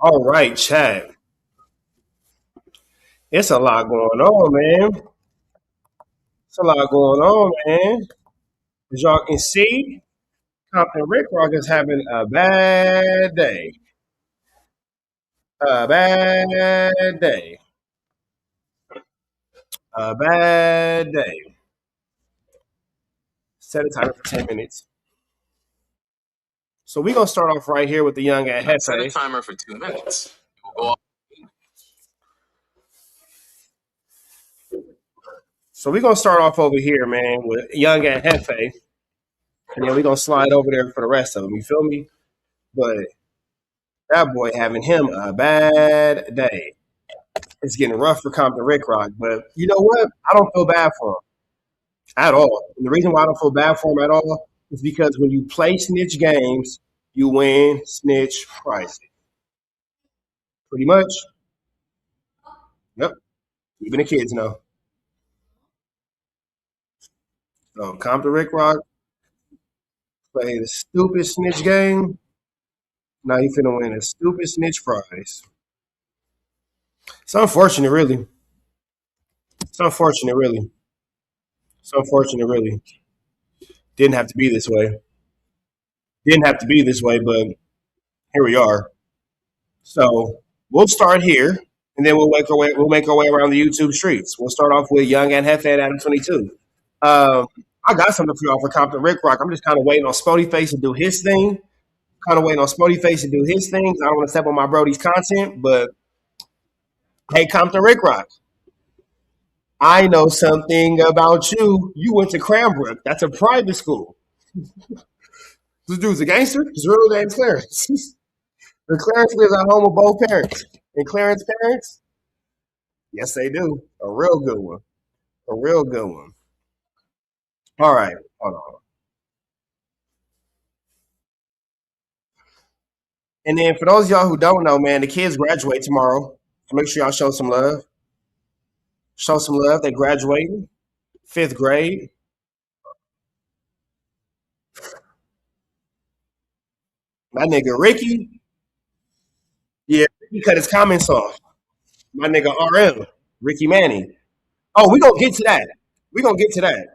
All right, chat. It's a lot going on, man. It's a lot going on, man. As y'all can see, Compton Ricc is having a bad day. A bad day. A bad day. Set a timer for 10 minutes. So we're going to start off right here with the young at Hefe. Set a timer for 2 minutes. We'll So we're going to start off over here, man, with young at Hefe. And then we're going to slide over there for the rest of them. You feel me? But that boy having him a bad day. It's getting rough for Compton Ricc, but you know what? I don't feel bad for him at all. And the reason why I don't feel bad for him at all is because when you play snitch games, you win snitch prizes. Pretty much. Yep. Even the kids know. So Compton Ricc play the stupid snitch game. Now you finna win a stupid snitch prize. It's unfortunate, really. It's unfortunate, really. It's unfortunate, really. Didn't have to be this way. Didn't have to be this way, but here we are. So we'll start here, and then we'll make our way. We'll make our way around the YouTube streets. We'll start off with Young and Hefe at Adam 22. I got something for y'all for Compton Ricc. I'm just kind of waiting on Spoety Face to do his thing. Kind of waiting on Spoety Face to do his thing. I don't want to step on my Brody's content, but hey, Compton Ricc, I know something about you. You went to Cranbrook. That's a private school. This dude's a gangster. His real name's Clarence. And Clarence lives at home with both parents. And Clarence's parents, yes, they do. A real good one. A real good one. All right. Hold on. And then for those of y'all who don't know, man, the kids graduate tomorrow. So make sure y'all show some love. Show some love. They graduating. Fifth grade. My nigga Ricky. Yeah, he cut his comments off. My nigga RM. Ricky Manning. Oh, we gonna get to that. We gonna get to that.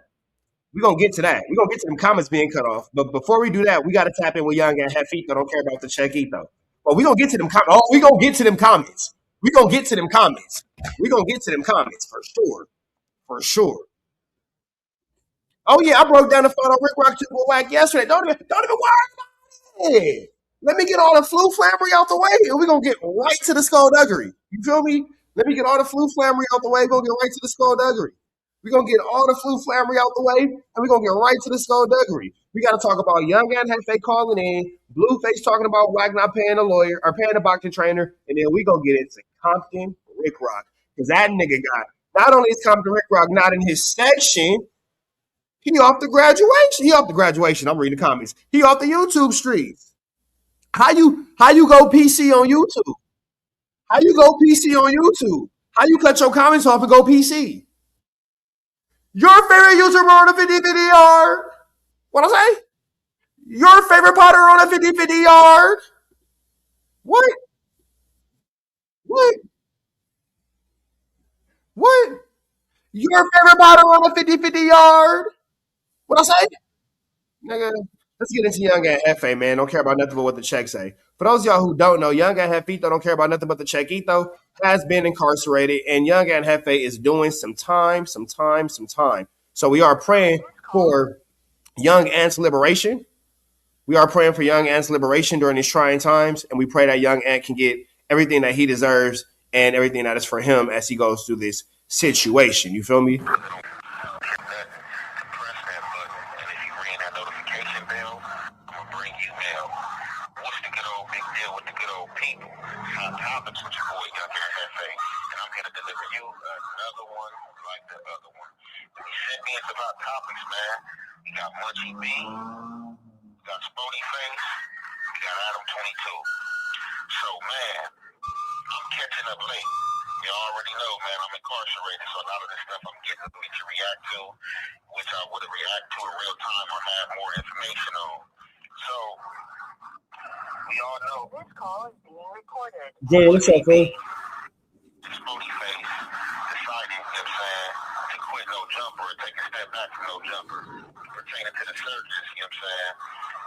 We gonna get to that. We gonna get to them comments being cut off. But before we do that, we gotta tap in with Young and Hefito. Don't care about the Chequito. Well, we gonna get to them. Oh, we gonna get to them comments. We gonna get to them comments. We gonna get to them comments for sure. For sure. Oh yeah, I broke down the photo Rick Rock took a whack yesterday. Don't even worry. Let me get all the flu flammery out the way, and we're gonna get right to the skullduggery. You feel me? Let me get all the flu flammery out the way, we're gonna get right to the skullduggery. We're gonna get all the flu flammery out the way, and we're gonna get right to the skullduggery. We gotta talk about Young and Hefe calling in, Blueface talking about Wack not paying a lawyer or paying a boxing trainer, and then we gonna get into Compton Ricc. Because that nigga got not only is Compton Ricc not in his section, he off the graduation. He off the graduation. I'm reading the comments. He off the YouTube streets. How you go PC on YouTube? How you go PC on YouTube? How you cut your comments off and go PC? Your favorite YouTuber on a 50-50 yard. What I say? Your favorite Potter on a 50-50 yard. What? What? What? Your favorite Potter on a 50-50 yard. What I say? Nigga, let's get into Young and Hefe, man. Don't care about nothing but what the check say. For those of y'all who don't know, Young and Hefito don't care about nothing but the checkito, has been incarcerated, and Young and Hefe is doing some time. So we are praying for Young Ant's liberation. We are praying for Young Ant's liberation during these trying times, and we pray that Young Ant can get everything that he deserves and everything that is for him as he goes through this situation. You feel me? About topics, man. We got Munchy B, we got Spoety Face, we got Adam 22. So, man, I'm catching up late. You already know, man, I'm incarcerated, so a lot of this stuff I'm getting me to react to, which I would react to in real time or have more information on. So, we we all know this call is being recorded. Jay, what's up, fool? Spoety face decided, you know what I'm saying, to quit no jumper and take a step back from no jumper pertaining to the surges, you know what I'm saying,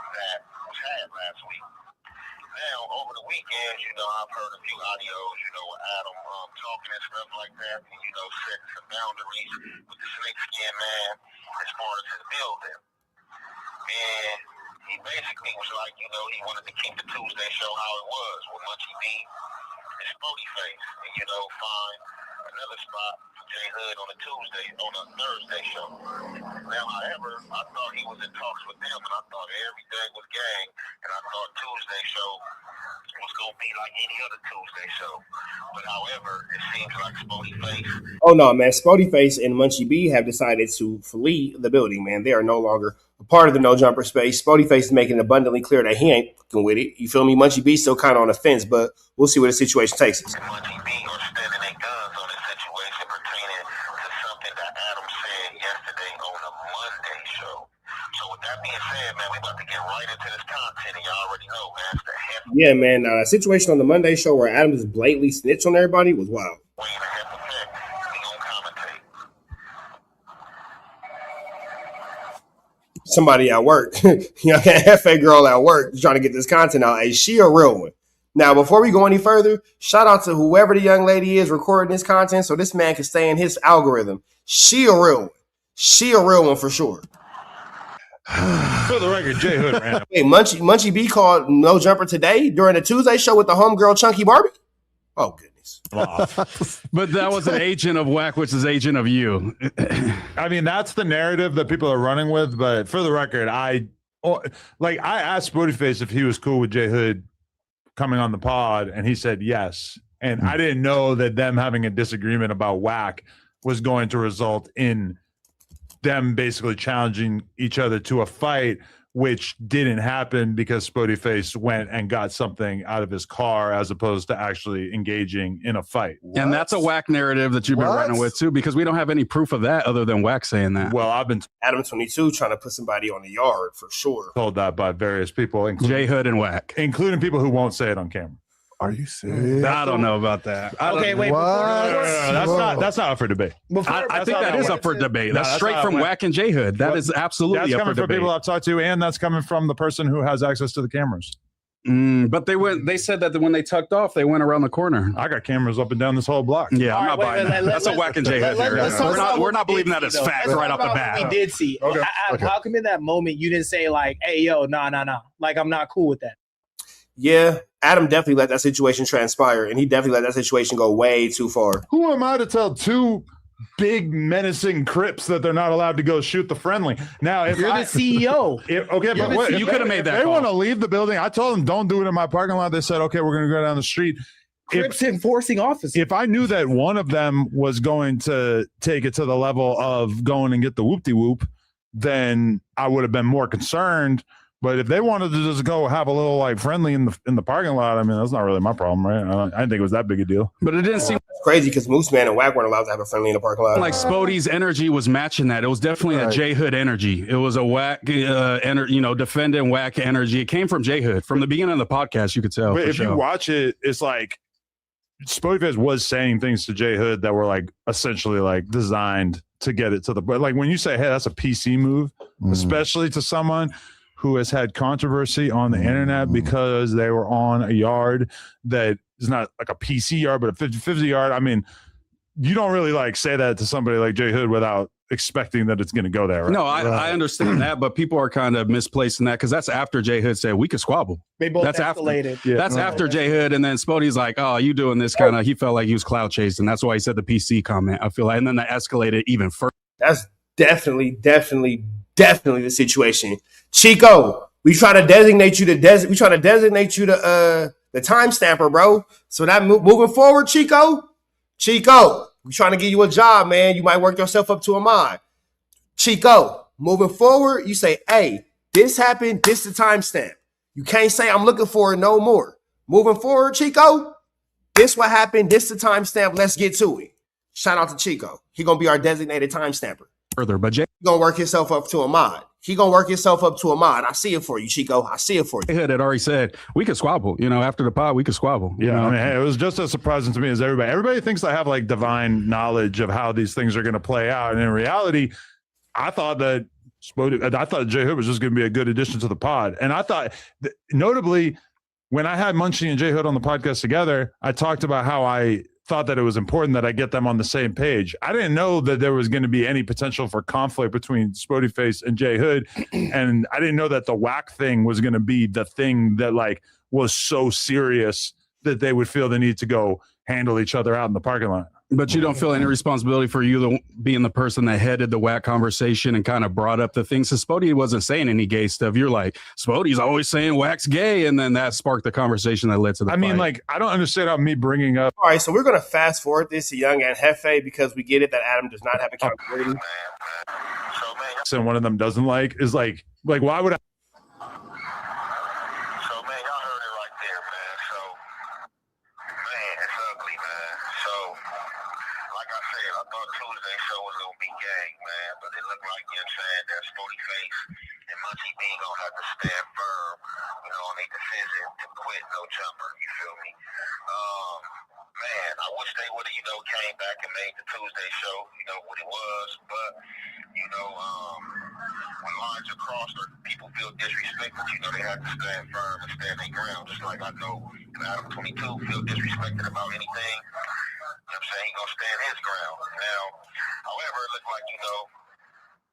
that was had last week. Now, over the weekend, you know, I've heard a few audios, you know, with Adam talking and stuff like that, and, you know, setting some boundaries with the snake skin man as far as his building. And he basically was like, you know, he wanted to keep the Tuesday show how it was with Munchie B and Spoety face, and, you know, find another spot for J Hood on a Thursday show. Now, however, I thought he was in talks with them, and I thought everything was gang, and I thought Tuesday show was going to be like any other Tuesday show. But however, it seems like Spoety face. Oh no, man! Spoety face and Munchie B have decided to flee the building. Man, they are no longer a part of the no jumper space. Spoety face is making it abundantly clear that he ain't fucking with it. You feel me? Munchie B still kind of on the fence, but we'll see where the situation takes us. Munchie B are standing their guns on this situation pertaining to something that Adam said yesterday on the Monday show. So with that being said, man, we about to get right into this content, and y'all already know, man, it's the heavy. Yeah, man. The situation on the Monday show where Adam just blatantly snitched on everybody was wild. Wayne and Heff effect. We gonna commentate. Somebody at work, FA girl at work, trying to get this content out. Hey, she a real one. Now, before we go any further, shout out to whoever the young lady is recording this content so this man can stay in his algorithm. She a real one. She a real one for sure. For the record, J Hood ran. Hey, Munchie B called No Jumper today during the Tuesday show with the homegirl Chunky Barbie. Oh, goodness. But that was an agent of Whack, which is agent of you. I mean, that's the narrative that people are running with. But for the record, I asked Spootyface if he was cool with J Hood coming on the pod, and he said yes. And I didn't know that them having a disagreement about Whack was going to result in them basically challenging each other to a fight, which didn't happen because Spootyface went and got something out of his car as opposed to actually engaging in a fight. And that's a Whack narrative that you've been running with too, because we don't have any proof of that other than Whack saying that. Well, I've been Adam 22 trying to put somebody on the yard for sure. told that by various people, J Hood and Whack, including people who won't say it on camera. Are you serious? I don't know about that. Okay, wait. That's not up for debate. I think that is up for debate. That's straight from Whack and J Hood. That is absolutely that's up coming for from debate. people I've talked to, and that's coming from the person who has access to the cameras. But they said that when they tucked off, they went around the corner. I got cameras up and down this whole block. Yeah, I'm not All right, buying that. That's a Whack and J Hood narrative. We're not believing that as fact right off the bat. We did see. Okay. How come in that moment you didn't say like, "Hey, yo, nah, like I'm not cool with that"? Yeah, Adam definitely let that situation transpire, and he definitely let that situation go way too far. Who am I to tell two big menacing Crips that they're not allowed to go shoot the friendly? Now, if You're the CEO. You could have made that They call. want to leave the building. I told them don't do it in my parking lot. They said, okay, we're going to go down the street. Crips enforcing officers. If I knew that one of them was going to take it to the level of going and get the whoop-de-whoop, then I would have been more concerned. But if they wanted to just go have a little like friendly in the parking lot, I mean, that's not really my problem, right? I didn't think it was that big a deal. But it didn't seem It's crazy because Moose Man and Whack weren't allowed to have a friendly in the parking lot. like Spoty's energy was matching that. It was definitely a J Hood energy. It was a Whack, defending Whack energy. It came from J Hood from the beginning of the podcast. You could tell. But if you watch it, it's like Spotyface was saying things to J Hood that were like essentially like designed to get it to the. But like when you say, "Hey, that's a PC move," especially to someone who has had controversy on the internet because they were on a yard that is not like a PC yard, but a 50-50 yard. I mean, you don't really like say that to somebody like J Hood without expecting that it's going to go there. Right? No, I understand that, but people are kind of misplacing that because that's after J Hood said we could squabble. They both That's escalated. That's after J Hood, and then Spoty's like, "Oh, you doing this kind of?" He felt like he was cloud chasing. That's why he said the PC comment. I feel like, and then that escalated even further. That's definitely the situation. Chico, we try to designate you the time stamper, bro. So that moving forward, Chico, we trying to give you a job, man. You might work yourself up to a mod. Chico, moving forward, you say, "Hey, this happened. This the timestamp." You can't say I'm looking for it no more. Moving forward, Chico, this what happened. This the timestamp. Let's get to it. Shout out to Chico. He gonna be our designated timestamper. But J He gonna work himself up to a mod. He gonna work himself up to a mod. I see it for you, Chico. I see it for you. Hood had already said we could squabble. You know, after the pod, we could squabble. Yeah, you know? I mean, hey, it was just as surprising to me as everybody. Everybody thinks I have like divine knowledge of how these things are going to play out, and in reality, I thought that J Hood was just going to be a good addition to the pod, and I thought, notably, when I had Munchie and J Hood on the podcast together, I talked about how I thought that it was important that I get them on the same page. I didn't know that there was going to be any potential for conflict between Spoety Face and J Hood, and I didn't know that the whack thing was going to be the thing that like was so serious that they would feel the need to go handle each other out in the parking lot. But you don't feel any responsibility for you to being the person that headed the whack conversation and kind of brought up the things. So Spoety wasn't saying any gay stuff. You're like, Spoty's always saying whack's gay. And then that sparked the conversation that led to the fight. Like, I don't understand how me bringing up. All right, so we're going to fast forward this to Young and Hefe because we get it that Adam does not have accountability. So, man, And one of them doesn't like is like why would I? so, man, y'all heard it right there, man. So, man, it's ugly, man. So, like I said, I thought Tuesday show was going to be gang, man. But it looked like, you know what I'm saying, that Spoety Face and Munchie B going to have to stand firm, you know, on their decision to quit no jumper. You feel me? Man, I wish they would have, you know, came back and made the Tuesday show, you know, what it was. But, you know, when lines are crossed or people feel disrespected, you know, they have to stand firm and stand their ground. Just like I know if Adam 22 feel disrespected about anything, you know what I'm saying, he gonna stand his ground. Now, however, it looked like, you know,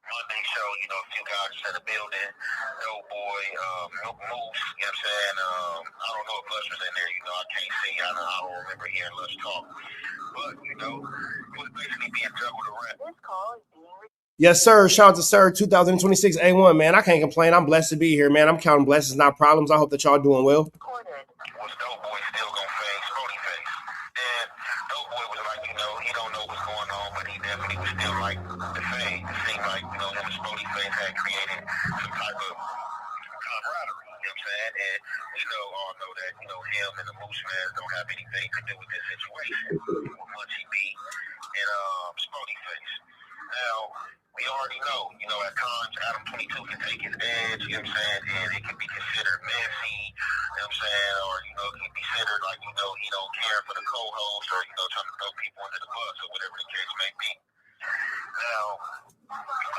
Monday show, you know, a few guys just in the building, Doughboy, Moose, you know what I'm saying? I don't know if Lush was in there, you know, I can't see, I don't remember hearing Lush talk. But, you know, it was basically being juggled around. This call is being Yes, sir. Shout out to Sir 2026 A1, man. I can't complain. I'm blessed to be here, man. I'm counting blessings, not problems. I hope that y'all doing well. recorded. Was Doughboy still gonna fade Spoety Face? And Doughboy was like, you know, he don't know what's going on, but he definitely was still like the fade. It seemed like, you know, him and Spoety Face had created some type of camaraderie, you know what I'm saying? And we all know that, you know, him and the Moose man don't have anything to do with this situation with Munchie B and Spoety Face. Now, we already know, you know, at times Adam 22 can take his edge, you know what I'm saying, and it can be considered messy, you know what I'm saying, or, you know, it can be considered like, you know, he don't care for the co-host or, you know, trying to throw people under the bus or whatever the case may be. Now,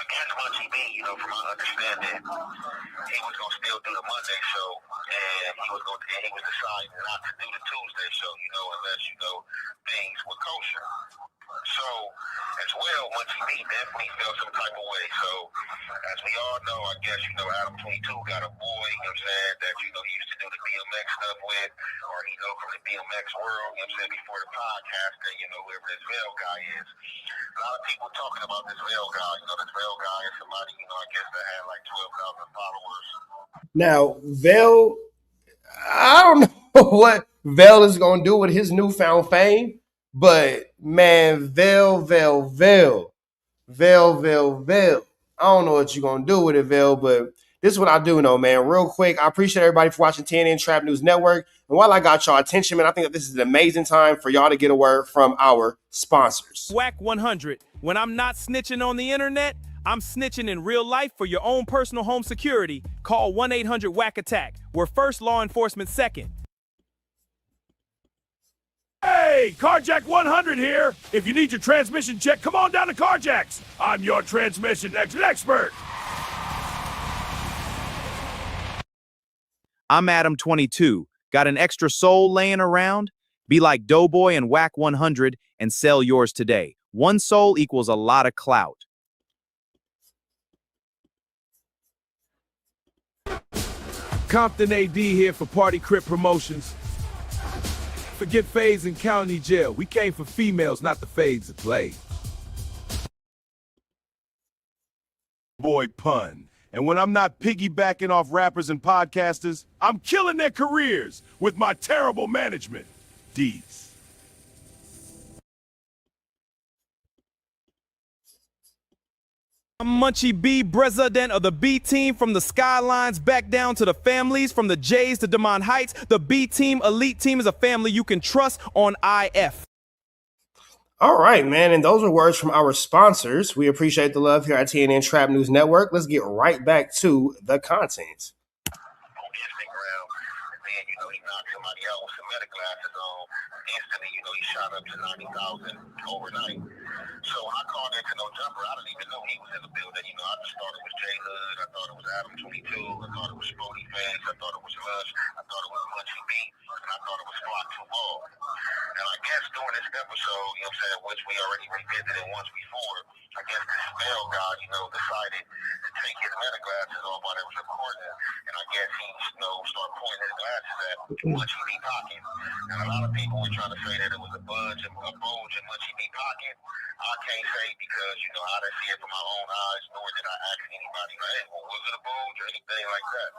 against Munchie B, you know, from my understanding, he was going to still do the Monday show, and he was deciding not to do the Tuesday show, you know, unless, you know, things were kosher. So, as well, Munchie B definitely felt some type of way. So, as we all know, I guess, you know, Adam 22 got a boy, you know what I'm saying, that, you know, he used to do the BMX stuff with, or he know from the BMX world, you know what I'm saying, before the podcast, that, you know, whoever this Veil guy is. A lot of people talking about this Veil guy. You know, this Veil guy is somebody, you know, I guess that had like 12,000 followers. Now, Veil, I don't know what Veil is going to do with his newfound fame, but man, Veil. I don't know what you're going to do with it, Veil, but this is what I do know, man. Real quick, I appreciate everybody for watching TNN Trap News Network. And while I got y'all attention, man, I think that this is an amazing time for y'all to get a word from our sponsors. Whack 100. When I'm not snitching on the internet, I'm snitching in real life for your own personal home security. Call 1-800-WACK-ATTACK. We're first, law enforcement second. Hey, Carjack 100 here. If you need your transmission checked, come on down to Carjack's. I'm your transmission expert. I'm Adam 22. Got an extra soul laying around? Be like Doughboy and Whack 100 and sell yours today. One soul equals a lot of clout. Compton AD here for Party Crip Promotions. Forget fades in county jail. We came for females, not the fades that play. Boy pun. And when I'm not piggybacking off rappers and podcasters, I'm killing their careers with my terrible management. D's. I'm Munchie B, president of the B team, from the Skylines back down to the families, from the J's to Demond Heights. The B team, elite team, is a family you can trust on IF. All right, man. And those are words from our sponsors. We appreciate the love here at TNN Trap News Network. Let's get right back to the content. On Instagram, and then, he knocked somebody out with some meta glasses on. Instantly, he shot up to 90,000 overnight. So when I called into No Jumper, I didn't even know he was in the building. I just thought it was J Hood. I thought it was Adam 22. I thought it was Spoety Face. I thought it was Lush. I thought it was Munchy B. And I thought it was Flock 2 Ball. And I guess during this episode, which we already revisited once before, I guess the smell guy, decided to take his meta glasses off while they was recording. And I guess he, started pointing his glasses at Munchy B pocket. And a lot of people were trying to say that it was a bulge in Munchy B pocket. I can't say because, I didn't see it from my own eyes, nor did I ask anybody, hey, was it a bulge or anything like that?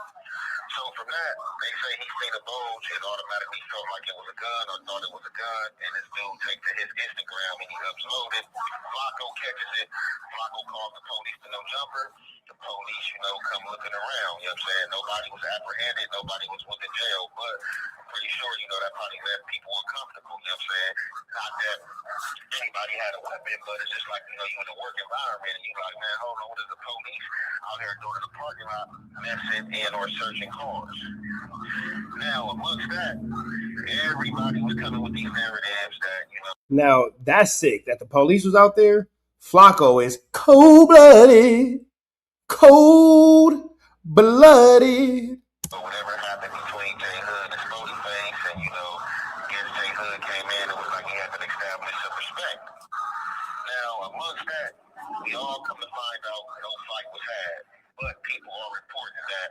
So from that, they say he seen a bulge and automatically felt like it was a gun or thought it was a gun, and this dude takes to his Instagram and he uploaded. Flacco catches it. Flacco calls the police to No Jumper. The police, come looking around, Nobody was apprehended, nobody was put in jail, but I'm pretty sure, that probably left people uncomfortable, Not that anybody had a weapon, but it's just like, you in a work environment, and you're like, man, hold on, what is the police out here doing in the parking lot, messing and or searching cars? Now, amongst that, everybody was coming with these narratives that, Now, that's sick that the police was out there. Flacco is cold-blooded. Cold-blooded. Whatever happened between J Hood and Spoety Face, and again, J Hood came in, it was like he had to establish some respect. Now, amongst that, we all come to find out no fight was had. But people are reporting that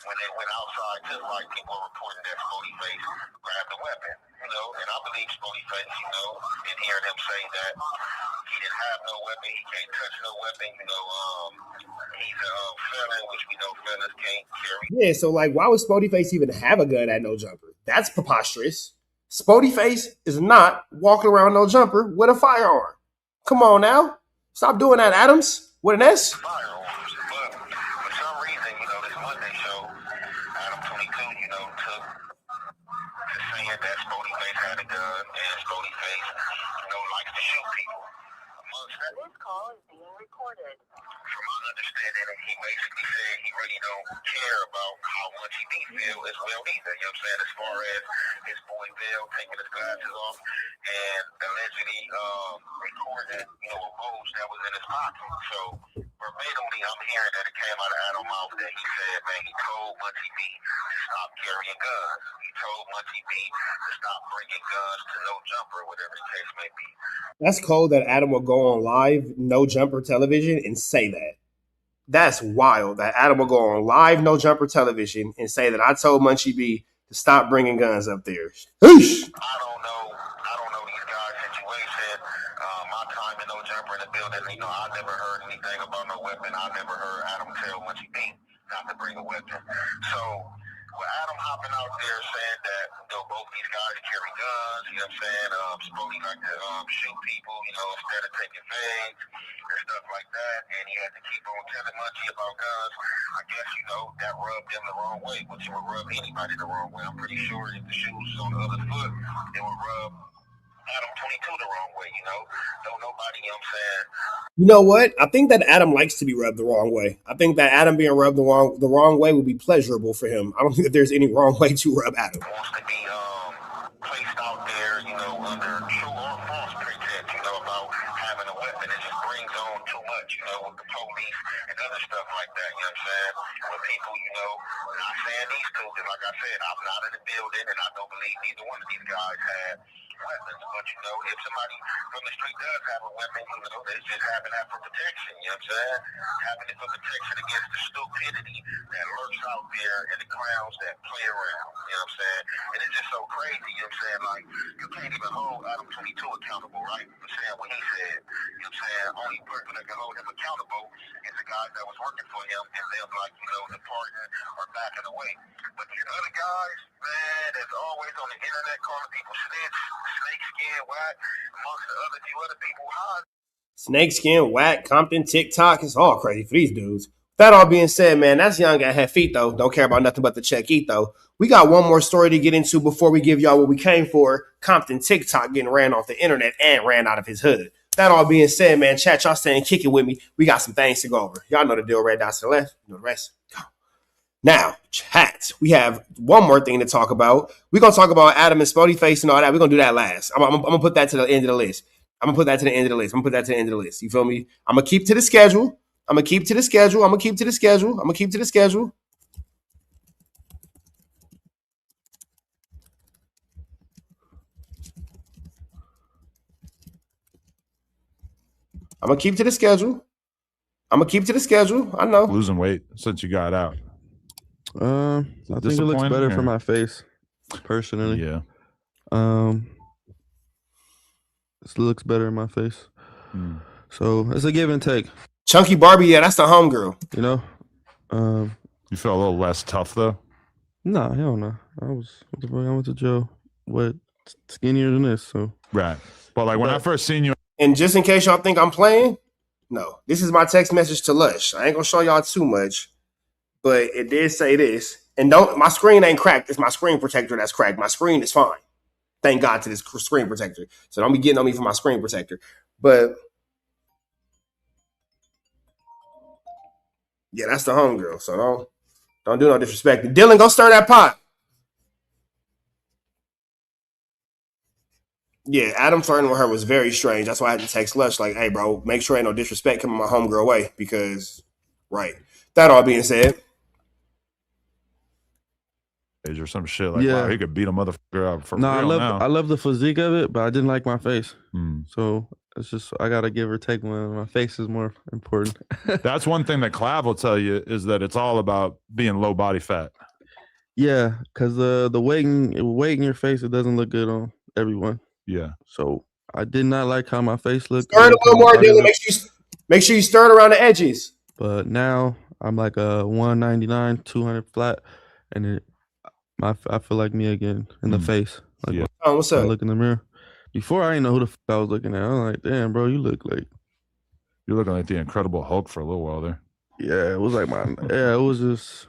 when they went outside to fight, people are reporting that Spoety Face grabbed a weapon. And I believe Spoety Face, and hearing him say that he didn't have no weapon, he can't touch no weapon, he's a felon, which we know felons can't carry. Yeah, so why would Spoety Face even have a gun at No Jumper? That's preposterous. Spoety Face is not walking around No Jumper with a firearm. Come on now. Stop doing that, Adams. With an S? Firearms. But for some reason, this Monday show, Adam 22, took to saying that Spoety Face had a gun and Spoety Face, likes to shoot people. This call is being recorded. From my understanding, he basically said he really don't care about how much he feel as well either. As far as his boy Bill taking his glasses off and allegedly recording, a bulge that was in his pocket. So verbatimly, I'm hearing that it came out of Adam's mouth that he said, man, he told Munchy B to stop carrying guns. He told Munchy B to stop bringing guns to No Jumper, whatever the case may be. That's cold that Adam will go on live No Jumper television and say that. That's wild that Adam will go on live No Jumper television and say that I told Munchy B to stop bringing guns up there. Oosh. I don't know these guys' situation. My time in No Jumper in the building, I never heard anything about no weapon. I never heard Adam tell Munchy B not to bring a weapon. So with Adam hopping out there saying that both these guys carry guns, Spoety like to shoot people, instead of taking fades and stuff like that, and he had to keep on telling Munchy about guns. I guess that rubbed him the wrong way, which it would rub anybody the wrong way. I'm pretty sure if the shoe was on the other foot, it would rub Adam 22 the wrong way. Don't nobody, You know what? I think that Adam likes to be rubbed the wrong way. I think that Adam being rubbed the wrong way would be pleasurable for him. I don't think that there's any wrong way to rub Adam. Wants to be placed out there, under true or false pretense, about having a weapon. It just brings on too much, with the police and other stuff like that, When people, not saying these two, because like I said, I'm not in the building and I don't believe neither one of these guys had weapons. But, if somebody from the street does have a weapon, they just happen to have for protection, Having it for protection against the stupidity that lurks out there and the clowns that play around, And it's just so crazy, Like, you can't even hold Adam 22 accountable, right? For saying what he said, Only person that can hold him accountable is the guys that was working for him and them, like, departing or backing away. But these other guys, man, there's always on the internet calling people snake skin, whack, amongst the other few other people, Snakeskin, Whack, Compton, TikTok, it's all crazy for these dudes. That all being said, man, that's young guy Jefito. Don't care about nothing but the checkito. We got one more story to get into before we give y'all what we came for. Compton TikTok getting ran off the internet and ran out of his hood. That all being said, man, chat, y'all staying kick it with me. We got some things to go over. Y'all know the deal, red dots to the left. You know the rest. Go. Now, chat, we have one more thing to talk about. We're going to talk about Adam and Spoety face and all that. We're going to do that last. I'm going to put that to the end of the list. I'm going to put that to the end of the list. I'm going to put that to the end of the list. You feel me? I'm going to keep to the schedule. I'm going to keep to the schedule. I'm going to keep to the schedule. I'm going to keep to the schedule. I'm going to keep to the schedule. I'm going to keep to the schedule. I know. Losing weight since you got out. I think it looks better for my face, personally. Yeah. This looks better in my face. So it's a give and take. Chunky Barbie, yeah, that's the homegirl. You know? You feel a little less tough though? Nah, hell no. I went to jail skinnier than this, so. Right. But like when I first seen you. And just in case y'all think I'm playing, no. This is my text message to Lush. I ain't gonna show y'all too much, but it did say this. And my screen ain't cracked. It's my screen protector that's cracked. My screen is fine. Thank God to this screen protector. So don't be getting on me for my screen protector. But yeah, that's the homegirl. So don't do no disrespect. Dylan, go stir that pot. Yeah, Adam flirting with her was very strange. That's why I had to text Lush like, hey, bro, make sure ain't no disrespect coming my homegirl way because, right. That all being said. Or some shit like, wow, he could beat a motherfucker up for real now. I love the physique of it, but I didn't like my face. So it's just, I got to give or take one. My face is more important. That's one thing that Clav will tell you is that it's all about being low body fat. Yeah, because the weight in your face, it doesn't look good on everyone. Yeah. So I did not like how my face looked. Stir it a little more, Dylan. Make sure you stir it around the edges. But now I'm like a 199, 200 flat, and I feel like me again in the face. Like, yeah. Oh, what's up? I look in the mirror. Before I didn't know who the fuck I was looking at. I was like, damn, bro, you're looking like the Incredible Hulk for a little while there. Yeah, it was like it was just,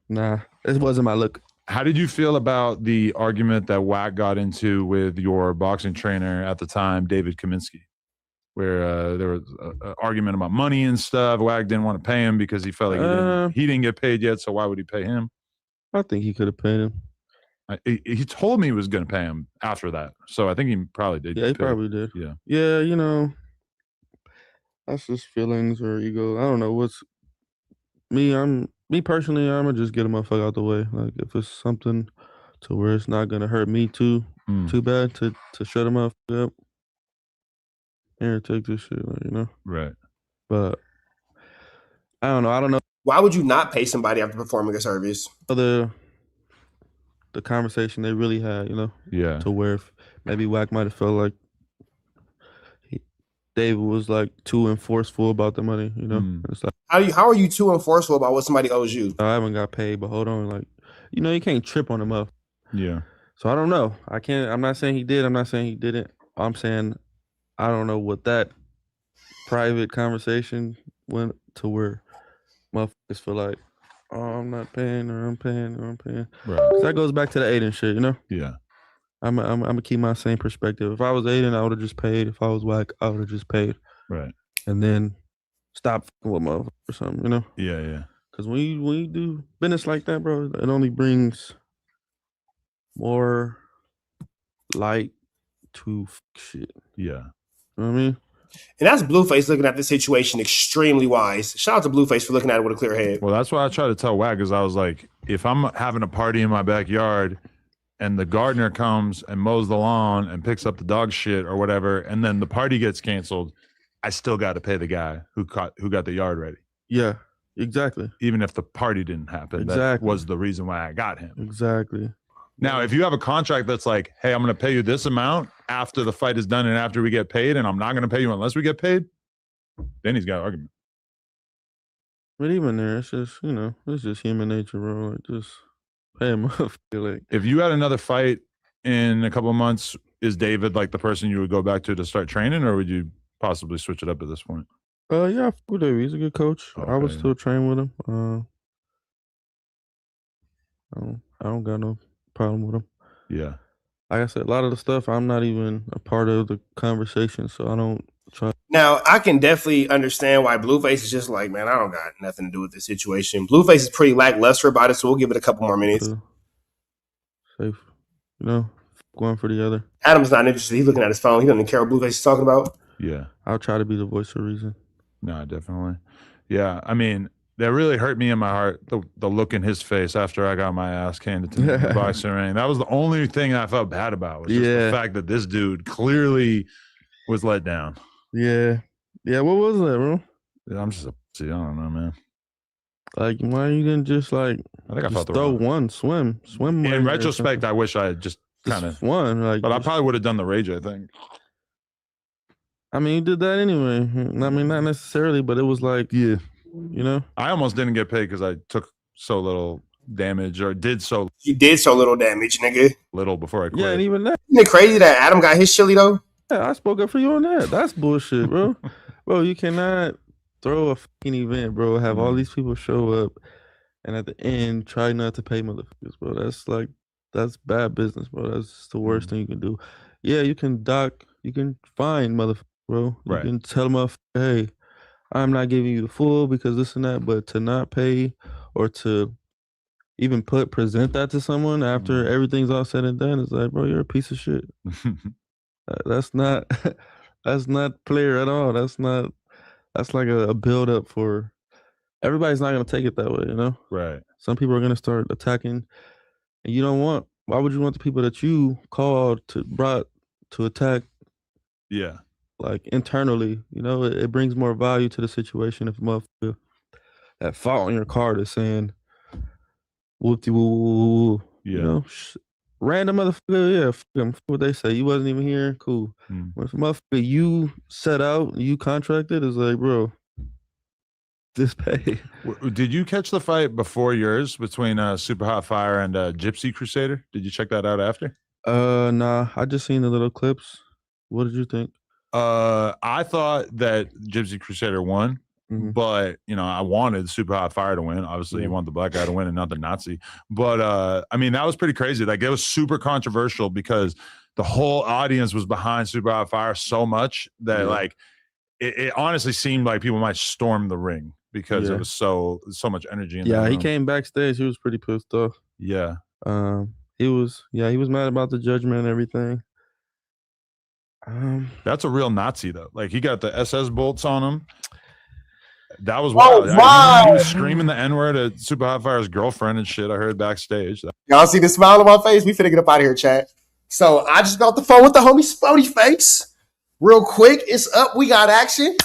nah, it wasn't my look. How did you feel about the argument that Ricc got into with your boxing trainer at the time, David Kaminsky, where there was an argument about money and stuff? Ricc didn't want to pay him because he felt like he didn't get paid yet, so why would he pay him? I think he could have paid him. He told me he was going to pay him after that, so I think he probably did. Yeah, he probably did. Yeah. Yeah, you know, that's just feelings or ego. I don't know what's me personally. I'm gonna just get a motherfucker out the way. Like if it's something to where it's not gonna hurt me too bad to shut him up. Here, take this shit, like, you know. Right. But I don't know. Why would you not pay somebody after performing a service? The conversation they really had, you know. Yeah. To where maybe Ricc might have felt like David was like too enforceful about the money, you know. It's like, how are you too enforceful about what somebody owes you? I haven't got paid, but hold on, like, you know, you can't trip on them up. Yeah. So I don't know. I'm not saying he did. I'm not saying he didn't. I'm saying I don't know what that private conversation went to where motherfuckers feel like, oh, I'm not paying or I'm paying or I'm paying. Right. That goes back to the Aiden shit, you know? Yeah. I'm gonna keep my same perspective. If I was Aiden, I would have just paid. If I was Ricc, I would have just paid. Right. And then stop fucking with motherfuckers or something, you know? Yeah, yeah. Because when you do business like that, bro, it only brings more light to shit. Yeah. You know what I mean? And that's Blueface looking at the situation extremely wise. Shout out to Blueface for looking at it with a clear head. Well, that's why I try to tell Ricc is I was like, if I'm having a party in my backyard and the gardener comes and mows the lawn and picks up the dog shit or whatever, and then the party gets canceled, I still got to pay the guy who got the yard ready. Yeah, exactly. Even if the party didn't happen, that was the reason why I got him. Exactly. Now, if you have a contract that's like, hey, I'm going to pay you this amount after the fight is done and after we get paid, and I'm not going to pay you unless we get paid, then he's got an argument. But even there, it's just, you know, it's just human nature, bro. Like, just pay him up. Like, if you had another fight in a couple of months, is David like the person you would go back to start training, or would you possibly switch it up at this point? Yeah, I fuck with David. He's a good coach. Okay. I would still train with him. I don't got no problem with him. Yeah. like I said, a lot of the stuff I'm not even a part of the conversation, so I don't try. Now, I can definitely understand why Blueface is just like, man, I don't got nothing to do with this situation. Blueface is pretty lackluster about it, so we'll give it a couple more minutes. To safe, you know, one for the other. Adam's not interested. He's looking at his phone. He doesn't care what Blueface is talking about. Yeah. I'll try to be the voice of reason. No, definitely. Yeah. I mean, that really hurt me in my heart, the look in his face after I got my ass handed to me in the boxing ring. That was the only thing I felt bad about, was just the fact that this dude clearly was let down. Yeah. Yeah, what was that, bro? Yeah, I'm just a pussy. I don't know, man. Like, why you didn't just like I think I felt the throw wrong. one, swim In retrospect, I wish I had just kind of one, like, but I probably would have done the rage, I think. I mean, you did that anyway. I mean, not necessarily, but it was like, yeah, you know, I almost didn't get paid because I took so little damage, or did so You did so little damage, nigga. little before I quit. yeah, and even that. Isn't it crazy that Adam got his chili though? Yeah, I spoke up for you on that. That's bullshit, bro. Bro, you cannot throw a fucking event, bro. Have all these people show up, and at the end try not to pay motherfuckers, bro. That's bad business, bro. That's the worst thing you can do. Yeah, you can fine motherfuckers, bro. You Right. can tell them, hey, I'm not giving you the full because this and that, but to not pay or to even present that to someone after everything's all said and done is like, bro, you're a piece of shit. That's not that's not player at all. That's like a build up for everybody's not gonna take it that way, you know? Right. Some people are gonna start attacking, and you don't want. Why would you want the people that you brought to attack? Yeah. Like internally, you know, it brings more value to the situation if a motherfucker that fought on your card is saying whoop-de woo. Yeah. You know, random motherfucker, yeah, fuck him. What they say, you wasn't even here, cool. When if a motherfucker you set out, you contracted, is like, bro, this pay. Did you catch the fight before yours between Super Hot Fire and Gypsy Crusader? Did you check that out after? Nah, I just seen the little clips. What did you think? I thought that Gypsy Crusader won, but you know, I wanted Super Hot Fire to win. Obviously, you want the black guy to win and not the Nazi. But I mean, that was pretty crazy. Like, it was super controversial because the whole audience was behind Super Hot Fire so much that like it honestly seemed like people might storm the ring because it was so much energy in he came backstage. He was pretty pissed off. Yeah. He was mad about the judgment and everything. That's a real Nazi though. Like, he got the SS bolts on him. That was wild. He was screaming the N-word at Super Hot Fire's girlfriend and shit. I heard backstage. Y'all see the smile on my face? We finna get up out of here, chat. So I just got off the phone with the homie Spoety face. Real quick, it's up. We got action.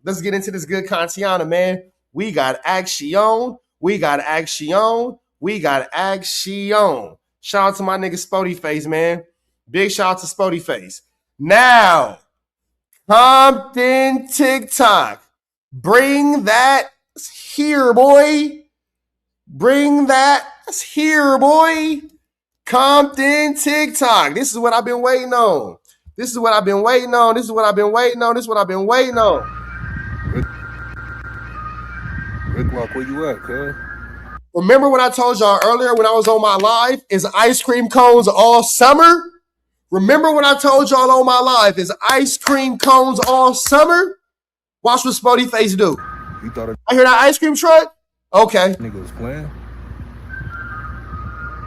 Let's get into this good Kantiana, man. We got action. We got action. We got action. Shout out to my nigga Spoety face, man. Big shout out to Spoety face. Now, Compton TikTok. Bring that here, boy. Bring that here, boy. Compton TikTok. This is what I've been waiting on. This is what I've been waiting on. This is what I've been waiting on. This is what I've been waiting on. Ricc, where you at, cuz? Remember when I told y'all earlier when I was on my live, is ice cream cones all summer? Remember when I told y'all on my live, is ice cream cones all summer? Watch what Spoety face do. You thought I hear that ice cream truck? Okay. nigga was playing?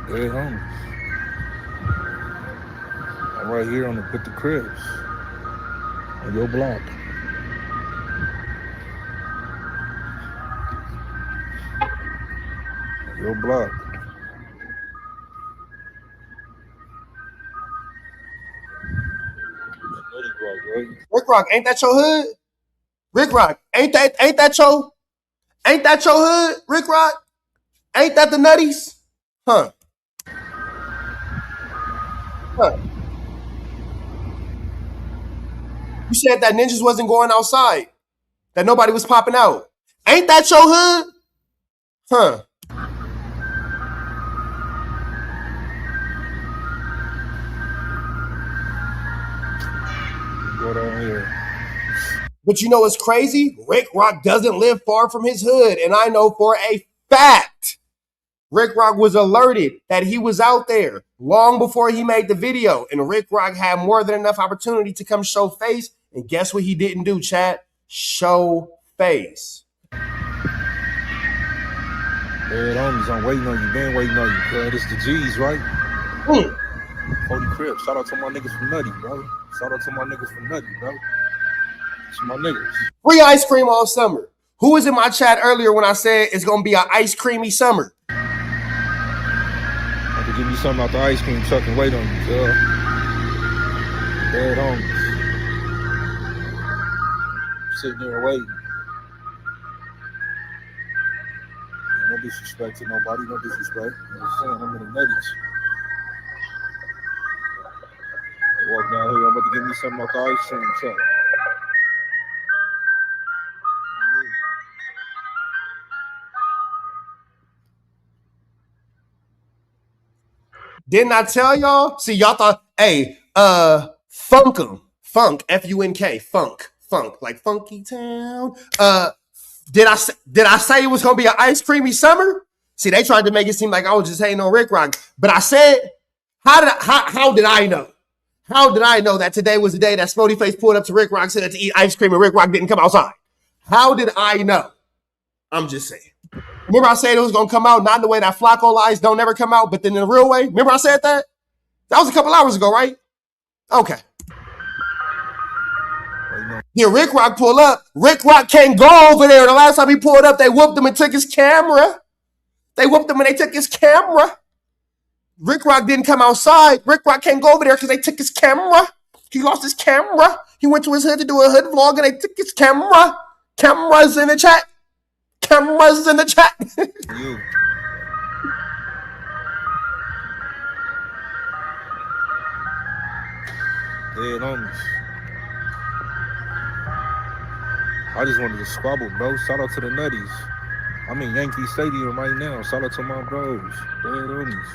Hey, homies. I'm right here with the cribs. On your block. On your block. Ricc, ain't that your hood? Ricc, ain't that your hood? Ricc, ain't that the nutties? Huh? You said that ninjas wasn't going outside, that nobody was popping out. Ain't that your hood? Huh? Go down here. But you know what's crazy? Ricc doesn't live far from his hood, and I know for a fact Rick Rocc was alerted that he was out there long before he made the video. And Rick Rocc had more than enough opportunity to come show face. And guess what he didn't do, chat? Show face. Red homies, I'm waiting on you. Been waiting on you, bro. This the G's, right? 40 Crips. Shout out to my niggas from Nutty, bro. Shout out to my niggas from Nutty, bro. It's my niggas. Free ice cream all summer. Who was in my chat earlier when I said it's going to be an ice creamy summer? I could give you something out the ice cream truck and wait on you, cuz. Red homies. Sitting there waiting. No disrespect to nobody, no disrespect. I'm just saying, I'm in the nutties. I walk down here, I'm about to give me something out the ice cream truck. Didn't I tell y'all? See, y'all thought, hey, funk 'em. Funk, F-U-N-K, funk, like Funky Town. Did I say it was gonna be an ice creamy summer? See, they tried to make it seem like I was just hating on Rick Rocc, but I said, how did I know? How did I know that today was the day that Spoety Face pulled up to Rick Rocc said to eat ice cream and Rick Rocc didn't come outside? How did I know? I'm just saying. Remember I said it was gonna come out, not in the way that Flacco lies don't ever come out, but then in the real way. Remember I said that? That was a couple hours ago, right? Okay. Here, Rick Rocc pull up. Rick Rocc can't go over there. The last time he pulled up, they whooped him and took his camera. They whooped him and they took his camera. Rick Rocc didn't come outside. Rick Rocc can't go over there because they took his camera. He lost his camera. He went to his hood to do a hood vlog and they took his camera. Cameras in the chat. Cameras in the chat. You. Dead homies. I just wanted to squabble, bro. Shout out to the Nutties. I'm in Yankee Stadium right now. Shout out to my bros. Dead homies.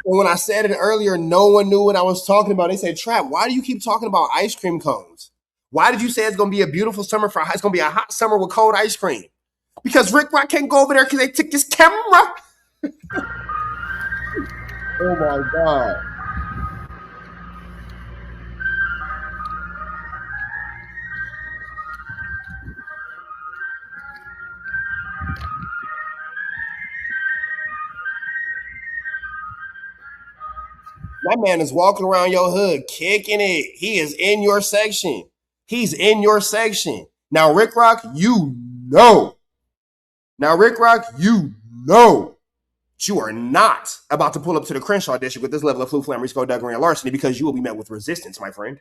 When I said it earlier, no one knew what I was talking about. They said, Trap, why do you keep talking about ice cream cones? Why did you say it's going to be a beautiful summer for it's going to be a hot summer with cold ice cream? Because Rick Rocc can't go over there because they took his camera. Oh my God. That man is walking around your hood, kicking it. He is in your section. He's in your section. Now, Rick Rocc, you know. Now, Rick Rocc, you know you are not about to pull up to the Crenshaw district with this level of flu, flammery, skullduggery, and larceny because you will be met with resistance, my friend.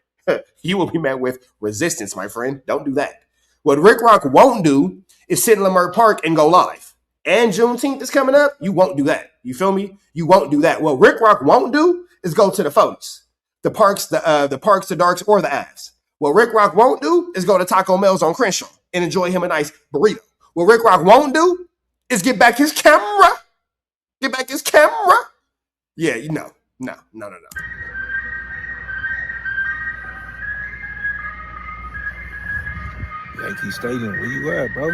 You will be met with resistance, my friend. Don't do that. What Rick Rocc won't do is sit in Lamert Park and go live. And Juneteenth is coming up. You won't do that. You feel me? You won't do that. What Rick Rocc won't do is go to the Fodes, the parks, the darks, or the Avs. What Rick Rocc won't do is go to Taco Mel's on Crenshaw and enjoy him a nice burrito. What Rick Rocc won't do is get back his camera. Get back his camera. Yeah, you know. No. Yankee Stadium, where you at, bro?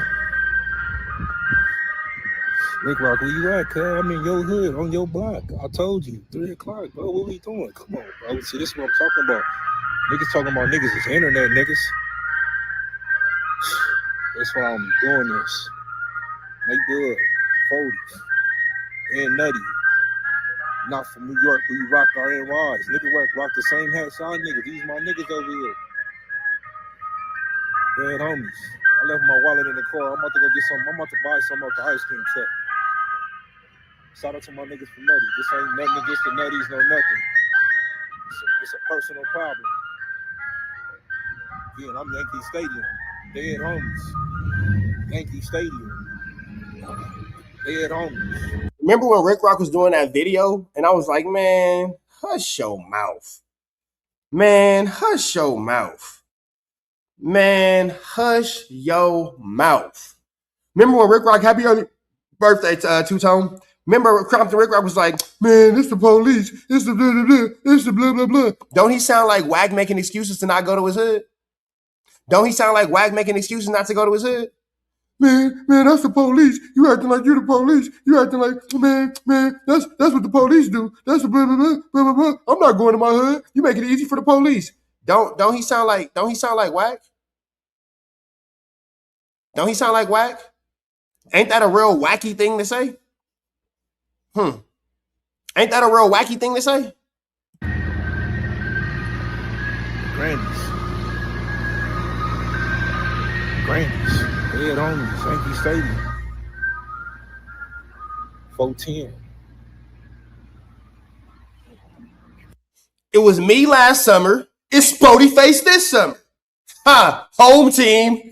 Rick Rocc, where you at, cuz? I'm in your hood, on your block. I told you, 3 o'clock, bro. What we doing? Come on, bro. See, this is what I'm talking about. Niggas talking about niggas is internet niggas. That's why I'm doing this. Make good, 40s, and Nutty. Not from New York, but you rock our NYs. Nigga rock the same hats y'all niggas. These my niggas over here. Dead homies. I left my wallet in the car. I'm about to go get something. I'm about to buy something off the ice cream truck. Shout out to my niggas from Nutty. This ain't nothing against the Nutties, no nothing. It's a personal problem. Again, I'm Yankee Stadium. Dead homies. Yankee Stadium. Dead homies. Remember when Rick Rocc was doing that video? And I was like, man, hush your mouth. Man, hush your mouth. Man, hush your mouth. Remember when Rick Rocc, happy early birthday, Two-Tone? Remember Compton Rick Rocc was like, man, it's the police. It's the blah, blah, blah. It's the blah, blah, blah. Don't he sound like Wag making excuses to not go to his hood? Don't he sound like Wag making excuses not to go to his hood? Man, that's the police. You acting like you the police. You acting like, man, that's what the police do. That's the blah, blah, blah, blah, blah, blah. I'm not going to my hood. You make it easy for the police. Don't he sound like Whack? Don't he sound like Whack? Ain't that a real wacky thing to say? Ain't that a real wacky thing to say? Grandies. Head on Yankee Stadium. 410. It was me last summer. It's Spoety Face this summer. Ha! Home team.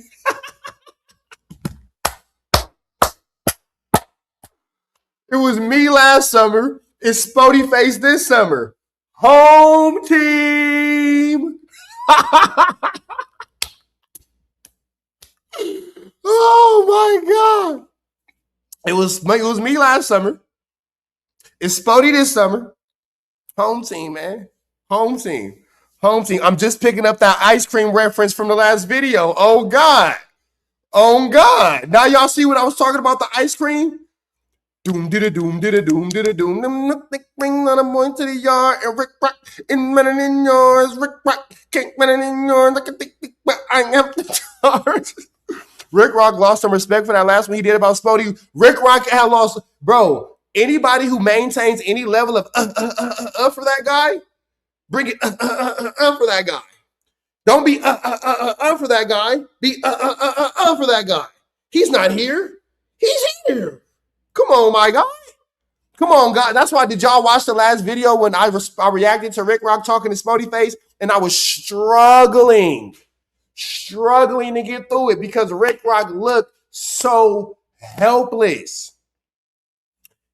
It was me last summer. It's Spoety Face this summer. Home team. Oh my God. It was me last summer. It's Spoety this summer. Home team, man. Home team. Home team. I'm just picking up that ice cream reference from the last video. Oh God. Oh God. Now y'all see what I was talking about, the ice cream? Doom did a doom did a doom did a doom. Bring on a boy to the yard and Ricc in better than yours. Ricc can't better than yours. Like a thick, but I have to charge. Rocc lost some respect for that last one he did about Spoety. Rocc had lost, bro. Anybody who maintains any level of for that guy, bring it for that guy. Don't be for that guy. Be for that guy. He's not here. He's here. Come on, my guy. Come on, God. That's why, did y'all watch the last video when I reacted to Rocc talking to Spoety Face, and I was struggling to get through it because Rocc looked so helpless.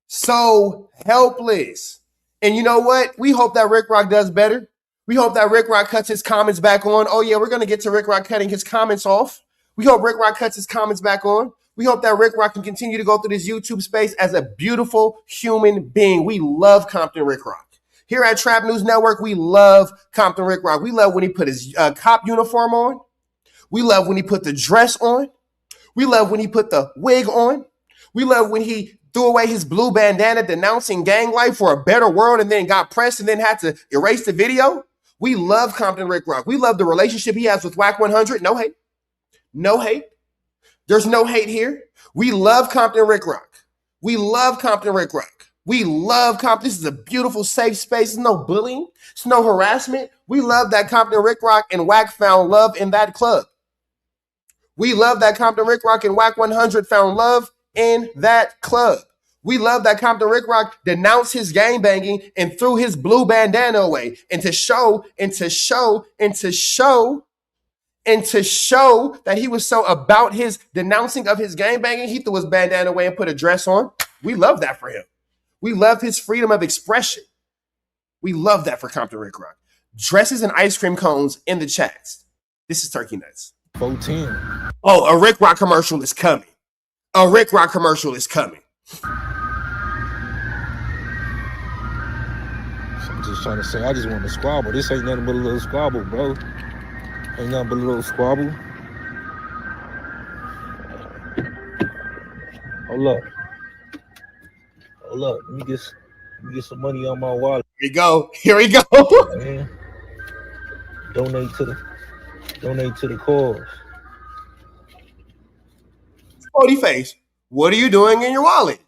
So helpless. And you know what? We hope that Rocc does better. We hope that Rocc cuts his comments back on. Oh, yeah, we're going to get to Rocc cutting his comments off. We hope Rocc cuts his comments back on. We hope that Rocc can continue to go through this YouTube space as a beautiful human being. We love Compton Rocc. Here at Trap News Network, we love Compton Rocc. We love when he put his cop uniform on. We love when he put the dress on. We love when he put the wig on. We love when he threw away his blue bandana denouncing gang life for a better world and then got pressed and then had to erase the video. We love Compton Rocc. We love the relationship he has with Wack 100. No hate. No hate. There's no hate here. We love Compton Rocc. We love Compton Rocc. We love Compton. This is a beautiful, safe space. There's no bullying. There's no harassment. We love that Compton Rocc and Wack found love in that club. We love that Compton Rocc and Wack 100 found love in that club. We love that Compton Rocc denounced his gangbanging and threw his blue bandana away. And to show that he was so about his denouncing of his gangbanging, he threw his bandana away and put a dress on. We love that for him. We love his freedom of expression. We love that for Compton Rocc. Dresses and ice cream cones in the chats. This is Turkey Nuts. 410. Oh, a Rocc commercial is coming. A Rocc commercial is coming. I'm just trying to say, I just want to squabble. This ain't nothing but a little squabble, bro. Ain't nothing but a little squabble. Hold up. Let me get some money on my wallet. Here we go. Man. Donate to the cause. Spoety Face, what are you doing in your wallet?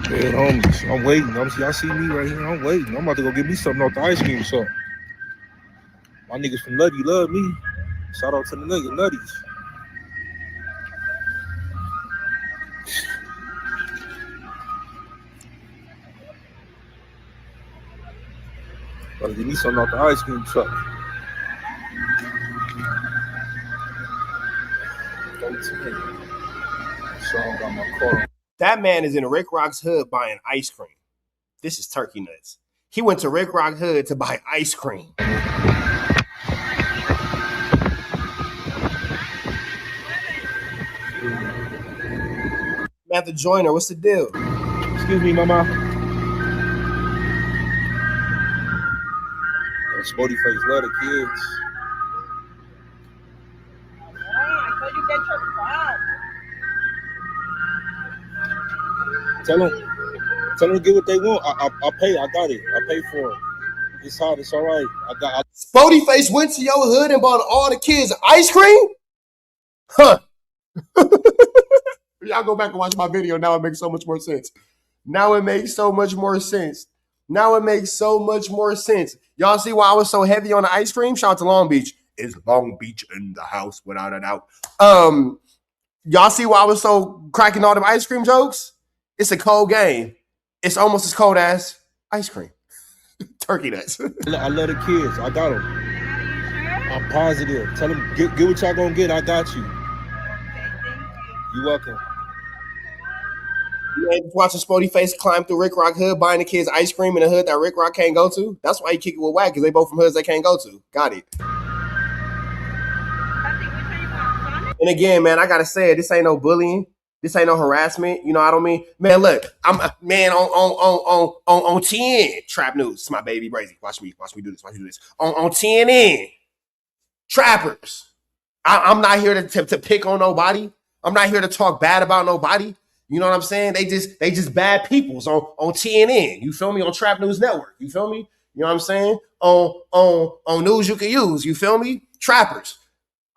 Man, homies, I'm waiting. Y'all see me right here. I'm waiting. I'm about to go get me something off the ice cream shop. My niggas from Nutty love me. Shout out to the Nutties. Gotta get me something off the ice cream truck. So I got my car. That man is in Rocc's hood buying ice cream. This is Turkey Nuts. He went to Rocc's hood to buy ice cream. Matthew Joyner, what's the deal? Excuse me, mama. Spoety face love the kids. Tell them to get what they want. I pay. I got it. I pay for it. It's hot. It's all right. Spoety face went to your hood and bought all the kids ice cream? Huh. Y'all go back and watch my video. Now it makes so much more sense. Now it makes so much more sense. Y'all see why I was so heavy on the ice cream? Shout out to Long Beach. Is Long Beach in the house without a doubt. Y'all see why I was so cracking all them ice cream jokes? It's a cold game. It's almost as cold as ice cream. Turkey nuts. I love the kids. I got them. I'm positive. Tell them, get what y'all gonna get. I got you. You're welcome. You ain't watching Spoety face climb through Ricc hood, buying the kids ice cream in a hood that Ricc can't go to. That's why he kick it with Wack, because they both from hoods they can't go to. Got it. And again, man, I gotta say it. This ain't no bullying. This ain't no harassment. You know what I mean? Man, look, I'm man on TN Trap News. It's my baby Brazy. Watch me do this. On TNN Trappers. I'm not here to pick on nobody. I'm not here to talk bad about nobody. You know what I'm saying? They just bad peoples on TNN. You feel me? On Trap News Network. You feel me? You know what I'm saying? On news you can use. You feel me? Trappers.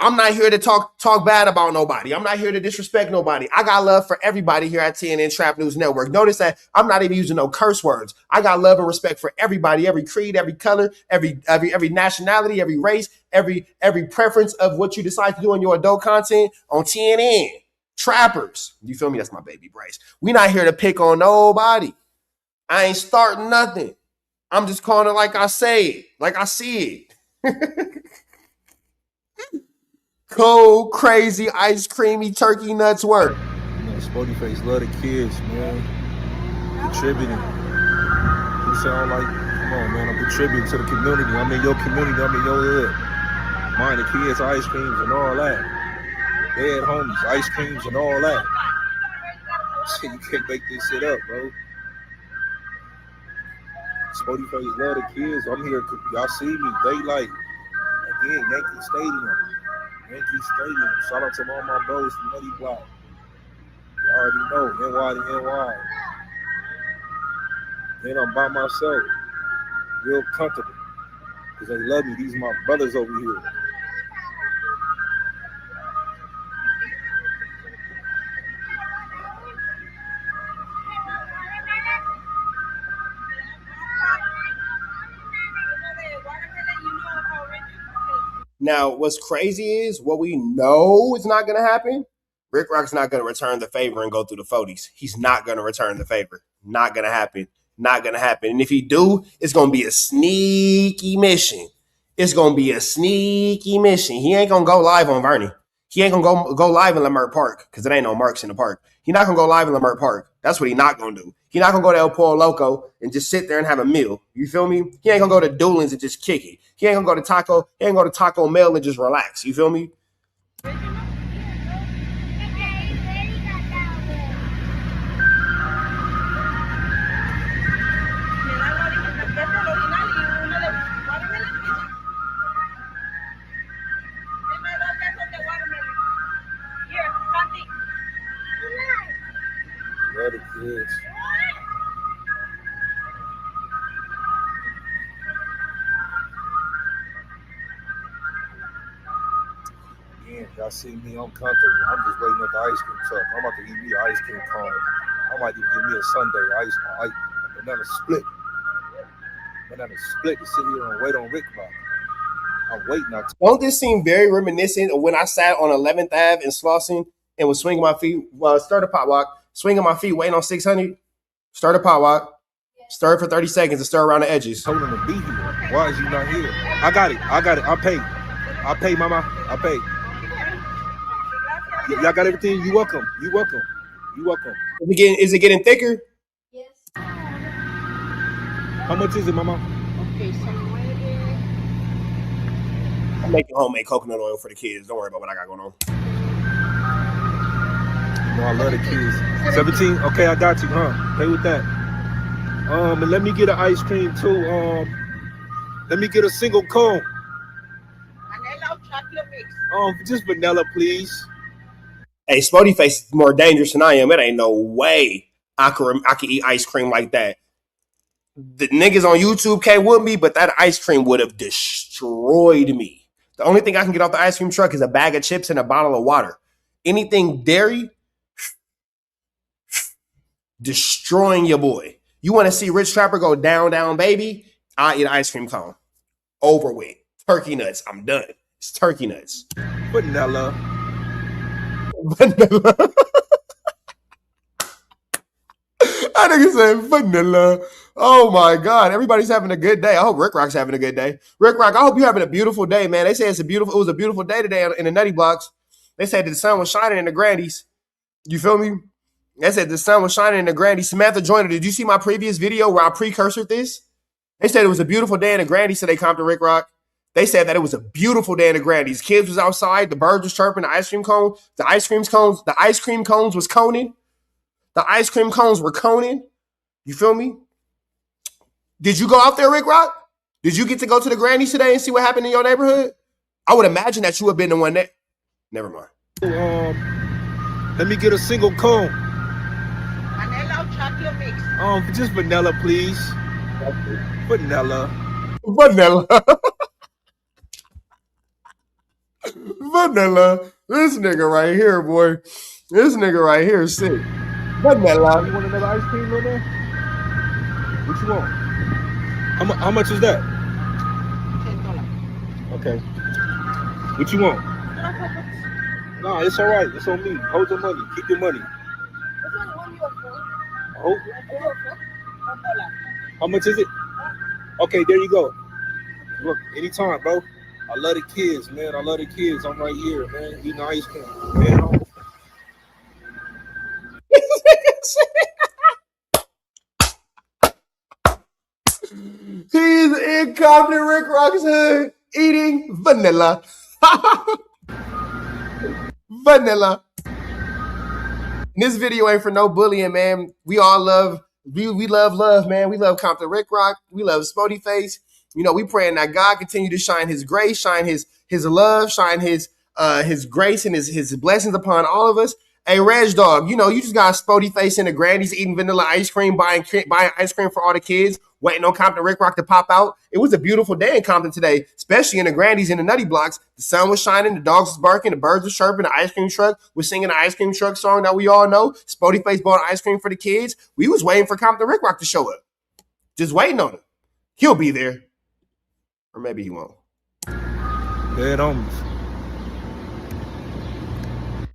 I'm not here to talk bad about nobody. I'm not here to disrespect nobody. I got love for everybody here at TNN Trap News Network. Notice that I'm not even using no curse words. I got love and respect for everybody, every creed, every color, every nationality, every race, every preference of what you decide to do in your adult content on TNN. Trappers. You feel me? That's my baby Bryce. We not here to pick on nobody. I ain't starting nothing. I'm just calling it like I say it, like I see it. Cold, crazy, ice creamy turkey nuts work. You know, Spoety face love the kids, man. Contributing. Who sound like, come on, man, I'm contributing to the community. I'm in your community, I'm in your hood. Buying the kids ice creams and all that. Dead homies, ice creams and all that. Shit, you can't make this shit up, bro. Spoety face love the kids. I'm here, y'all see me, daylight. Again, Yankee Stadium. Shout out to all my bros from Nutty Block. You already know, NY to NY. Then I'm by myself, real comfortable, because they love me. These are my brothers over here. Now, what's crazy is what we know is not going to happen. Rocc's not going to return the favor and go through the 40s. He's not going to return the favor. Not going to happen. Not going to happen. And if he do, it's going to be a sneaky mission. He ain't going to go live on Vernie. He ain't going to go live in Lamert Park because it ain't no Marks in the park. He's not going to go live in Lamert Park. That's what he's not going to do. He's not going to go to El Pollo Loco and just sit there and have a meal. You feel me? He ain't going to go to Doolin's and just kick it. He ain't going to go to Taco Mel and just relax. You feel me? Love the kids. Again, y'all see me, I'm comfortable. I'm just waiting at the ice cream truck. I'm about to eat me an ice cream cone. I might even give me a sundae, banana split. Banana split to sit here and wait on Ricc. I'm waiting out. Don't this seem very reminiscent of when I sat on 11th Ave in Slauson and was swinging my feet, start a pop walk, swinging my feet, waiting on 600, start a pop walk, stir it for 30 seconds and stir around the edges. Told him to be here. Why is he not here? I got it. I pay, mama. I pay. Y'all got everything? You welcome. Is it getting thicker? Yes. How much is it, mama? Okay, so I'm making homemade coconut oil for the kids. Don't worry about what I got going on. You know, I love the kids. 17? Okay, I got you, huh? Pay with that. And let me get an ice cream too. Let me get a single cone. Vanilla chocolate mix. Just vanilla, please. Hey, Spoety Face is more dangerous than I am. It ain't no way I could eat ice cream like that. The niggas on YouTube came with me, but that ice cream would have destroyed me. The only thing I can get off the ice cream truck is a bag of chips and a bottle of water. Anything dairy, destroying your boy. You want to see Rich Trapper go down, down, baby? I eat an ice cream cone. Over with. Turkey nuts. I'm done. It's turkey nuts. Vanilla. Vanilla. I nigga said vanilla. Oh my God. Everybody's having a good day. I hope Rick Rock's having a good day. Rick Rock, I hope you're having a beautiful day, man. They say it was a beautiful day today in the Nutty Blocks. They said the sun was shining in the Grandies. You feel me? They said the sun was shining in the Grandies. Samantha Joyner, did you see my previous video where I precursored this? They said it was a beautiful day in the Grandies today, Compton Rick Rock. They said that it was a beautiful day in the Grandies. Kids was outside, the birds was chirping, the ice cream cones was coning. The ice cream cones were coning. You feel me? Did you go out there, Rick Rock? Did you get to go to the Grandies today and see what happened in your neighborhood? I would imagine that you would have been the one that. Never mind. Let me get a single cone. Vanilla chocolate mix. Just vanilla, please. Vanilla. Vanilla. Vanilla. This nigga right here, boy. This nigga right here is sick. Vanilla. You want another ice cream, little man? What you want? How much is that? $10. Okay. What you want? Nah, it's all right. It's on me. Hold your money. Keep your money. Oh. How much is it? Okay, there you go. Look, anytime, bro. I love the kids, man. I love the kids. I'm right here, man. Eating ice cream, man. He's in Compton Rick Rock's hood eating vanilla. Vanilla. And this video ain't for no bullying, man. We all love, we love, man. We love Compton Rick Rock. We love Spoety Face. You know, we praying that God continue to shine his grace, shine his love, shine his grace and his blessings upon all of us. Hey, Reg Dog, you know, you just got Spoety Face in the Grandies eating vanilla ice cream, buying ice cream for all the kids, waiting on Compton Rick Rock to pop out. It was a beautiful day in Compton today, especially in the Grandies and the Nutty Blocks. The sun was shining, the dogs was barking, the birds were chirping, the ice cream truck was singing the ice cream truck song that we all know. Spoety Face bought ice cream for the kids. We was waiting for Compton Rick Rock to show up. Just waiting on him. He'll be there. Or maybe he won't. Dead homies.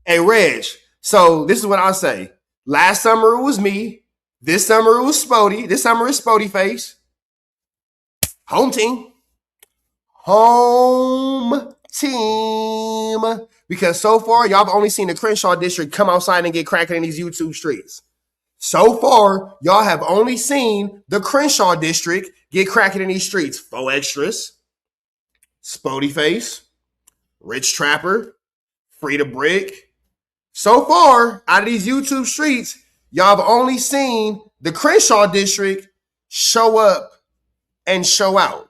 Hey, Reg. So this is what I'll say. Last summer it was me. This summer it was Spoety. This summer it's Spoety Face. Home team. Home team. Because so far, y'all have only seen the Crenshaw district come outside and get cracking in these YouTube streets. So far, y'all have only seen the Crenshaw district get cracking in these streets. 4 extras. Spoety Face. Rich Trapper. Frida Brick. So far, out of these YouTube streets, y'all have only seen the Crenshaw district show up and show out.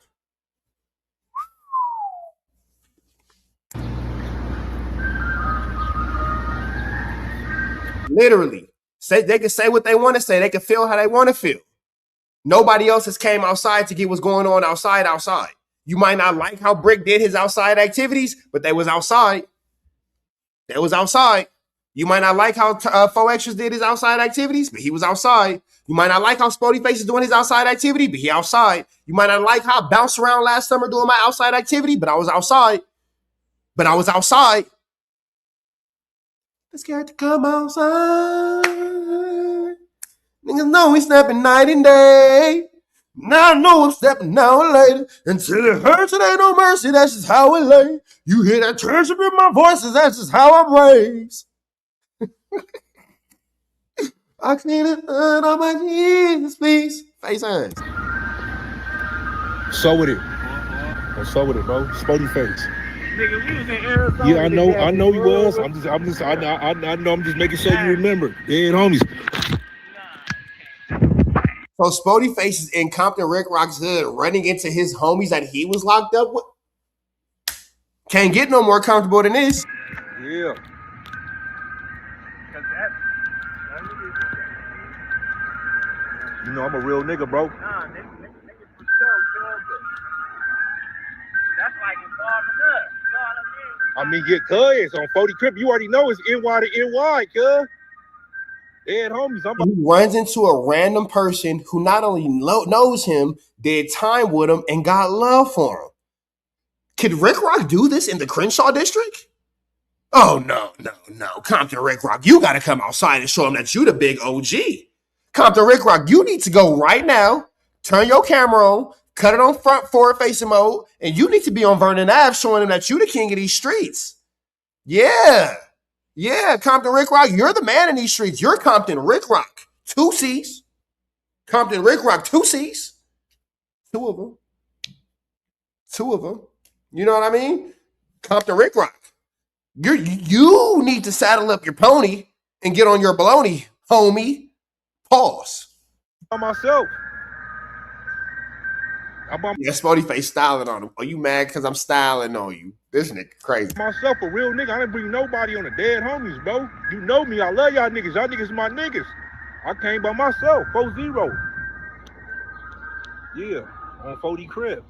Literally. They can say what they want to say. They can feel how they want to feel. Nobody else has came outside to get what's going on outside. You might not like how Brick did his outside activities, but they was outside. They was outside. You might not like how 4 Extras did his outside activities, but he was outside. You might not like how Spoety Face is doing his outside activity, but he outside. You might not like how I bounced around last summer doing my outside activity, but I was outside. Scared to come outside. Niggas know we stepping night and day. Now I know I'm stepping now and later. Until it hurts, it ain't no mercy. That's just how it lay. You hear that tension in my voices. That's just how I'm raised. I need it on my Jesus, please. Face hands. So with it. So with it, bro. Spoety Face. Nigga, we was in Arizona. Yeah, I know he was. I know I'm just making sure you remember. Yeah, homies. So Spoety Face is in Compton Rick Rock's hood running into his homies that he was locked up with. Can't get no more comfortable than this. Yeah. You know I'm a real nigga, bro. Nah, nigga for sure, but that's like involving us. You know what I mean? I mean, get cuz on 40 Crip. You already know it's NY to NY, cuz. Dead homies. I'm He runs into a random person who not only knows him, did time with him, and got love for him. Could Rick Rock do this in the Crenshaw district? Oh, no. Compton Rick Rock, you got to come outside and show him that you the big OG. Compton Rick Rock, you need to go right now, turn your camera on, cut it on front forward facing mode, and you need to be on Vernon Ave showing him that you the king of these streets. Yeah, Compton Rick Rock, you're the man in these streets. You're Compton Rick Rock. 2 C's. Compton Rick Rock, 2 C's. 2 of them. 2 of them. You know what I mean? Compton Rick Rock. You need to saddle up your pony and get on your baloney, homie. Pause. by myself. I'm by Yeah, Spoety Face styling on him. Are you mad because I'm styling on you? This nigga crazy. myself, a real nigga. I didn't bring nobody on the dead homies, bro. You know me. I love y'all niggas. Y'all niggas my niggas. I came by myself. 4-0. Yeah, on 40 Crib.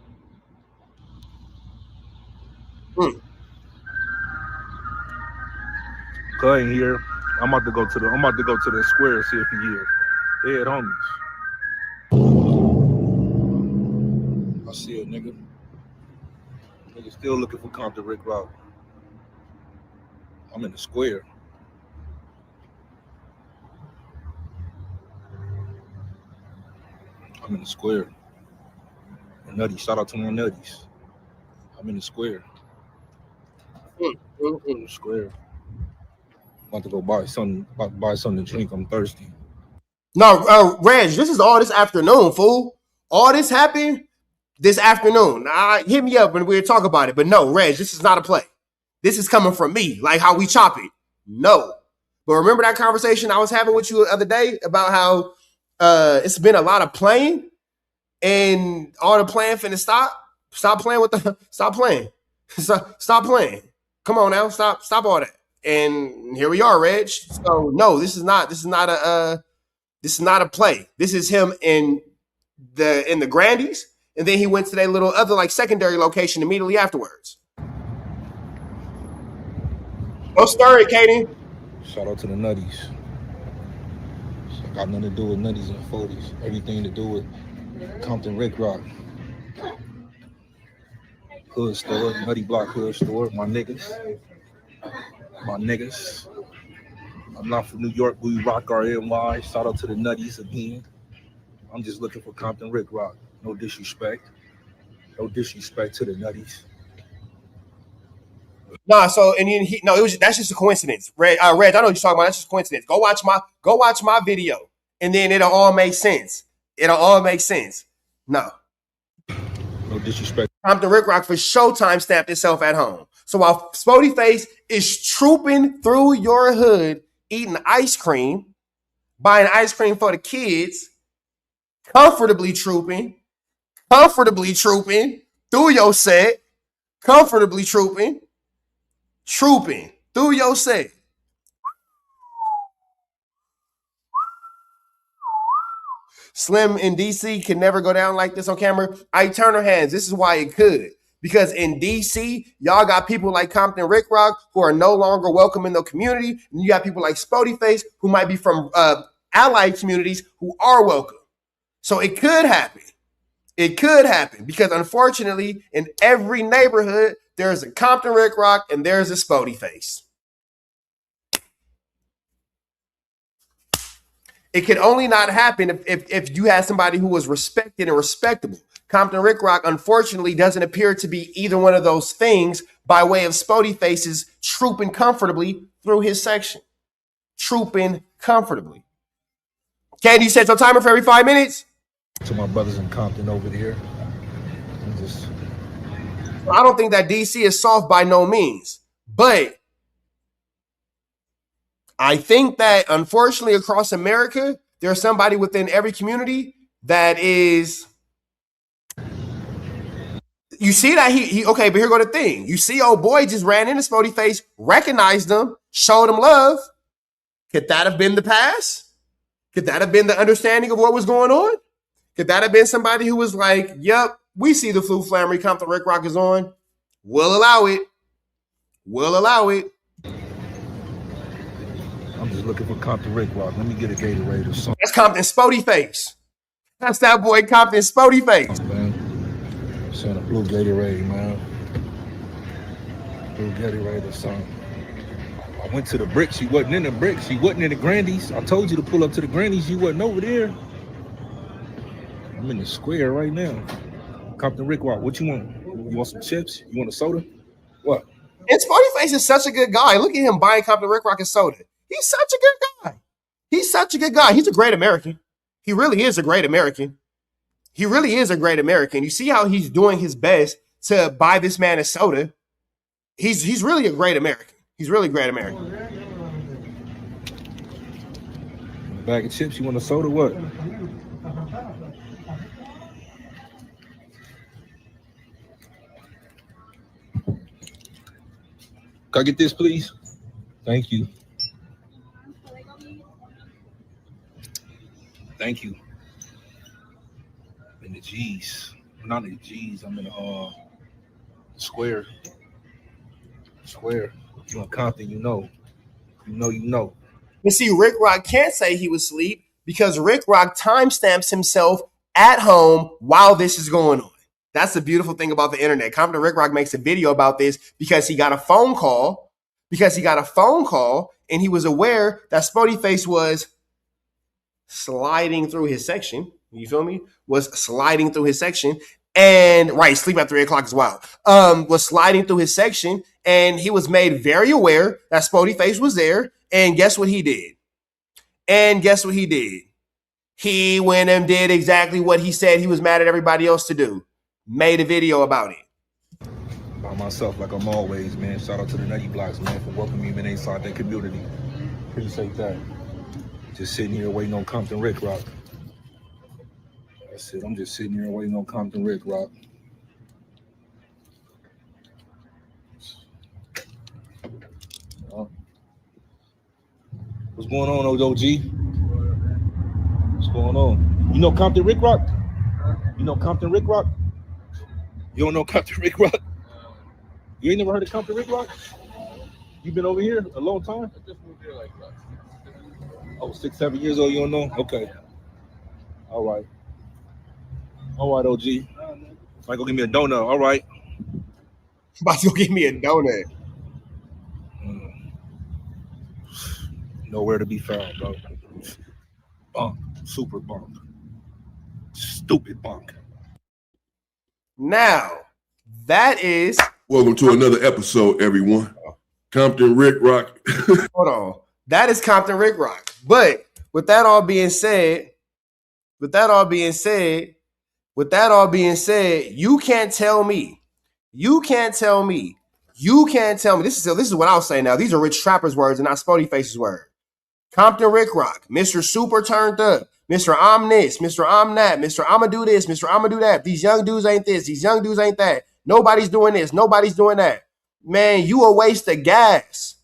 Cuz ain't here. I'm about to go to the square and see if he here. Dead homies. I see a nigga. Nigga still looking for Compton Rick Rock. I'm in the square. I'm in the square. And Nutty, shout out to my Nutties. I'm in the square. In the square. About to go buy something to drink. I'm thirsty. No, Reg, this is all this afternoon, fool. All this happened this afternoon. Hit me up and we'll talk about it. But no, Reg, this is not a play. This is coming from me, like how we chop it. No. But remember that conversation I was having with you the other day about how it's been a lot of playing and all the playing finna stop. Stop playing with the stop playing. Stop playing. Come on now. Stop all that. And here we are, Reg. So no, this is not a play. This is him in the Grandies, and then he went to that little other like secondary location immediately afterwards. Don't stir it, Katie. Shout out to the Nutties. So got nothing to do with Nutties and 40s. Everything to do with Compton Rick Rock. Hood store, Nutty Block Hood store. My niggas. I'm not from New York. We rock our NY. Shout out to the Nutties again. I'm just looking for Compton Rick Rock. No disrespect. No disrespect to the Nutties. Nah, so and that's just a coincidence. Reg, I know what you're talking about. That's just a coincidence. Go watch my video, and then it'll all make sense. No. No disrespect. Compton Rick Rock for Showtime stamped itself at home. So while Spoety Face is trooping through your hood, eating ice cream, buying ice cream for the kids, comfortably trooping through your set, comfortably trooping through your set. Slim in DC can never go down like this on camera. I turn her hands. This is why it could. Because in DC, y'all got people like Compton Rick Rock who are no longer welcome in the community. And you got people like Spoety Face who might be from allied communities who are welcome. So it could happen. Because unfortunately, in every neighborhood, there's a Compton Rick Rock and there's a Spoety Face. It could only not happen if you had somebody who was respected and respectable. Compton Rick Rock, unfortunately, doesn't appear to be either one of those things by way of Spoety Faces trooping comfortably through his section. Trooping comfortably. Katie, you set your timer for every 5 minutes? To my brothers in Compton over there. I don't think that DC is soft by no means. But I think that, unfortunately, across America, there's somebody within every community that is. You see that he okay, but here go the thing. You see, old boy just ran into Spoety face, recognized him, showed him love. Could that have been the pass? Could that have been the understanding of what was going on? Could that have been somebody who was like, "Yep, we see the flu flammery Compton Ricc Rocc is on. We'll allow it. We'll allow it." I'm just looking for Compton Ricc Rocc. Let me get a Gatorade or something. That's Compton Spoety face. That's that boy Compton Spoety face. Man. Send a blue Gatorade, man. Blue Gatorade or something. I went to the Bricks. She wasn't in the Bricks. She wasn't in the Grandies. I told you to pull up to the Grandies. You wasn't over there. I'm in the square right now. Compton Ricc Rocc, what you want? You want some chips? You want a soda? What? And Spoety face is such a good guy. Look at him buying Compton Ricc Rocc and soda. He's such a good guy. He's such a good guy. He's a great American. He really is a great American. He really is a great American. You see how he's doing his best to buy this man a soda. He's really a great American. He's really a great American. A bag of chips? You want a soda? What? Can I get this, please? Thank you. Thank you. In the G's. Not in the G's. I'm in the square. Square. You in Compton, you know. You know. You see, Ricc Rocc can't say he was asleep because Ricc Rocc timestamps himself at home while this is going on. That's the beautiful thing about the internet. Compton Ricc Rocc makes a video about this because he got a phone call. And he was aware that Spoety face was sliding through his section. You feel me? Was sliding through his section. And right, sleep at 3 o'clock as well. Was sliding through his section, and he was made very aware that Spoety face was there. And guess what he did? He went and did exactly what he said he was mad at everybody else to do. Made a video about it. By myself, like I'm always, man. Shout out to the Nutty Blocks, man, for welcoming me inside that community. Appreciate that. Just sitting here waiting on Compton Ricc Rocc. That's it. I'm just sitting here waiting on Compton Ricc Rocc. What's going on, OG? What's going on? You know Compton Ricc Rocc? You know Compton Ricc Rocc? You don't know Compton Ricc Rocc? You ain't never heard of Compton Ricc Rocc? You been over here a long time? I just moved here like 6, 7 years old. You don't know? Okay. All right, OG. Might go give me a donut. All right. About to go give me a donut. Nowhere to be found, bro. Bunk. Super bunk. Stupid bunk. Now, that is... Welcome to another episode, everyone. Compton Ricc Rocc. Hold on. That is Compton Ricc Rocc. But with that all being said, you can't tell me. This is what I'll say now. These are Rich Trapper's words and not Spoety Face's word. Compton Ricc Rocc, Mr. Super turned up, Mr. I'm this, Mr. I'm that, Mr. I'ma do this, Mr. I'ma do that. These young dudes ain't this, these young dudes ain't that. Nobody's doing this, nobody's doing that. Man, you a waste of gas.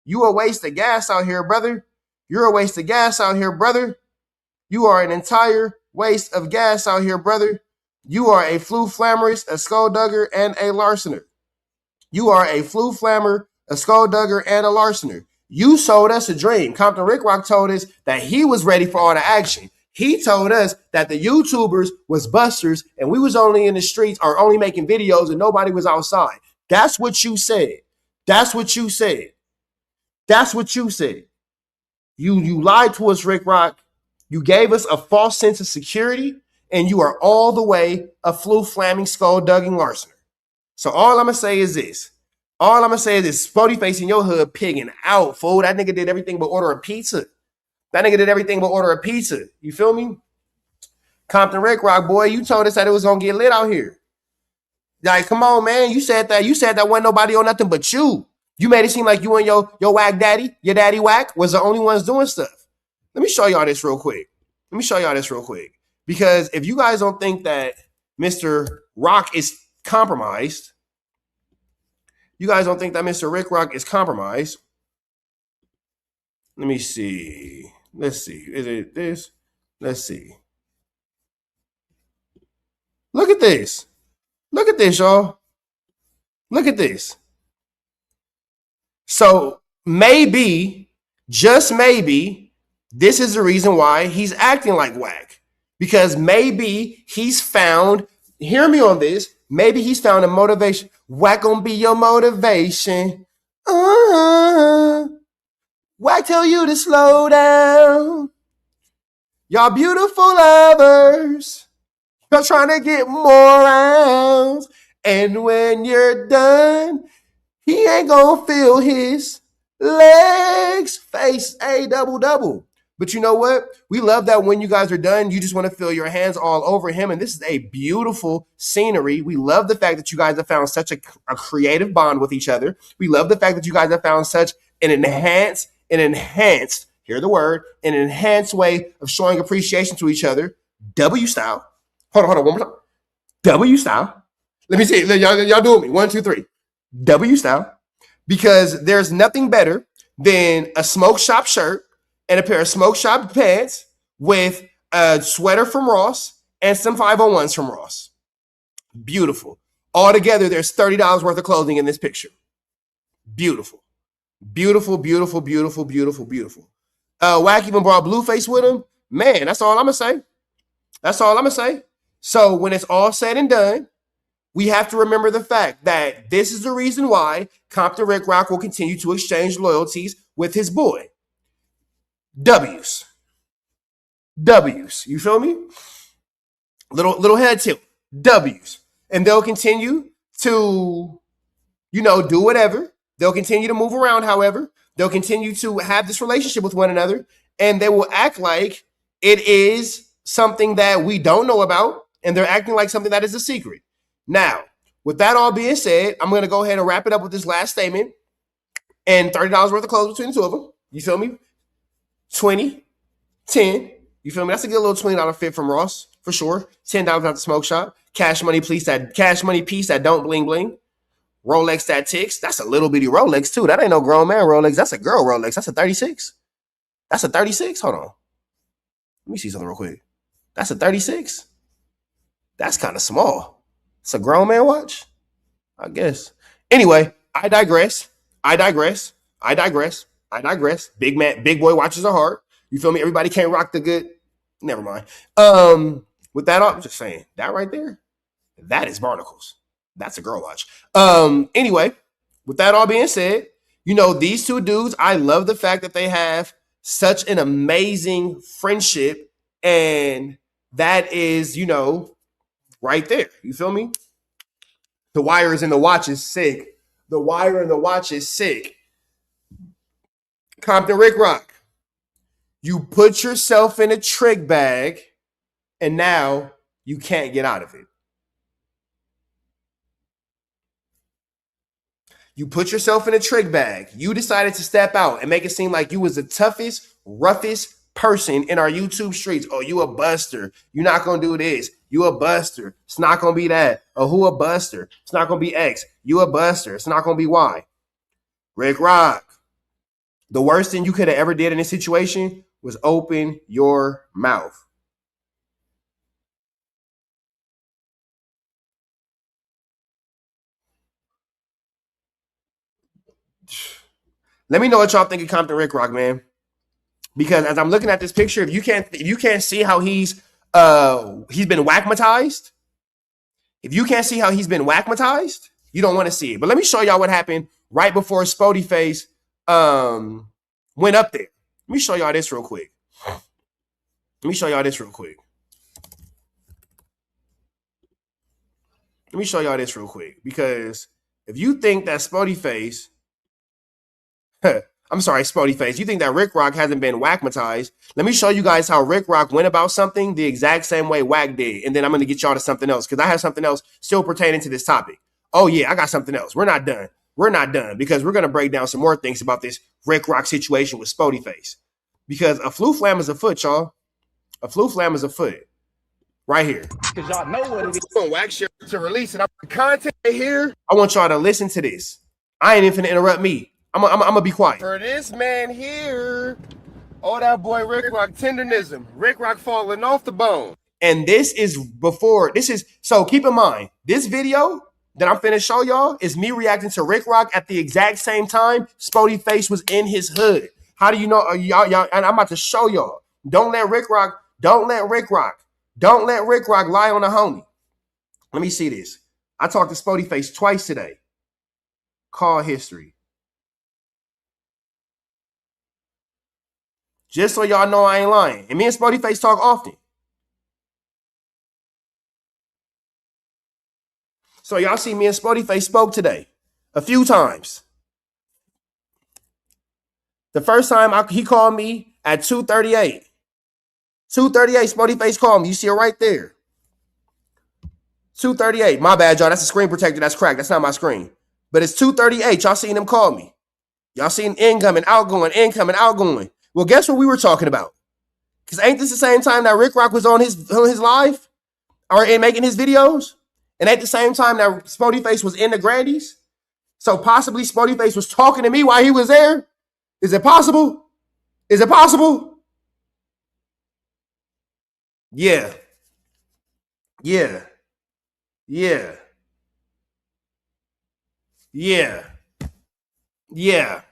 You a waste of gas out here, brother. You're a waste of gas out here, brother. You are an entire waste of gas out here, brother. You are a flu flammerist, a skulldugger, and a larcener. You are a flu flammer, a skulldugger, and a larcener. You sold us a dream. Compton Ricc Rocc told us that he was ready for all the action. He told us that the YouTubers was busters and we was only in the streets or only making videos and nobody was outside. That's what you said. You lied to us, Ricc Rocc. You gave us a false sense of security, and you are all the way a flu flamming, skull-dugging larcener. So all I'm going to say is this. Spoety Face in your hood pigging out, fool. That nigga did everything but order a pizza. You feel me? Compton Ricc Rocc, boy, you told us that it was going to get lit out here. Like, come on, man. You said that wasn't nobody on nothing but you. You made it seem like you and your whack daddy, your daddy whack, was the only ones doing stuff. Let me show y'all this real quick. Because if you guys don't think that Mr. Rocc is compromised, you guys don't think that Mr. Rick Rocc is compromised. Let me see. Let's see. Is it this? Let's see. Look at this. Look at this, y'all. Look at this. So maybe, just maybe, this is the reason why he's acting like Wack. Because maybe he's found, hear me on this, maybe he's found a motivation. Wack gonna be your motivation. Wack tell you to slow down. Y'all beautiful lovers. You're trying to get more rounds. And when you're done, he ain't gonna feel his legs. Face a double. But you know what? We love that when you guys are done, you just want to feel your hands all over him. And this is a beautiful scenery. We love the fact that you guys have found such a creative bond with each other. We love the fact that you guys have found such an enhanced, hear the word, an enhanced way of showing appreciation to each other. W style. Hold on, one more time. W style. Let me see. Y'all do it with me. 1, 2, 3. W style. Because there's nothing better than a smoke shop shirt and a pair of smoke shop pants with a sweater from Ross and some 501s from Ross. Beautiful. Altogether, there's $30 worth of clothing in this picture. Beautiful. Wack even brought Blueface with him. Man, that's all I'm going to say. So when it's all said and done, we have to remember the fact that this is the reason why Compton Rick Rocc will continue to exchange loyalties with his boy. W's. You feel me? Little head tilt. W's. And they'll continue to, do whatever. They'll continue to move around, however. They'll continue to have this relationship with one another. And they will act like it is something that we don't know about. And they're acting like something that is a secret. Now, with that all being said, I'm going to go ahead and wrap it up with this last statement. And $30 worth of clothes between the two of them. You feel me? 20, 10. You feel me? That's a good little $20 fit from Ross, for sure. $10 out the smoke shop. Cash money piece that don't bling bling. Rolex that ticks. That's a little bitty Rolex too. That ain't no grown man Rolex. That's a girl Rolex. That's a 36. That's a 36. Hold on. Let me see something real quick. That's a 36. That's kind of small. It's a grown man watch, I guess. Anyway, I digress. Big boy watches are hard. You feel me? Everybody can't rock the good. Never mind. With that, I'm just saying that right there, that is barnacles. That's a girl watch. Anyway, with that all being said, these two dudes, I love the fact that they have such an amazing friendship, and that is, right there. You feel me? The wires in the watch is sick. The wire in the watch is sick. Compton Rick Rocc, you put yourself in a trick bag, and now you can't get out of it. You put yourself in a trick bag. You decided to step out and make it seem like you was the toughest, roughest person in our YouTube streets. Oh, you a buster. You're not going to do this. You a buster. It's not going to be that. Oh, who a buster? It's not going to be X. You a buster. It's not going to be Y. Rick Rocc, the worst thing you could have ever did in this situation was open your mouth. Let me know what y'all think of Compton Rick Rocc, man. Because as I'm looking at this picture, if you can't see how he's been whackmatized, you don't want to see it. But let me show y'all what happened right before Spoety Face went up there. Let me show y'all this real quick. Because if you think that Spoety Face, Spoety Face, you think that Rick Rocc hasn't been whackmatized, let me show you guys how Rick Rocc went about something the exact same way Wack did. And then I'm going to get y'all to something else because I have something else still pertaining to this topic. Oh, yeah, I got something else. We're not done because we're going to break down some more things about this Rick Rocc situation with Spoety Face. Because a flu flam is afoot, y'all. A flu flam is afoot. right here. Because y'all know what it is. On Wax Share to release it. I'm content here. I want y'all to listen to this. I ain't even finna interrupt me. I'm gonna be quiet. For this man here, that boy Ricc Rocc tendernism. Ricc Rocc falling off the bone. And this is so keep in mind, this video that I'm finna show y'all is me reacting to Ricc Rocc at the exact same time Spoety Face was in his hood. How do you know? Y'all, and I'm about to show y'all. Don't let Ricc Rocc lie on the homie. Let me see this. I talked to Spoety Face twice today. Call history. Just so y'all know I ain't lying. And me and Spoety Face talk often. So y'all see me and Spoety Face spoke today a few times. The first time he called me at 2:38. 2:38, Spoety Face called me. You see it right there. 2:38. My bad, y'all. That's a screen protector. That's cracked. That's not my screen. But it's 2:38. Y'all seen him call me. Y'all seen incoming, outgoing. Well, guess what we were talking about? Because ain't this the same time that Ricc Rocc was on his live or in making his videos? And at the same time that Spoety Face was in the Grandies? So possibly Spoety Face was talking to me while he was there? Is it possible? Is it possible? Yeah. Yeah. Yeah. Yeah. Yeah.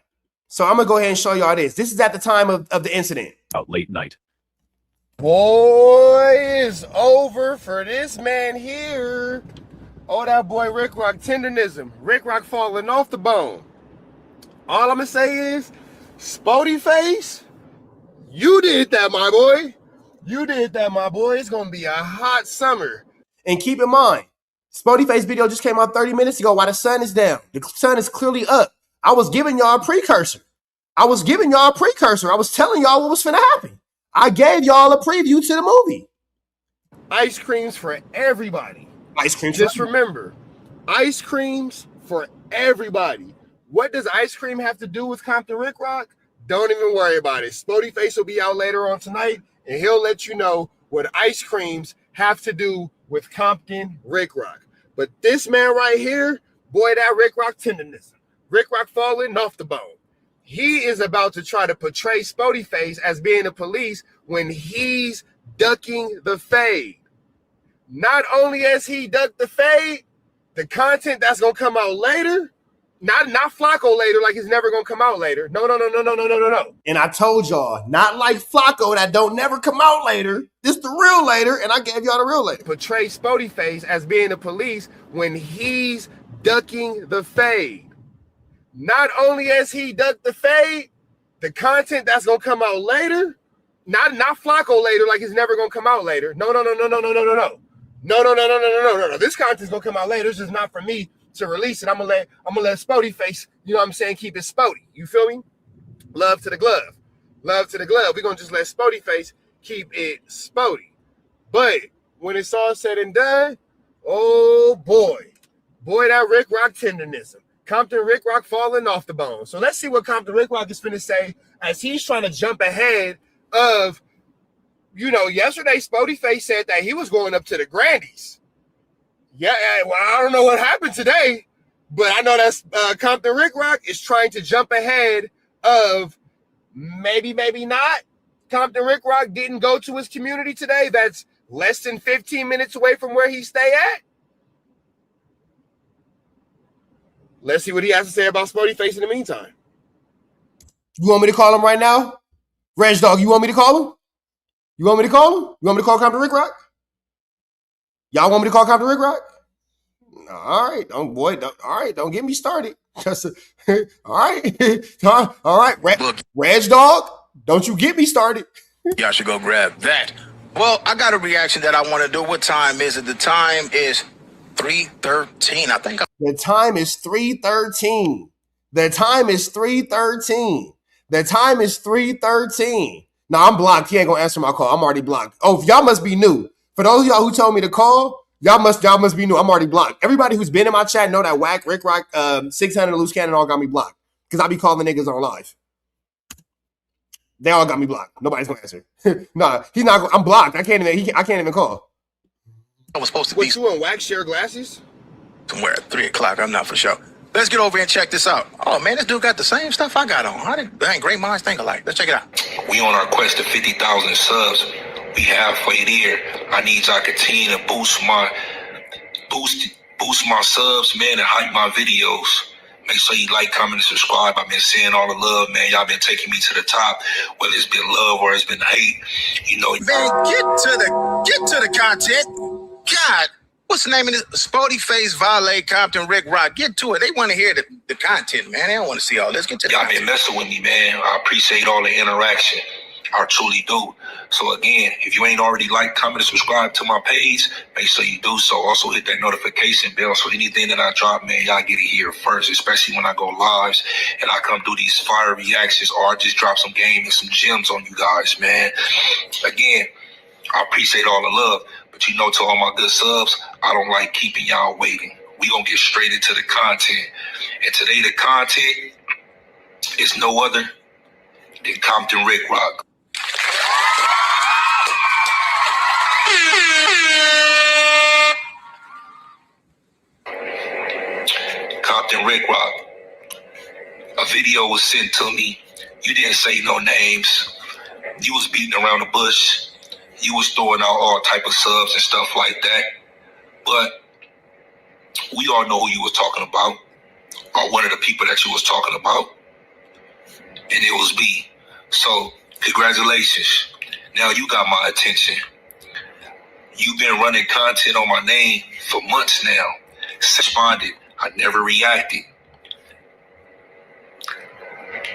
So I'm going to go ahead and show y'all this. This is at the time of the incident. Out late night. Boy, it's over for this man here. That boy Ricc Rocc tendernism. Ricc Rocc falling off the bone. All I'm going to say is, Spoety Face, you did that, my boy. You did that, my boy. It's going to be a hot summer. And keep in mind, Spoety Face video just came out 30 minutes ago while the sun is down. The sun is clearly up. I was giving y'all a precursor. I was telling y'all what was finna happen. I gave y'all a preview to the movie. Ice creams for everybody. Ice creams. Just remember, ice creams for everybody. What does ice cream have to do with Compton Ricc Rocc? Don't even worry about it. Spoety Face will be out later on tonight, and he'll let you know what ice creams have to do with Compton Ricc Rocc. But this man right here, boy, that Ricc Rocc tendernism. Ricc Rocc falling off the bone. He is about to try to portray Spoety Face as being the police when he's ducking the fade. Not only has he ducked the fade, the content that's going to come out later, not Flacco later, like it's never going to come out later. No. And I told y'all, not like Flacco that don't never come out later. This the real later, and I gave y'all the real later. Portray Spoety Face as being the police when he's ducking the fade. Not only has he ducked the fade, the content that's going to come out later, not Flacco later, like it's never going to come out later. No. This content's going to come out later. It's just not for me to release it. I'm gonna let Spoety Face, you know what I'm saying, keep it Spoety. You feel me? Love to the glove. We're gonna just let Spoety Face keep it Spoety. But when it's all said and done, oh boy, that Ricc Rocc tendernism. Compton Ricc Rocc falling off the bone. So let's see what Compton Ricc Rocc is finna say as he's trying to jump ahead of, yesterday Spoety Face said that he was going up to the Grandies. Yeah, well, I don't know what happened today, but I know that's Compton Ricc Rocc is trying to jump ahead of maybe not. Compton Ricc Rocc didn't go to his community today. That's less than 15 minutes away from where he stay at. Let's see what he has to say about Spoety Face in the meantime. You want me to call him right now? Reg Dog, you want me to call him? You want me to call Compton Ricc Rocc? Y'all want me to call Compton Ricc Rocc? All right, don't get me started. All right, Reg Dog, don't you get me started. Y'all should go grab that. Well, I got a reaction that I want to do. What time is it? The time is 3:13. I think. The time is 3:13. The time is 3:13. No, I'm blocked. He ain't gonna answer my call. I'm already blocked. Oh, y'all must be new. For those of y'all who told me to call, y'all must be new. I'm already blocked. Everybody who's been in my chat know that Whack, Ricc Rocc, 600 Loose Cannon all got me blocked because I be calling the niggas on live. They all got me blocked. Nobody's gonna answer. Nah, he's not. I'm blocked. I can't even call. I was supposed to What, you and Wax share glasses? somewhere at 3 o'clock. I'm not for sure. Let's get over here and check this out. Oh, man, this dude got the same stuff I got on. Dang, great minds think alike. Let's check it out. We on our quest to 50,000 subs. We halfway there. I need y'all continue to boost my subs, man, and hype my videos. Make sure you like, comment, and subscribe. I've been seeing all the love, man. Y'all been taking me to the top, whether it's been love or it's been hate. You know, man, get to the content. God, what's the name of this? Spoety Face, Valet, Compton, Ricc. Get to it. They want to hear the content, man. They don't want to see all this. Get to the content. Y'all been messing with me, man. I appreciate all the interaction. I truly do. So again, if you ain't already like, comment, and subscribe to my page, make sure you do so. Also hit that notification bell so anything that I drop, man, y'all get it here first, especially when I go lives and I come do these fire reactions or I just drop some game and some gems on you guys, man. Again, I appreciate all the love, but you know, to all my good subs, I don't like keeping y'all waiting. We gonna get straight into the content. And today the content is no other than Compton Ricc. Compton Ricc. A video was sent to me. You didn't say no names. You was beating around the bush. You was throwing out all type of subs and stuff like that. But we all know who you was talking about, or one of the people that you was talking about. And it was me. So, congratulations. Now you got my attention. You've been running content on my name for months now. Responded. I never reacted.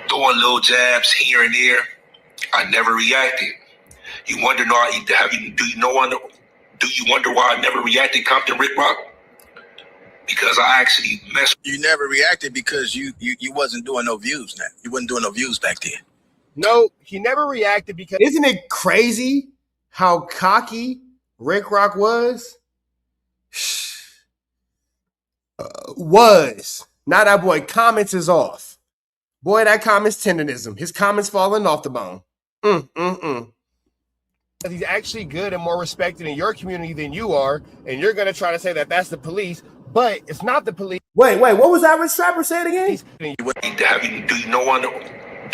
Throwing little jabs here and there. I never reacted. You wonder why? Do you wonder why I never reacted, Compton Ricc? Because I actually messed. You never reacted because you wasn't doing no views. Now you wasn't doing no views back then. No, he never reacted because. Isn't it crazy how cocky Ricc was? Now that boy comments is off. Boy, that comments tenderism. His comments falling off the bone. He's actually good and more respected in your community than you are, and you're gonna try to say that that's the police, but it's not the police. Wait, what was that rapper saying again? Do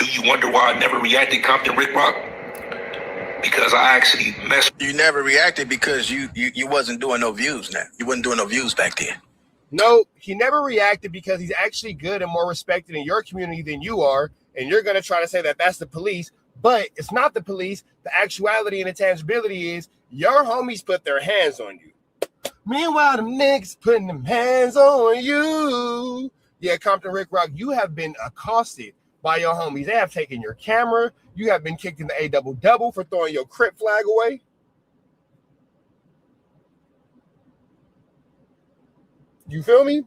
you wonder why I never reacted, Compton Ricc? Because I actually messed. You never reacted because you wasn't doing no views. Now you wasn't doing no views back then. No, he never reacted because he's actually good and more respected in your community than you are, and you're gonna try to say that that's the police, but it's not the police. The actuality and the tangibility is your homies put their hands on you. Meanwhile, the niggas putting them hands on you. Yeah, Compton Ricc, you have been accosted by your homies. They have taken your camera. You have been kicked in the A-double-double for throwing your Crip flag away. You feel me?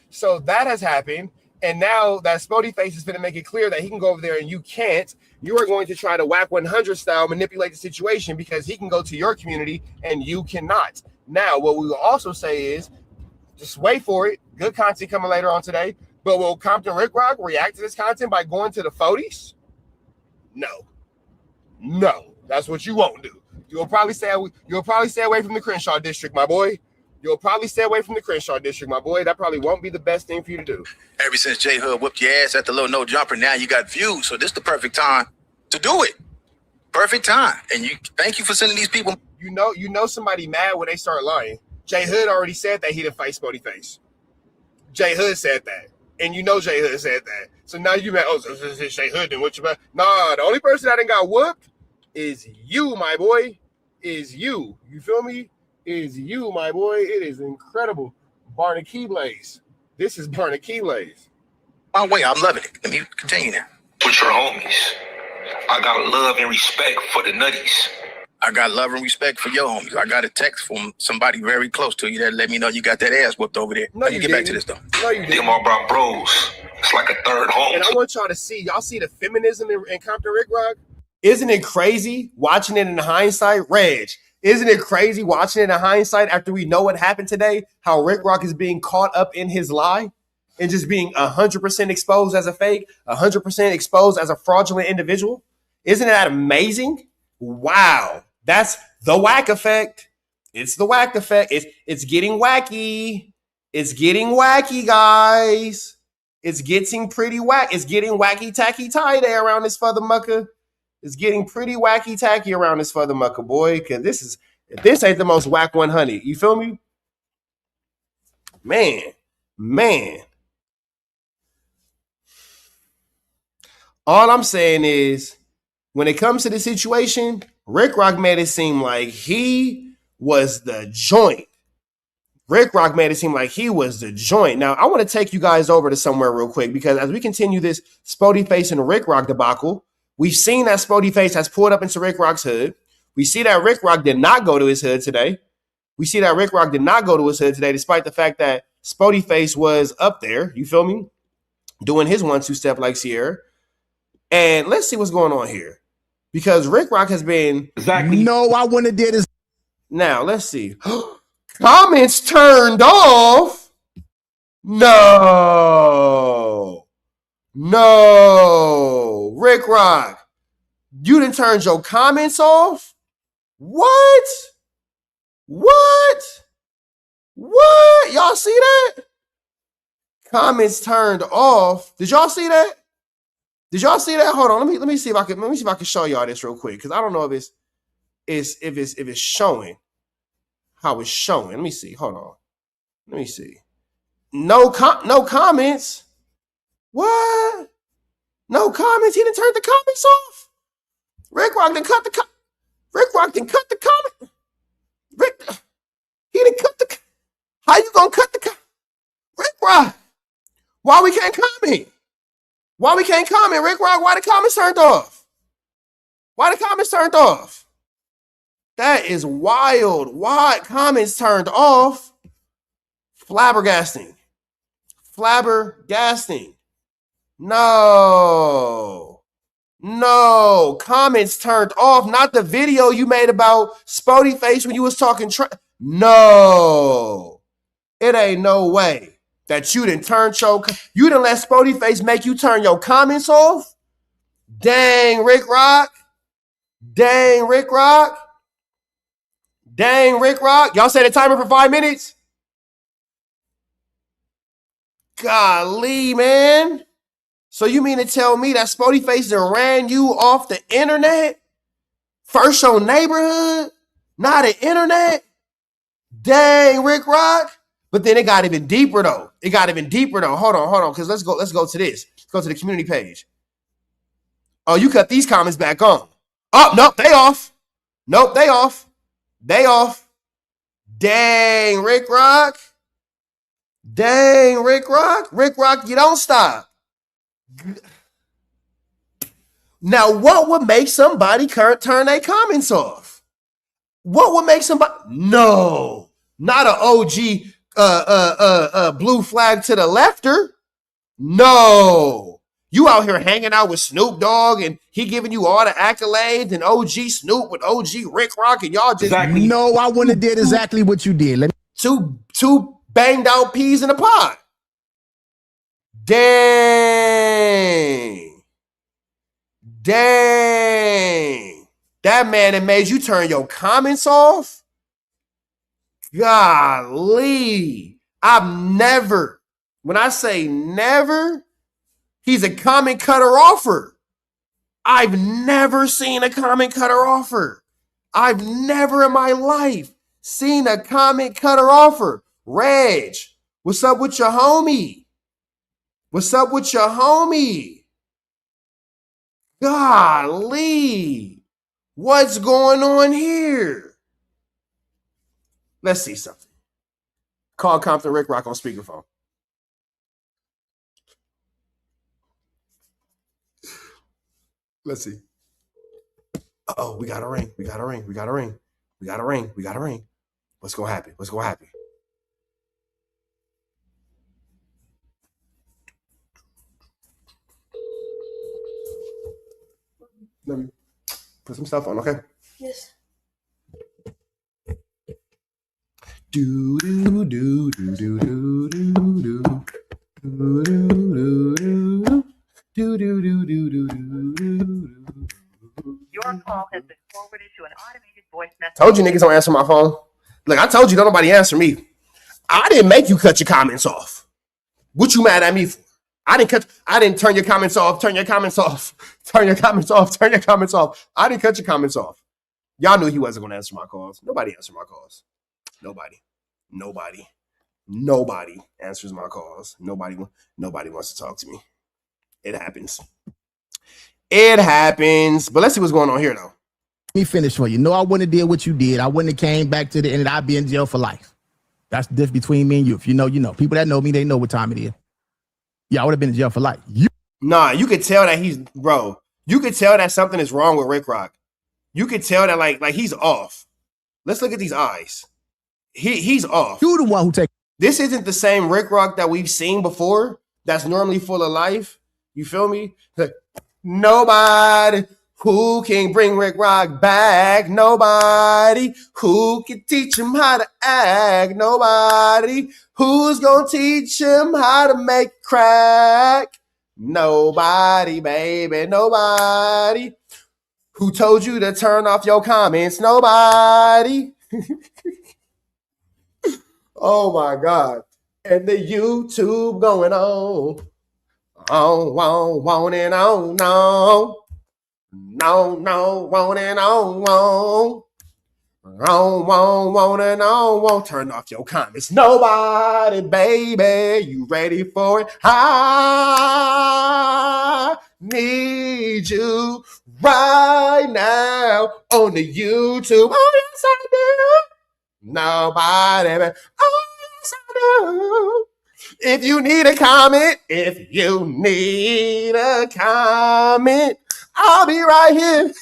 So that has happened. And now that Spoety Face is going to make it clear that he can go over there and you can't. You are going to try to Whack 100 style manipulate the situation because he can go to your community and you cannot. Now, what we will also say is, just wait for it. Good content coming later on today. But will Compton Ricc react to this content by going to the 40s? No. That's what you won't do. You'll probably stay away from the Crenshaw district, my boy. You'll probably stay away from the Crenshaw district, my boy. That probably won't be the best thing for you to do. Ever since J Hood whooped your ass at the little no jumper, now you got views. So this is the perfect time to do it. Perfect time. And thank you for sending these people. You know somebody mad when they start lying. J Hood already said that he didn't fight Spoety Face. J Hood said that. And you know J Hood said that. So now you mad, so J Hood then what you mad? Nah, the only person that done got whooped is you, my boy. Is you. You feel me? Is you, my boy. It is incredible. Barnaky Blaze. This is Barnaky Blaze. My way, I'm loving it. Let me continue now. With your homies. I got love and respect for the nutties. I got love and respect for your homies. I got a text from somebody very close to you that let me know you got that ass whooped over there. Let me get back to this, though. No, you didn't. Them all brought bros. It's like a third home. And I want y'all to see. Y'all see the feminism in Compton Ricc? Isn't it crazy watching it in hindsight? Reg, isn't it crazy watching it in hindsight after we know what happened today? How Ricc is being caught up in his lie and just being 100% exposed as a fake, 100% exposed as a fraudulent individual? Isn't that amazing? Wow. That's the whack effect. It's the whack effect. It's getting wacky. It's getting wacky, guys. It's getting pretty whack. It's getting wacky tacky tie-day around this further mucker. It's getting pretty wacky tacky around this further mucker, boy. Cause this ain't the most whack 100. You feel me? Man. All I'm saying is, when it comes to the situation, Ricc made it seem like he was the joint. Ricc made it seem like he was the joint. Now, I want to take you guys over to somewhere real quick, because as we continue this Spoety Face and Ricc debacle, we've seen that Spoety Face has pulled up into Ricc's hood. We see that Ricc did not go to his hood today. Despite the fact that Spoety Face was up there, you feel me, doing his 1-2 step like Sierra. And let's see what's going on here, because Ricc has been No, I wouldn't have did this. Now let's see. Comments turned off. No, Ricc, you done turned your comments off. What? Y'all see that? Comments turned off. Did y'all see that? Hold on. Let me see if I can show y'all this real quick, because I don't know if it's showing how it's showing. Let me see. Hold on. Let me see. No comments. What? No comments. He done turned the comments off. Ricc done cut the comment. He done cut the. How you gonna cut the comment? Ricc, why we can't comment? Ricc? Why the comments turned off? That is wild. Why comments turned off? Flabbergasting. No. Comments turned off. Not the video you made about Spoety Face when you was talking No. It ain't no way that you done let Spoety Face make you turn your comments off? Dang, Ricc. Y'all set a timer for 5 minutes? Golly, man. So you mean to tell me that Spoety Face done ran you off the internet? First your neighborhood, not the internet? Dang, Ricc. But then it got even deeper though. Hold on, because let's go to this. Let's go to the community page. Oh, you cut these comments back on. Oh, nope, they off. Dang, Ricc. Ricc, you don't stop. Now, what would make somebody turn their comments off? What would make somebody? No, not an OG blue flag to the lefter. No. You out here hanging out with Snoop Dogg and he giving you all the accolades, and OG Snoop with OG Ricc, and y'all just No, I wouldn't have did exactly what you did. Two banged out peas in a pot. Dang. That man that made you turn your comments off? Golly. When I say never, he's a comment cutter offer. I've never seen a comment cutter offer. I've never in my life seen a comment cutter offer. Reg, what's up with your homie? Golly. What's going on here? Let's see something. Call Compton Ricc on speakerphone. Let's see. Oh, we got a ring. What's gonna happen? Let me put some stuff on, okay? Yes. Do do do do do do do do do do do do do do do do do do. Your call has been forwarded to an automated voice message. Told you niggas don't answer my phone. Look, I told you don't nobody answer me. I didn't make you cut your comments off. What you mad at me for? I didn't turn your comments off, turn your comments off, turn your comments off, turn your comments off. I didn't cut your comments off. Y'all knew he wasn't gonna answer my calls. Nobody answered my calls. Nobody answers my calls. Nobody wants to talk to me. It happens. It happens. But let's see what's going on here though. Let me finish for you. No, I wouldn't have did what you did. I wouldn't have came back to the end. I'd be in jail for life. That's the difference between me and you. If you know, you know. People that know me, they know what time it is. Yeah, I would have been in jail for life. Nah, you could tell that you could tell that something is wrong with Ricc. You could tell that like he's off. Let's look at these eyes. He's off. You the one who take. This isn't the same Ricc that we've seen before. That's normally full of life. You feel me? Nobody who can bring Ricc back. Nobody who can teach him how to act. Nobody who's gonna teach him how to make crack. Nobody, baby, nobody. Who told you to turn off your comments? Nobody. Oh my God. And the YouTube going on and on. No, on and on. Turn off your comments. Nobody, baby, you ready for it? I need you right now on the YouTube. Oh, yes, I do. Nobody, baby. Oh, yes, I do. If you need a comment, I'll be right here.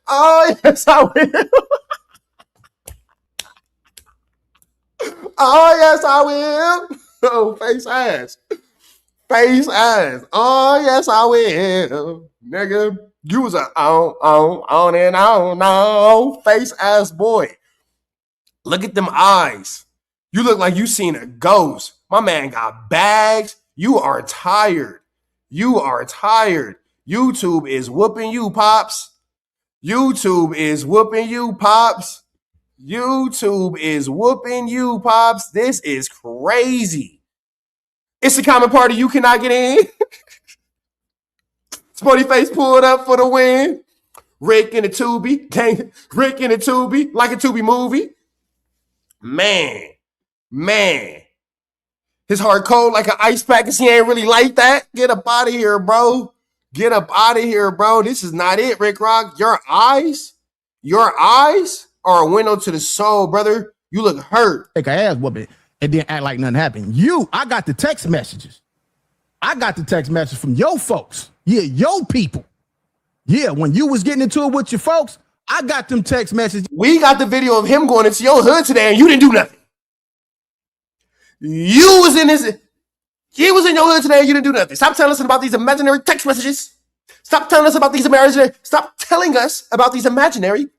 Oh, yes, I will. Oh, yes, I will. Oh, face ass. Oh, yes, I will. Nigga, you was a on and on, face ass boy. Look at them eyes. You look like you seen a ghost. My man got bags. You are tired. YouTube is whooping you, Pops. YouTube is whooping you, Pops. This is crazy. It's the common party you cannot get in. Spoety face pulled up for the win. Ricc in the Tubi. Ricc in the Tubi. Like a Tubi movie. Man. His heart cold like an ice pack because he ain't really like that. Get up out of here, bro. This is not it, Ricc. Your eyes are a window to the soul, brother. You look hurt. Take an ass whooping and then act like nothing happened. I got the text messages. I got the text message from your folks. Yeah, your people. Yeah, when you was getting into it with your folks, I got them text messages. We got the video of him going into your hood today and you didn't do nothing. He was in your hood today and you didn't do nothing. Stop telling us about these imaginary text messages. Stop telling us about these imaginary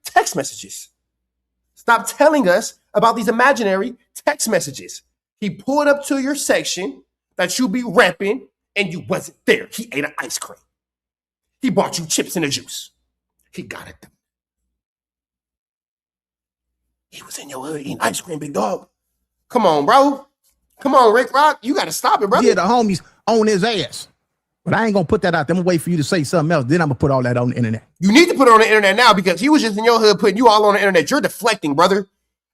text messages. He pulled up to your section that you be repping and you wasn't there. He ate an ice cream. He bought you chips and a juice. He got it. He was in your hood eating ice cream, big dog. Come on, bro. Come on, Ricc. You got to stop it, bro. Yeah, the homies on his ass. But I ain't going to put that out there. I'm going to wait for you to say something else. Then I'm going to put all that on the internet. You need to put it on the internet now because he was just in your hood putting you all on the internet. You're deflecting, brother.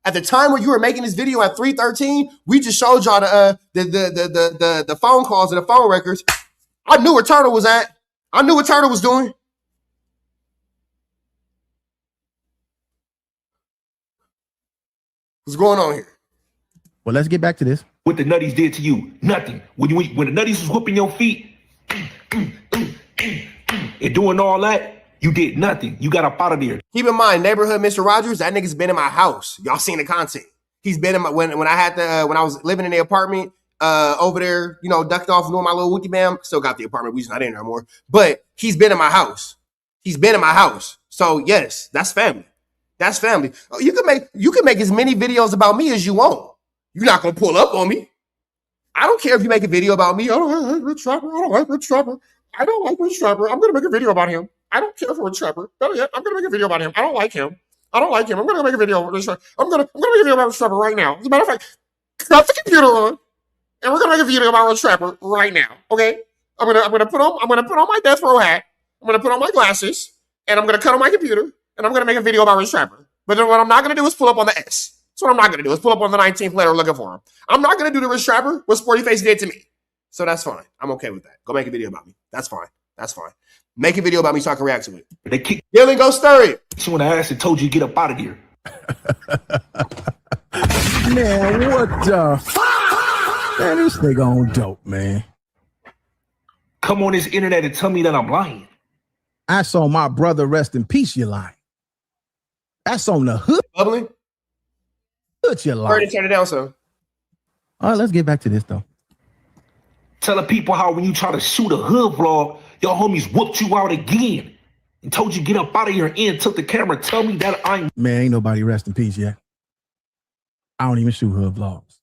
At the time when you were making this video at 3:13, we just showed y'all the phone calls and the phone records. I knew where Turtle was at. I knew what Turtle was doing. What's going on here? Well, let's get back to this. What the nutties did to you? Nothing. When the nutties was whooping your feet and doing all that, you did nothing. You got up out of there. Keep in mind, neighborhood Mr. Rogers, that nigga's been in my house. Y'all seen the content. He's been in my when I was living in the apartment over there, ducked off doing my little wookie bam. Still got the apartment. We just not in there anymore. But he's been in my house. So yes, that's family. That's family. You can make as many videos about me as you want. You're not gonna pull up on me. I don't care if you make a video about me. I don't like Ricc Trapper. I'm gonna make a video about him. I don't care for a trapper. Better yet, I'm gonna make a video about him. I don't like him. I'm gonna make a video. I'm gonna make a video about a trapper right now. As a matter of fact, cut the computer on, and we're gonna make a video about a trapper right now. Okay? I'm gonna put on my death row hat. I'm gonna put on my glasses, and I'm gonna cut on my computer, and I'm gonna make a video about a trapper. But then what I'm not gonna do is pull up on the S. That's what I'm not gonna do. Is pull up on the 19th letter looking for him. I'm not gonna do the Rich Trapper what Sporty Face did to me. So that's fine. I'm okay with that. Go make a video about me. That's fine. That's fine. Make a video about me so I can react to it. They kicked Dylan, go stir it. you in the ass and told you to get up out of here. Man, what the? Man, this nigga on dope, man. Come on this internet and tell me that I'm lying. I saw my brother rest in peace, you lying. That's on the hood. Bubbling? Hood, you lying. Turn it down, son. All right, let's get back to this, though. Telling people how when you try to shoot a hood vlog, your homies whooped you out again and told you get up out of here and took the camera. Tell me that I'm... Man, ain't nobody rest in peace yet. I don't even shoot hood vlogs.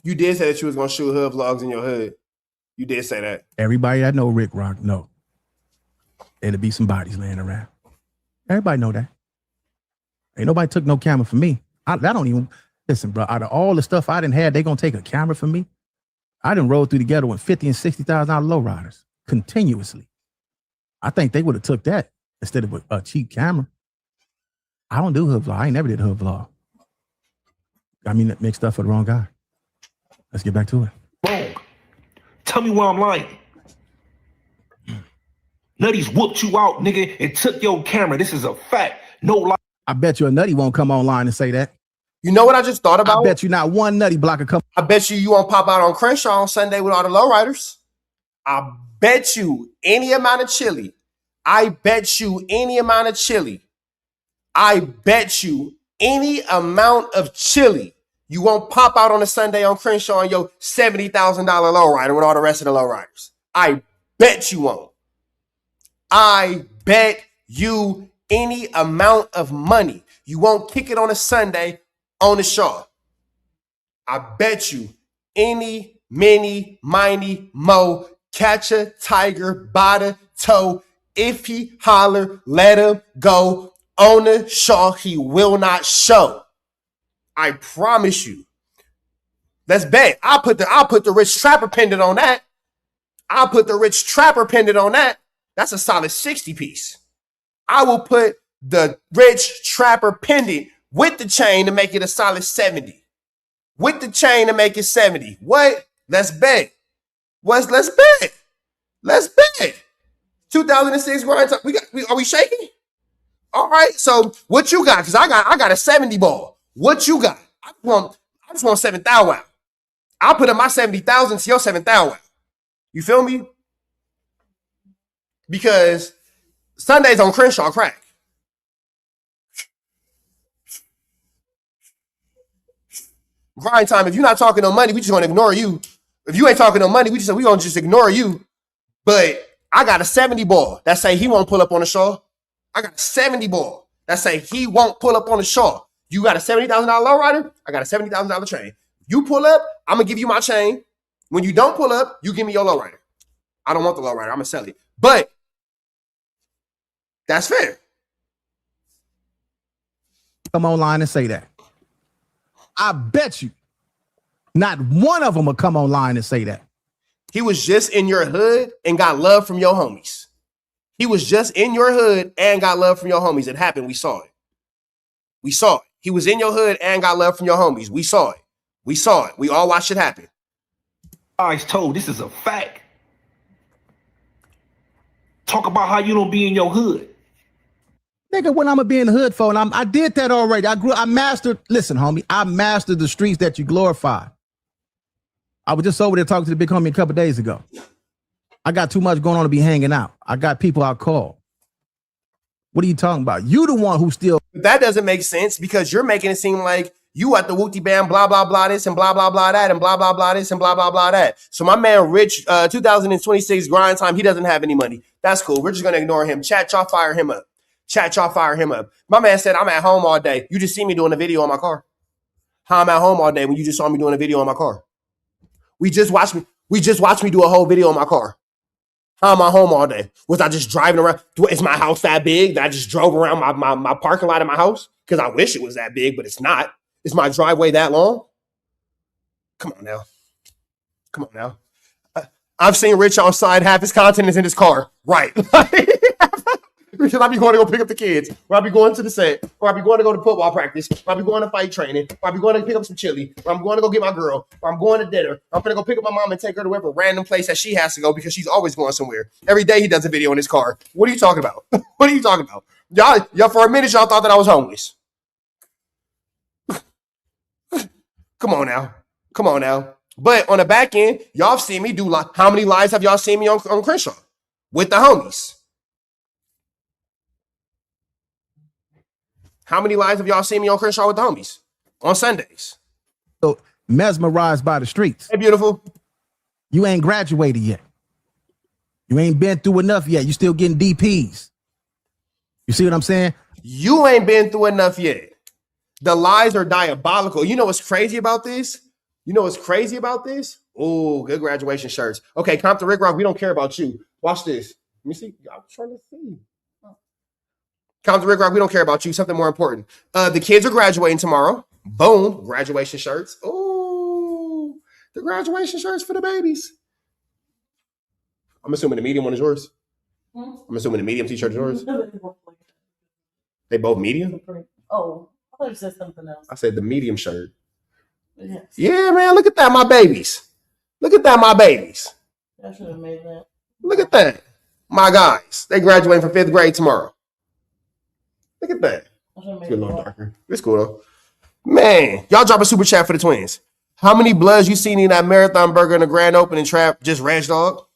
You did say that you was gonna shoot hood vlogs in your hood. You did say that. Everybody that know Ricc know. There'll be some bodies laying around. Everybody know that. Ain't nobody took no camera from me. I don't even... Listen, bro, out of all the stuff I done had, they gonna take a camera from me? I done rode through the ghetto with $50,000 and $60,000 lowriders continuously. I think they would have took that instead of a cheap camera. I don't do hood vlog. I ain't never did hood vlog. I mean, that mixed up for the wrong guy. Let's get back to it. Wrong. Tell me where I'm lying. Nutty's whooped you out, nigga, and took your camera. This is a fact. No lie. I bet you a nutty won't come online and say that. You know what I just thought about? I bet you not one nutty blocker come. I bet you won't pop out on Crenshaw on Sunday with all the lowriders. I bet you any amount of chili. I bet you any amount of chili. I bet you any amount of chili. You won't pop out on a Sunday on Crenshaw on your $70,000 lowrider with all the rest of the lowriders. I bet you won't. I bet you any amount of money. You won't kick it on a Sunday on the Shaw. I bet you any, many, miny, mo, catch a tiger, bada, toe. If he holler, let him go. On the Shaw, he will not show. I promise you. Let's bet. I'll put the Rich Trapper pendant on that. I'll put the Rich Trapper pendant on that. That's a solid 60 piece. I will put the Rich Trapper pendant with the chain to make it a solid 70. With the chain to make it 70. What? Let's bet. Let's bet. Let's bet. 2006 grind time. Are we shaking? All right. So what you got? Because I got a 70 ball. What you got? I just want 7,000. I'll put up my 70,000 to your 7,000. You feel me? Because Sundays on Crenshaw crack. Grind time. If you're not talking no money, we just gonna ignore you. If you ain't talking no money, we gonna just ignore you. But I got a 70 ball that say he won't pull up on the Shaw. I got a 70 ball that say he won't pull up on the Shaw. You got a $70,000 lowrider. I got a $70,000 chain. You pull up, I'm gonna give you my chain. When you don't pull up, you give me your lowrider. I don't want the lowrider. I'm gonna sell it. But that's fair. Come online and say that. I bet you not one of them will come online and say that. He was just in your hood and got love from your homies. He was just in your hood and got love from your homies. It happened. We saw it. We saw it. He was in your hood and got love from your homies. We saw it. We saw it. We all watched it happen. Eyes told, this is a fact. Talk about how you don't be in your hood. Nigga, when I'm gonna be in the hood for, and I did that already. I mastered, listen, homie, I mastered the streets that you glorify. I was just over there talking to the big homie a couple days ago. I got too much going on to be hanging out. I got people I call. What are you talking about? You the one who still. That doesn't make sense because you're making it seem like you at the Wooty Band, blah, blah, blah, this and blah, blah, blah, that and blah, blah, blah, this and blah, blah, blah, that. So my man, Rich, 2026 grind time, he doesn't have any money. That's cool. We're just going to ignore him. Chat, y'all fire him up. Chat, y'all fire him up. My man said, I'm at home all day. You just see me doing a video on my car. How I'm at home all day when you just saw me doing a video on my car. We just watched me do a whole video on my car. How am I home all day? Was I just driving around? Is my house that big that I just drove around my parking lot of my house? Because I wish it was that big, but it's not. Is my driveway that long? Come on now. Come on now. I've seen Rich outside, half his content is in his car. Right. Because I be going to go pick up the kids, or I be going to the set, or I be going to go to football practice, or I be going to fight training, or I be going to pick up some chili, or I'm going to go get my girl, or I'm going to dinner. I'm going to go pick up my mom and take her to whatever random place that she has to go because she's always going somewhere. Every day he does a video in his car. What are you talking about? What are you talking about? Y'all, for a minute, y'all thought that I was homeless. Come on now. Come on now. But on the back end, y'all have seen me do how many lives have y'all seen me on Crenshaw with the homies? How many lives have y'all seen me on Crenshaw with the homies on Sundays? So mesmerized by the streets. Hey, beautiful. You ain't graduated yet. You ain't been through enough yet. You still getting DPs. You see what I'm saying? You ain't been through enough yet. The lies are diabolical. You know what's crazy about this? You know what's crazy about this? Oh, good graduation shirts. Okay, Compton Ricc, we don't care about you. Watch this. Let me see. I'm trying to see. Compton Ricc, we don't care about you. Something more important. The kids are graduating tomorrow. Boom, graduation shirts. Oh, the graduation shirts for the babies. I'm assuming the medium one is yours. I'm assuming the medium t-shirt is yours. They both medium? Oh, I thought you said something else. I said the medium shirt. Yes. Yeah, man, look at that, my babies. Look at that, my babies. I should have made that. Look at that. My guys. They graduating from 5th grade tomorrow. Look at that. I should have made It's a little darker. It's cool though. Man, y'all drop a super chat for the twins. How many bloods you seen in that marathon burger in the grand opening trap? Just Reg Dog?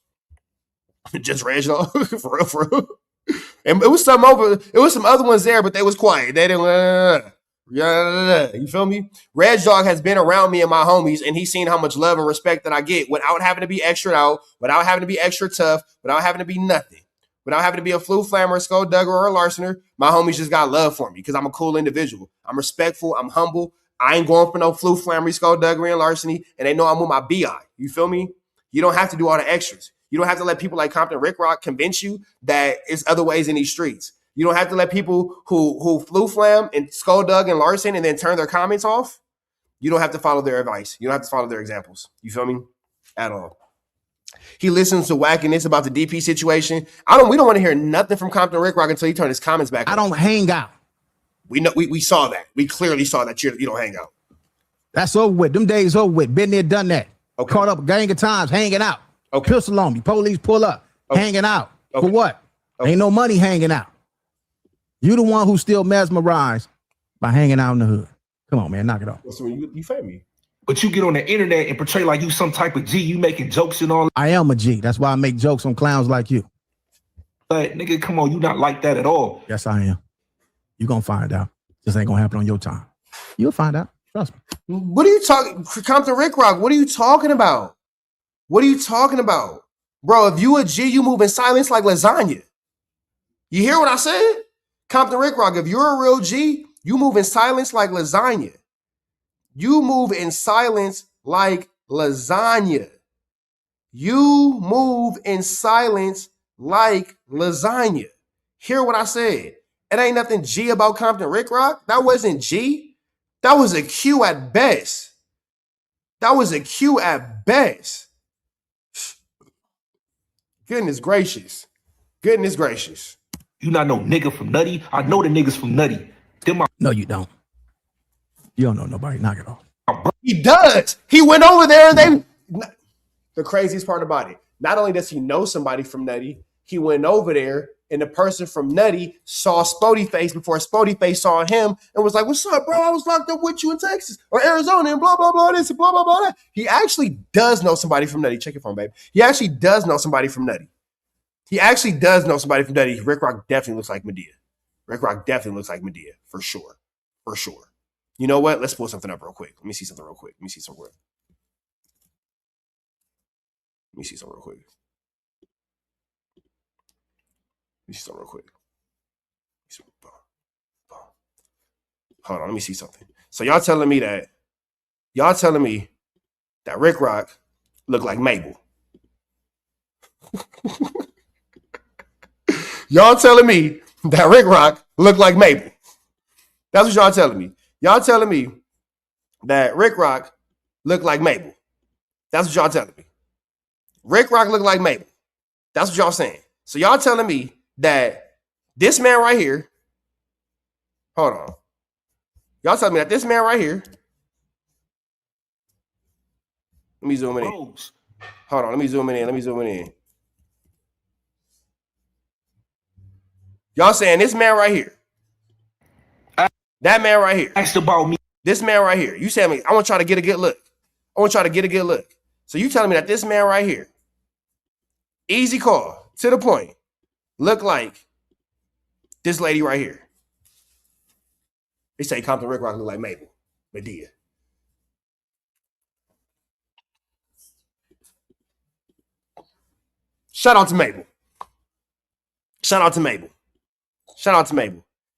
Just Reg Dog? For real, for real. And it was some other ones there, but they was quiet. They didn't you feel me? Reg Dog has been around me and my homies, and he's seen how much love and respect that I get without having to be extra out, without having to be extra tough, without having to be nothing. Without having to be a flu flammer, a skulldugger, or a larcener. My homies just got love for me because I'm a cool individual. I'm respectful. I'm humble. I ain't going for no flu flammery, skullduggery, and larceny, and they know I'm with my BI. You feel me? You don't have to do all the extras. You don't have to let people like Compton Ricc convince you that it's other ways in these streets. You don't have to let people who flu flam and skulldug and larcen and then turn their comments off. You don't have to follow their advice. You don't have to follow their examples. You feel me? At all. He listens to wackiness about the DP situation. We don't want to hear nothing from Compton Ricc until he turns his comments back. I don't hang out. We know we saw that. We clearly saw that you don't hang out. That's over with. Them days over with. Been there, done that. Okay. Caught up a gang of times, hanging out. Okay. Pistol on me. Police pull up. Okay. Hanging out. Okay. For what? Okay. Ain't no money hanging out. You the one who's still mesmerized by hanging out in the hood. Come on, man. Knock it off. So you fed me. But you get on the internet and portray like you some type of G, you making jokes and all. I am a G. That's why I make jokes on clowns like you. But nigga, come on, you not like that at all. Yes, I am. You gonna find out. This ain't gonna happen on your time. You'll find out. Trust me. What are you talking? Compton Ricc, what are you talking about? What are you talking about? Bro, if you a G, you move in silence like lasagna. You hear what I said? Compton Ricc, if you're a real G, you move in silence like lasagna. You move in silence like lasagna. You move in silence like lasagna. Hear what I said. It ain't nothing G about Compton Ricc. That wasn't G. That was a Q at best. That was a Q at best. Goodness gracious. Goodness gracious. You not no nigga from Nutty. I know the niggas from Nutty. No, you don't. You don't know nobody. Knock it off. He does. He went over there and the craziest part about it, not only does he know somebody from Nutty, he went over there and the person from Nutty saw Spoety Face before Spoety Face saw him and was like, "What's up, bro? I was locked up with you in Texas or Arizona and blah, blah, blah, this and blah, blah, blah, that." He actually does know somebody from Nutty. Check your phone, babe. He actually does know somebody from Nutty. He actually does know somebody from Nutty. Ricc definitely looks like Medea. Ricc definitely looks like Medea, for sure. For sure. You know what? Let's pull something up real quick. Let me see something real quick. Let me see something real quick. Hold on, let me see something. So y'all telling me that Ricc looked like Mabel. Y'all telling me that Rick Rock looked like Mabel. That's what y'all telling me. Y'all telling me that Rick Rock looked like Mabel. That's what y'all telling me. Rick Rock looked like Mabel. That's what y'all saying. So y'all telling me that this man right here, hold on. Y'all telling me that this man right here, let me zoom in. Hold on, let me zoom in. Y'all saying this man right here, that man right here, asked about me. This man right here, you saying me, I want y'all to get a good look. So you telling me that this man right here, easy call, to the point, look like this lady right here. They say Compton Rick Rock look like Mabel Medea. Shout out to Mabel.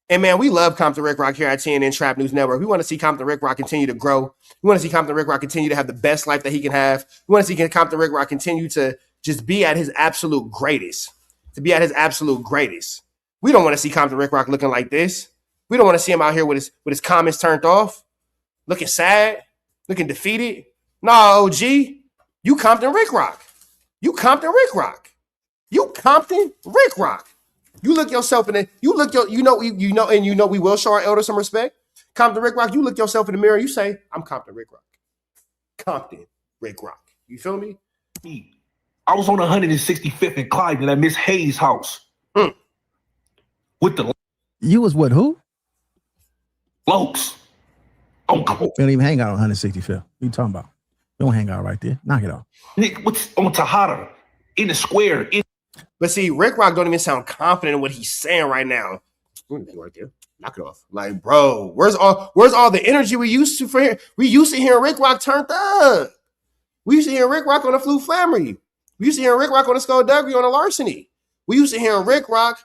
And man, we love Compton Rick Rock here at TNN Trap News Network. We want to see Compton Rick Rock continue to grow. We want to see Compton Rick Rock continue to have the best life that he can have. We want to see Compton Rick Rock continue to just be at his absolute greatest. We don't want to see Compton Rick Rock looking like this. We don't want to see him out here with his comments turned off, looking sad, looking defeated. No, OG, you Compton Rick Rock. You look yourself in it. You know we will show our elders some respect. Compton Rick Rock, you look yourself in the mirror, you say, I'm Compton Rick Rock. You feel me? I was on 165th and Clyde at Miss Hayes' house. With the You was what, who? Lokes. We don't even hang out on 165th. What you talking about? We don't hang out right there. Knock it off. Nick, what's on Tejada? In the square. But see, Rick Rock don't even sound confident in what he's saying right now. Right there. Knock it off. Like, bro, where's all the energy we used to for here? We used to hear Rick Rock turned up. We used to hear Rick Rock on the Flu Flammery. We used to hear Rick Rock on the Skullduggery on the Larceny. We used to hear Rick Rock,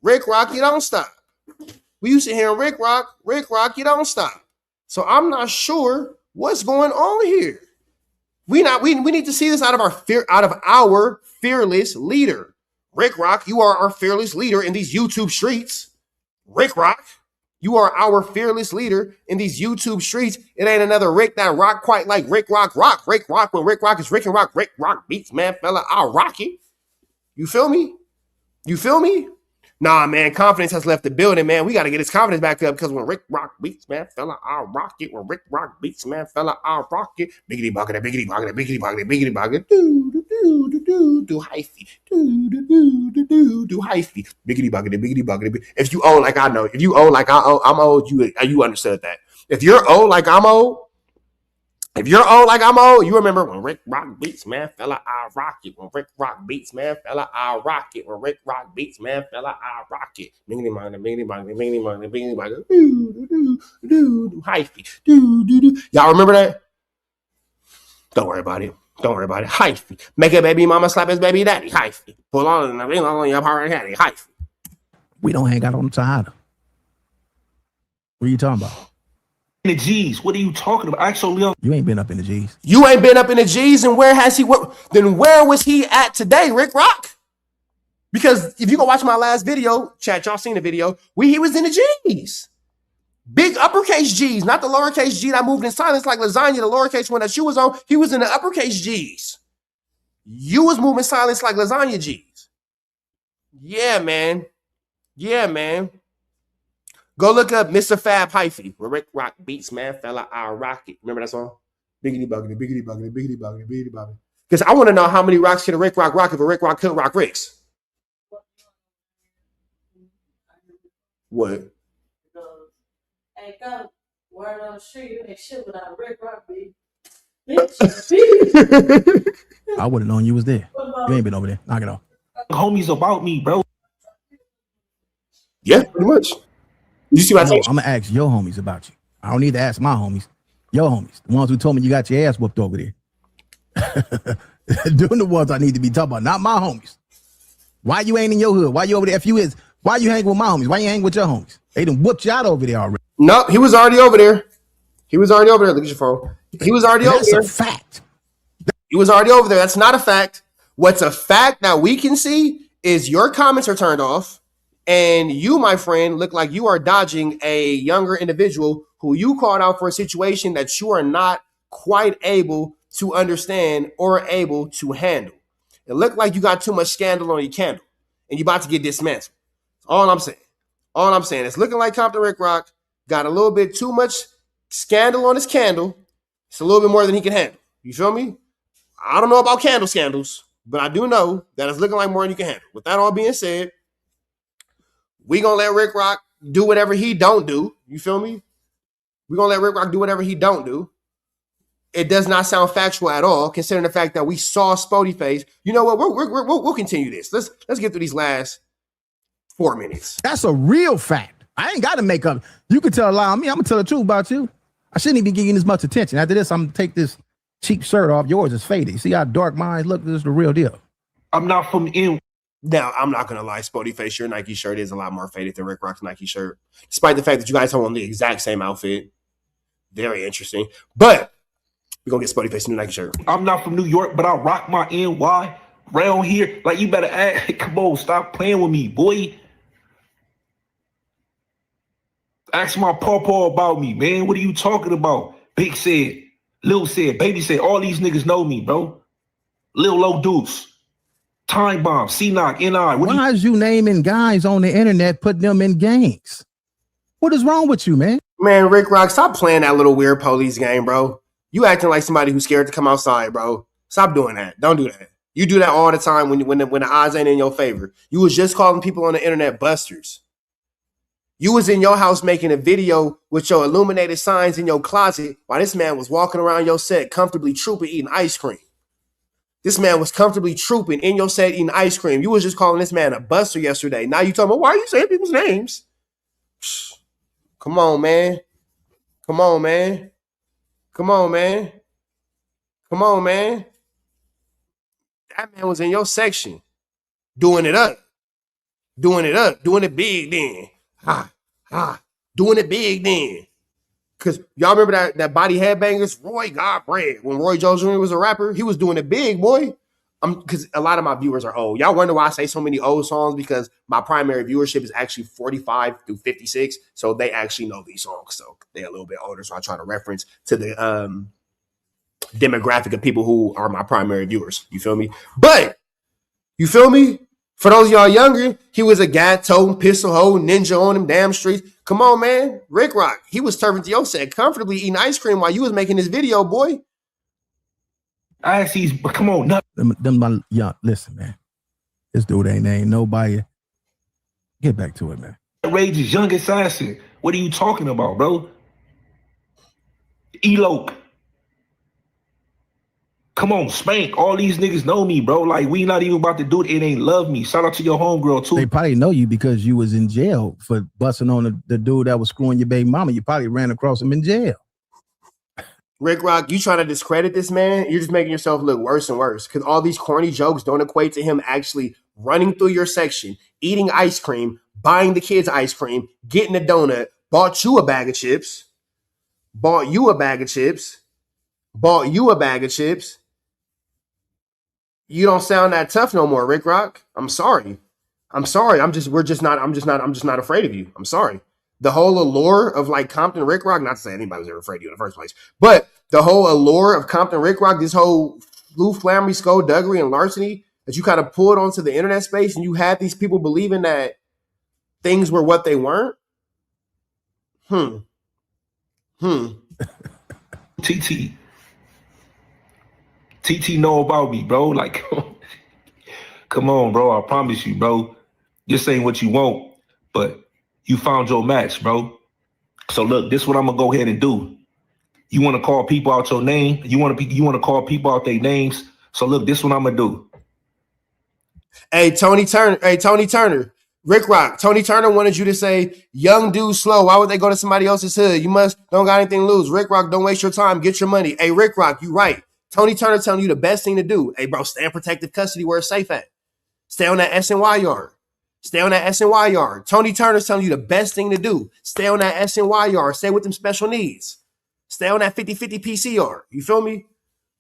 you don't stop. We used to hear Rick Rock, you don't stop. So I'm not sure what's going on here. We need to see this out of our fearless leader. Rick Rock, you are our fearless leader in these YouTube streets. Rick Rock, you are our fearless leader in these YouTube streets. It ain't another Rick that rock quite like Rick Rock. Rick Rock, when Rick Rock is Rick and Rock. Rick Rock beats, man, fella, I'll rock it. You feel me? Nah, man, confidence has left the building, man. We got to get his confidence back up because when Rick Rock beats, man, fella, I'll rock it. When Rick Rock beats, man, fella, I'll rock it. Biggity bucket, biggity bucket, biggity bucket, biggity bucket. Do hyphy. Do hyphy. Biggity bucket, biggity bucket. If you old like I know, if you old like I'm old, you understood that. If you're old like I'm old, you remember when Rick Rock beats, man, fella, I'll rock it. When Rick Rock beats, man, fella, I'll rock it. When Rick Rock beats, man, fella, I'll rock it. Biggity bucket, biggity bucket, biggity bucket, biggity bucket. Do hyphy. Y'all remember that? Don't worry about it. Hyphy. Make a baby mama slap his baby daddy. Hyphy. Pull on your hard hattie. Hyphy. We don't hang out on the Tejada. What are you talking about? In the G's. What are you talking about? Actually, you ain't been up in the G's. You ain't been up in the G's, and where has he? Then where was he at today, Rick Rock? Because if you go watch my last video, chat, y'all seen the video, he was in the G's. Big uppercase G's, not the lowercase G that moved in silence like lasagna, the lowercase one that you was on. He was in the uppercase G's. You was moving silence like lasagna G's. Yeah, man. Go look up Mr. Fab Hyphy, where Rick Rock beats, man, fella, I'll rock it. Remember that song? Biggity buggity, biggity buggity, biggity buggity, biggity buggity. Because I want to know how many rocks can a Rick Rock rock if a Rick Rock couldn't rock Ricks. What? Hey, go. Word on the street, you ain't shit without Rick Rock, baby. I would have known you was there. You ain't been over there. Knock it off. Homies about me, bro. Yeah, pretty much. You see what I told you? I'm going to ask your homies about you. I don't need to ask my homies. Your homies. The ones who told me you got your ass whooped over there. Doing the ones I need to be talking about, not my homies. Why you ain't in your hood? Why you over there? If you is, why you hang with my homies? Why you hang with your homies? They done whooped you out over there already. No, he was already over there. Look at your phone. He was already over there. That's a fact. He was already over there. That's not a fact. What's a fact that we can see is your comments are turned off. And you, my friend, look like you are dodging a younger individual who you called out for a situation that you are not quite able to understand or able to handle. It looked like you got too much scandal on your candle and you about to get dismantled. All I'm saying. All I'm saying. It's looking like Compton Ricc got a little bit too much scandal on his candle. It's a little bit more than he can handle. You feel me? I don't know about candle scandals, but I do know that it's looking like more than you can handle. With that all being said, we gonna let Ricc do whatever he don't do. You feel me? We gonna let Ricc do whatever he don't do. It does not sound factual at all, considering the fact that we saw Spoety face. You know what? We'll continue this. Let's get through these last 4 minutes. That's a real fact. I ain't got to make up. You can tell a lie on me. I'm gonna tell the truth about you. I shouldn't even be getting as much attention. After this, I'm gonna take this cheap shirt off. Yours is faded. See how dark mine look? This is the real deal. I'm not from in. Now, I'm not going to lie, Spoety face, your Nike shirt is a lot more faded than Ricc's Nike shirt, despite the fact that you guys have on the exact same outfit. Very interesting. But we're going to get Spoety face a new Nike shirt. I'm not from New York, but I rock my NY around here. Like, you better act. Come on, stop playing with me, boy. Ask my pawpaw about me, man. What are you talking about? Big said, Lil said, Baby said, all these niggas know me, bro. Lil Low Deuce. Time Bomb, C-Knock, N.I. Why is you naming guys on the internet, putting them in gangs? What is wrong with you, man? Man, Ricc, stop playing that little weird police game, bro. You acting like somebody who's scared to come outside, bro. Stop doing that. Don't do that. You do that all the time when the odds ain't in your favor. You was just calling people on the internet busters. You was in your house making a video with your illuminated signs in your closet while this man was walking around your set comfortably trooping, eating ice cream. This man was comfortably trooping in your set eating ice cream. You was just calling this man a buster yesterday. Now you talking about, why are you saying people's names? Come on, man. Come on, man. Come on, man. Come on, man. That man was in your section doing it up. Doing it up. Doing it big then. Doing it big then. Because y'all remember that Body Headbangers? Roy got bread. When Roy Jones Jr. was a rapper, he was doing it big, boy. Because a lot of my viewers are old. Y'all wonder why I say so many old songs? Because my primary viewership is actually 45 through 56. So they actually know these songs. So they're a little bit older. So I try to reference to the demographic of people who are my primary viewers. You feel me? But, you feel me? For those of y'all younger, he was a gat-toting, pistol-holding ninja on them damn streets. Come on, man. Ricc, he was turning to your set comfortably eating ice cream while you was making this video, boy. I see, come on. Listen, man. This dude ain't nobody. Get back to it, man. Rage's young assassin. What are you talking about, bro? Elope. Come on, Spank. All these niggas know me, bro. Like, we not even about to do it. It ain't love me. Shout out to your homegirl, too. They probably know you because you was in jail for busting on the dude that was screwing your baby mama. You probably ran across him in jail. Ricc, you trying to discredit this man? You're just making yourself look worse and worse because all these corny jokes don't equate to him actually running through your section, eating ice cream, buying the kids ice cream, getting a donut, bought you a bag of chips, bought you a bag of chips, bought you a bag of chips. You don't sound that tough no more, Ricc. I'm sorry. I'm just not afraid of you. I'm sorry. The whole allure of like Compton Ricc, not to say anybody was ever afraid of you in the first place, but the whole allure of Compton Ricc, this whole Lou Flammery, skullduggery, and larceny that you kind of pulled onto the internet space and you had these people believing that things were what they weren't. TT know about me, bro. Like, come on, bro. I promise you, bro. This ain't what you want, but you found your match, bro. So look, this is what I'm gonna go ahead and do. You want to call people out your name? You want to call people out their names? So look, this is what I'm gonna do. Hey, Tony Turner. Ricc, Tony Turner wanted you to say, young dude slow. Why would they go to somebody else's hood? You don't got anything to lose. Ricc, don't waste your time. Get your money. Hey, Ricc, you right. Tony Turner telling you the best thing to do. Hey, bro, stay in protective custody where it's safe at. Stay on that SNY yard. Stay on that SNY yard. Tony Turner's telling you the best thing to do. Stay on that SNY yard. Stay with them special needs. Stay on that 50-50 PC yard. You feel me?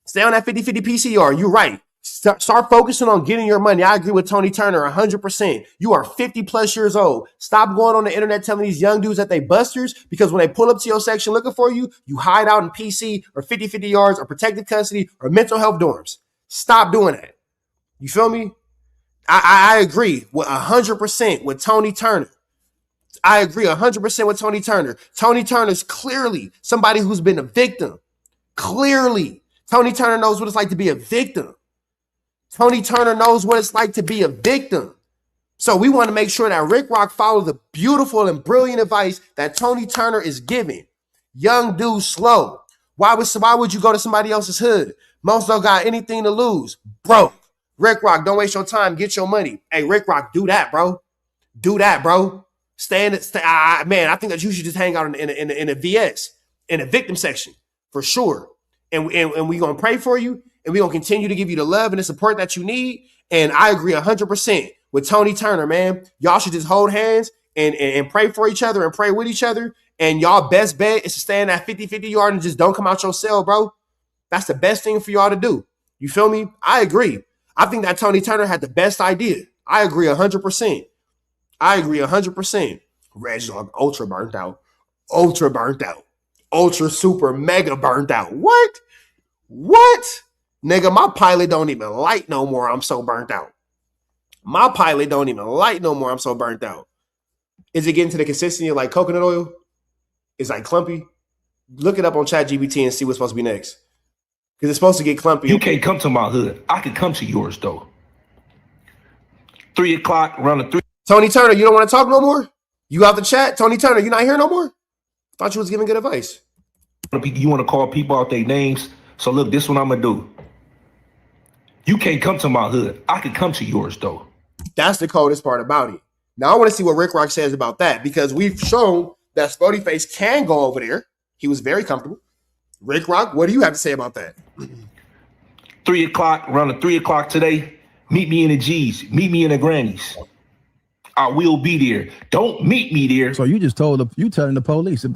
Stay on that 50-50 PC yard. You're right. Start focusing on getting your money. I agree with Tony Turner 100%. You are 50 plus years old. Stop going on the internet telling these young dudes that they busters, because when they pull up to your section looking for you, you hide out in PC or 50 yards or protective custody or mental health dorms. Stop doing that. You feel me? I agree with 100% with Tony Turner. I agree 100% with Tony Turner. Tony Turner's clearly somebody who's been a victim. Clearly, Tony Turner knows what it's like to be a victim. Tony Turner knows what it's like to be a victim. So we want to make sure that Ricc follows the beautiful and brilliant advice that Tony Turner is giving. Young dude, slow. Why would you go to somebody else's hood? Most don't got anything to lose. Bro, Ricc, don't waste your time. Get your money. Hey, Ricc, do that, bro. Do that, bro. Man, I think that you should just hang out in a VS, in a victim section, for sure. And we're going to pray for you, and we're going to continue to give you the love and the support that you need. And I agree 100% with Tony Turner, man. Y'all should just hold hands and pray for each other and pray with each other. And y'all best bet is to stay in that 50 yard and just don't come out your cell, bro. That's the best thing for y'all to do. You feel me? I agree. I think that Tony Turner had the best idea. I agree 100%. I agree 100%. Reg Dog, ultra burnt out. Ultra burnt out. Ultra super mega burnt out. What? Nigga, my pilot don't even light no more. I'm so burnt out. My pilot don't even light no more. I'm so burnt out. Is it getting to the consistency of like coconut oil? It's like clumpy. Look it up on ChatGPT and see what's supposed to be next. Because it's supposed to get clumpy. You can't come to my hood. I can come to yours though. 3 o'clock, around the 3. Tony Turner, you don't want to talk no more? You out the chat? Tony Turner, you not here no more? Thought you was giving good advice. You want to call people out their names? So look, this is what I'm going to do. You can't come to my hood. I can come to yours though. That's the coldest part about it. Now I want to see what Ricc says about that, because we've shown that Spoety Face can go over there. He was very comfortable. Ricc, what do you have to say about that? 3 o'clock, around the 3 o'clock today, meet me in the G's. Meet me in the Grannies. I will be there. Don't meet me there. So you just telling the police. And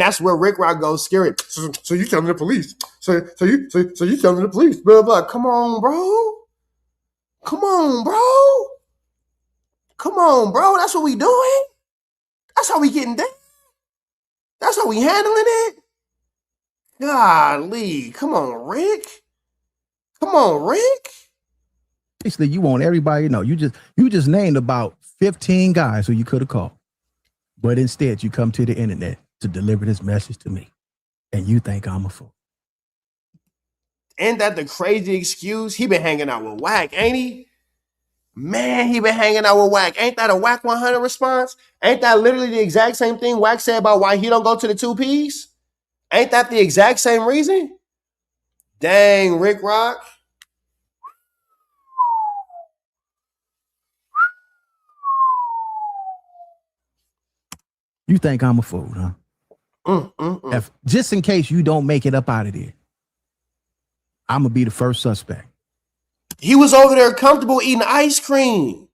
that's where Ricc goes scared. So you telling the police. So you telling the police. Blah, blah. Come on, bro. Come on, bro. Come on, bro. That's what we doing. That's how we getting down. That's how we handling it. Golly. Come on, Ricc. Come on, Ricc. Basically, you want everybody to know. You just named about 15 guys who you could have called. But instead, you come to the internet to deliver this message to me. And you think I'm a fool. Ain't that the crazy excuse? He been hanging out with Rocc, ain't he? Man, he been hanging out with Rocc. Ain't that a Rocc 100 response? Ain't that literally the exact same thing Rocc said about why he don't go to the 2Ps? Ain't that the exact same reason? Dang, Ricc. You think I'm a fool, huh? If, just in case you don't make it up out of there, I'm going to be the first suspect. He was over there comfortable eating ice cream.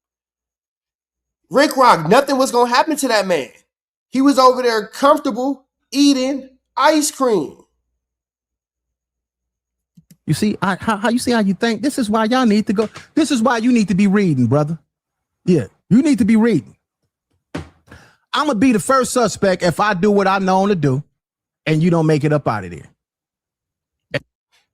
Ricc, nothing was going to happen to that man. He was over there comfortable eating ice cream. You see how you think? This is why y'all need to go. This is why you need to be reading, brother. Yeah, you need to be reading. I'm going to be the first suspect if I do what I'm known to do and you don't make it up out of there.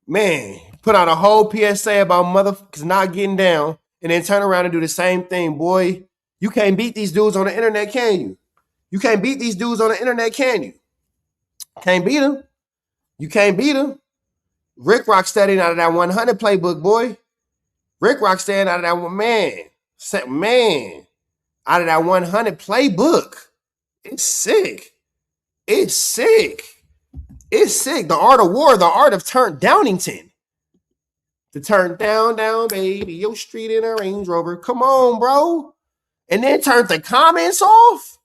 Man, put out a whole PSA about motherfuckers not getting down and then turn around and do the same thing, boy. You can't beat these dudes on the internet, can you? You can't beat these dudes on the internet, can you? Can't beat them. You can't beat them. Ricc studying out of that 100 playbook, boy. Ricc staying out of that one, man, out of that 100 playbook. It's sick. It's sick. It's sick. The art of war, the art of turn Downington. To turn down, baby, your street in a Range Rover. Come on, bro. And then turn the comments off.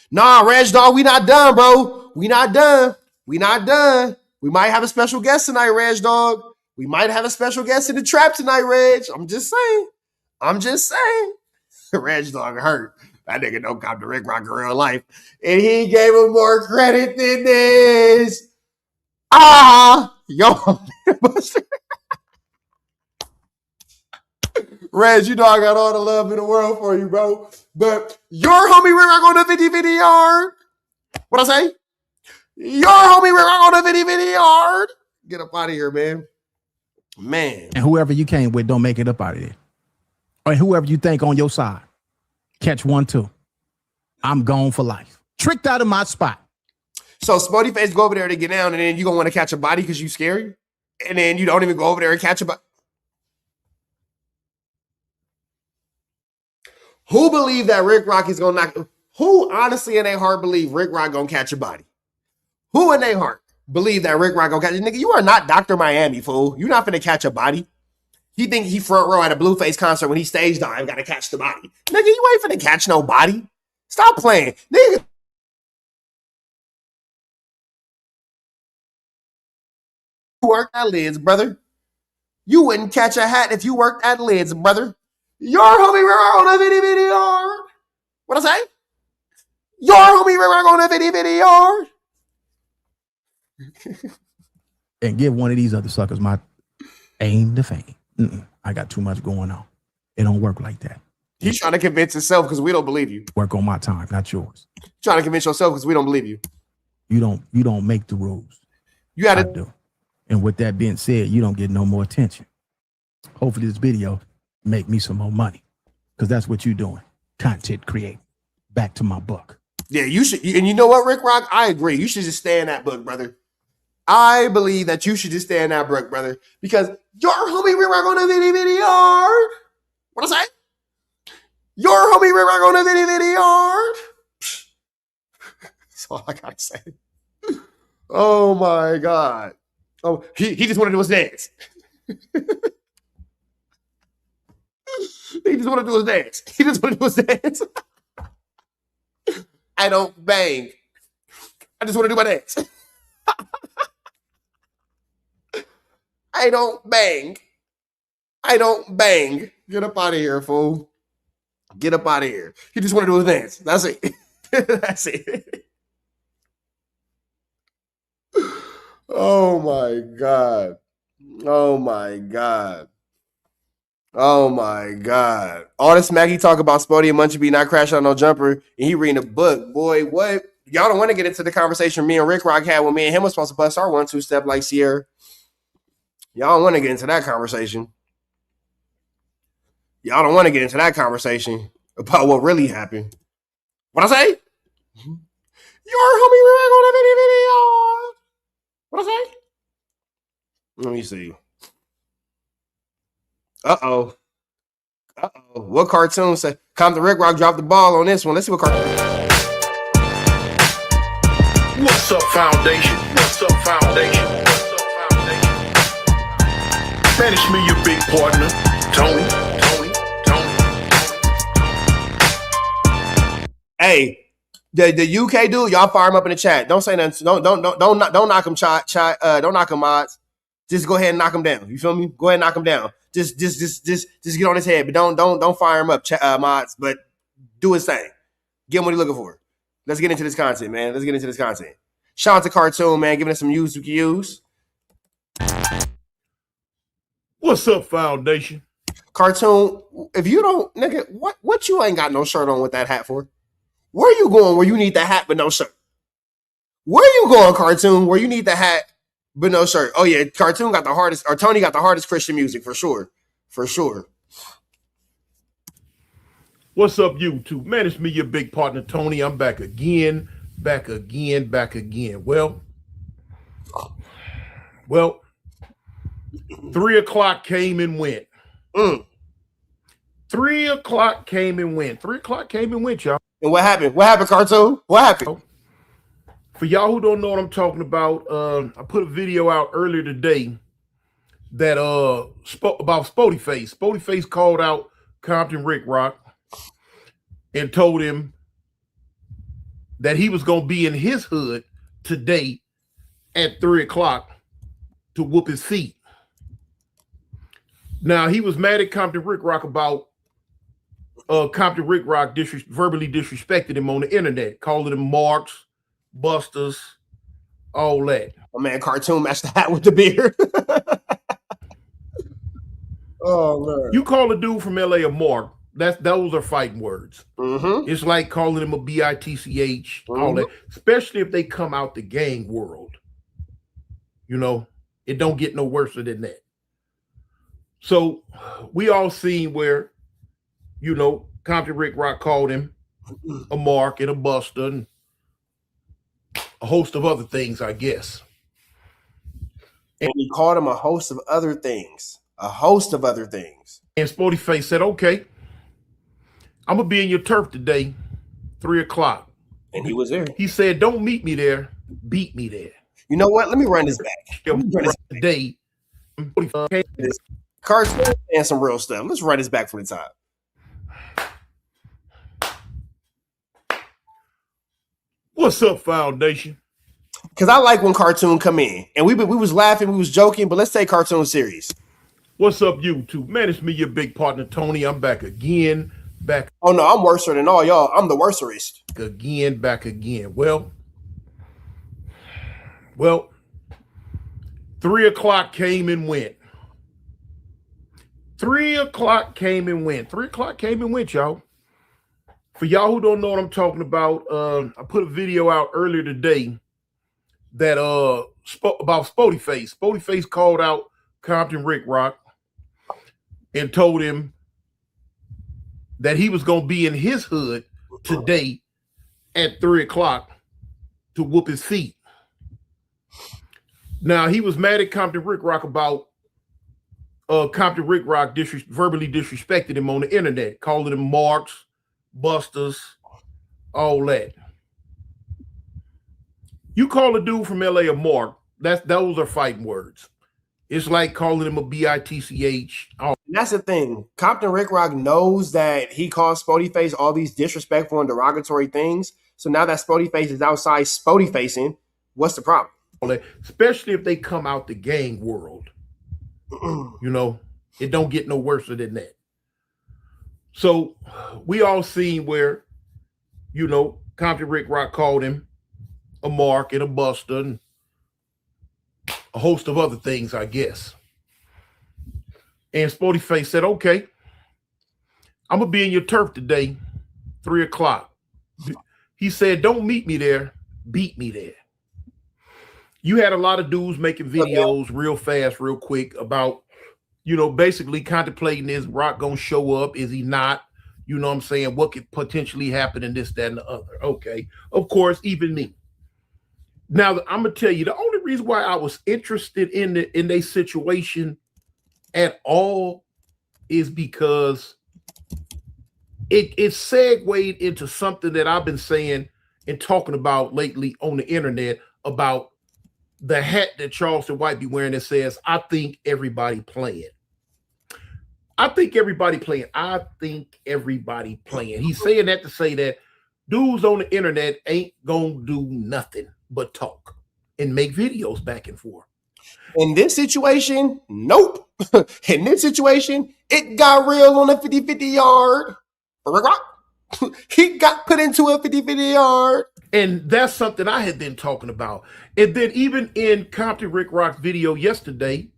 Nah, Reg Dog, we not done, bro. We not done. We might have a special guest tonight, Reg Dog. We might have a special guest in the trap tonight, Reg. I'm just saying. Reg Dog hurt. That nigga don't come to Ricc in real life. And he gave him more credit than this. Yo, Reg, you know I got all the love in the world for you, bro. But your homie Ricc Rocc on the 50-50 yard. What I say? Your homie Ricc Rocc on the 50-50 yard. Get up out of here, man. Man. And whoever you came with, don't make it up out of there. Or whoever you think on your side. Catch 1, 2. I'm gone for life. Tricked out of my spot. So Spoety face go over there to get down, and then you gonna want to catch a body because you scary, and then you don't even go over there and catch a body. Who believe that Ricc Rocc is gonna knock? Who honestly in their heart believe Ricc Rocc gonna catch a body? Who in their heart believe that Ricc Rocc gonna catch? Nigga, you are not Dr. Miami, fool. You're not gonna catch a body. He think he front row at a Blueface concert when he stage dive, gotta catch the body. Nigga, you ain't finna catch no body. Stop playing, nigga. You worked at Lids, brother. You wouldn't catch a hat if you worked at Lids, brother. Your homie Ricc Rocc on a 50-50 yard. What I say? Your homie Ricc Rocc on a 50-50 yard. And give one of these other suckers my aim to fame. I got too much going on. It don't work like that. He's trying to convince himself because we don't believe you. Work on my time, not yours. Trying to convince yourself because we don't believe you. You don't make the rules. You gotta do. And with that being said, you don't get no more attention. Hopefully this video make me some more money. Because that's what you're doing. Content create. Back to my book. Yeah, you should. And you know what, Ricc Rocc? I agree. You should just stay in that book, brother. I believe that you should just stay in that book, brother. Because your homie Ricc Rocc on a 50-50 yard. What I say? Your homie Ricc Rocc on a 50-50 yard. That's all I gotta say. Oh my God. Oh, he just wanted to do his dance. He just wanted to do his dance. He just wanted to do his dance. I don't bang. I just want to do my dance. I don't bang. I don't bang. Get up out of here, fool. Get up out of here. He just want to do his dance. That's it. That's it. Oh my God. Oh my God. Oh my God. All this Maggie talk about Spoety and Munchie B not crashing on no jumper, and he reading a book. Boy, what? Y'all don't want to get into the conversation me and Ricc Rocc had when me and him was supposed to bust our 1-2 step like Sierra. Y'all don't want to get into that conversation. Y'all don't want to get into that conversation about what really happened. What I say? Your homie Ricc on a video. What I say? Let me see. Uh-oh. Uh-oh. What cartoon say? Compton Ricc Rocc dropped the ball on this one. Let's see what cartoon. What's up, Foundation? What's up, Foundation? What's up, Foundation? Man, it's me, your big partner, Tony. Hey, the UK dude, y'all fire him up in the chat. Don't say nothing. Don't knock him, don't knock him, mods. Just go ahead and knock him down. You feel me? Go ahead and knock him down. Just get on his head, but don't fire him up, mods. But do his thing. Get him what he's looking for. Let's get into this content, man. Let's get into this content. Shout out to Cartoon, man, giving us some use we can use. What's up, Foundation? Cartoon, if you don't, nigga, what you ain't got no shirt on with that hat for? Where you going where you need the hat but no shirt? Where you going, Cartoon, where you need the hat but no shirt? Oh yeah, Cartoon got the hardest, or Tony got the hardest Christian music for sure. For sure. What's up, YouTube? Man, it's me, your big partner, Tony. I'm back again. Well, 3 o'clock came and went. 3 o'clock came and went. 3 o'clock came and went, y'all. And what happened? What happened, Cartoon? What happened? For y'all who don't know what I'm talking about, I put a video out earlier today that about Spoety Face. Spoety Face called out Compton Ricc Rocc and told him that he was going to be in his hood today at 3 o'clock to whoop his feet. Now, he was mad at Compton Ricc Rocc about Compton Ricc Rocc verbally disrespected him on the internet, calling him marks, busters, all that. My man Cartoon matched the hat with the beard. Oh man. You call a dude from LA a mark, those are fighting words. Mm-hmm. It's like calling him a bitch, all that, especially if they come out the gang world. You know, it don't get no worse than that. So we all seen where, you know, Compton Ricc called him a mark and a buster and a host of other things, I guess. And he called him a host of other things. A host of other things. And Spoety Face said, okay, I'm going to be in your turf today, 3 o'clock. And he was there. He said, don't meet me there, beat me there. You know what? Let me run this back. Today, Cartoon and some real stuff. Let's run this back from the top. What's up, Foundation? Because I like when Cartoon come in. And we was laughing, we was joking, but let's take Cartoon serious. What's up, YouTube? Man, it's me, your big partner, Tony. I'm back again. Oh, no, I'm worser than all y'all. I'm the worserist. Back again. Well, 3 o'clock came and went. 3 o'clock came and went. 3 o'clock came and went, y'all. For y'all who don't know what I'm talking about, I put a video out earlier today that about Spoety Face. Spoety Face called out Compton Ricc and told him that he was going to be in his hood today at 3 o'clock to whoop his feet. Now, he was mad at Compton Ricc about Compton Ricc verbally disrespected him on the internet, calling him marks, busters, all that. You call a dude from LA a mark, those are fighting words. It's like calling him a bitch. That's the thing. Compton Ricc knows that he calls Spoety Face all these disrespectful and derogatory things. So now that Spoety Face is outside Spoety facing, what's the problem? Especially if they come out the gang world. You know, it don't get no worse than that. So we all seen where, you know, Compton Ricc called him a mark and a buster and a host of other things, I guess. And Spoety Face said, okay, I'm going to be in your turf today, 3 o'clock. He said, don't meet me there, beat me there. You had a lot of dudes making videos real fast, real quick about, you know, basically contemplating, is Rocc going to show up? Is he not? You know what I'm saying? What could potentially happen in this, that, and the other? Okay. Of course, even me. Now, I'm going to tell you, the only reason why I was interested in their situation at all is because it segued into something that I've been saying and talking about lately on the internet about the hat that Charleston White be wearing that says, I think everybody playing. I think everybody playing. I think everybody playing. He's saying that to say that dudes on the internet ain't gonna do nothing but talk and make videos back and forth. In this situation, nope. In this situation, it got real on a 50-50 yard. He got put into a 50-50 yard. And that's something I had been talking about. And then even in Compton Ricc video yesterday,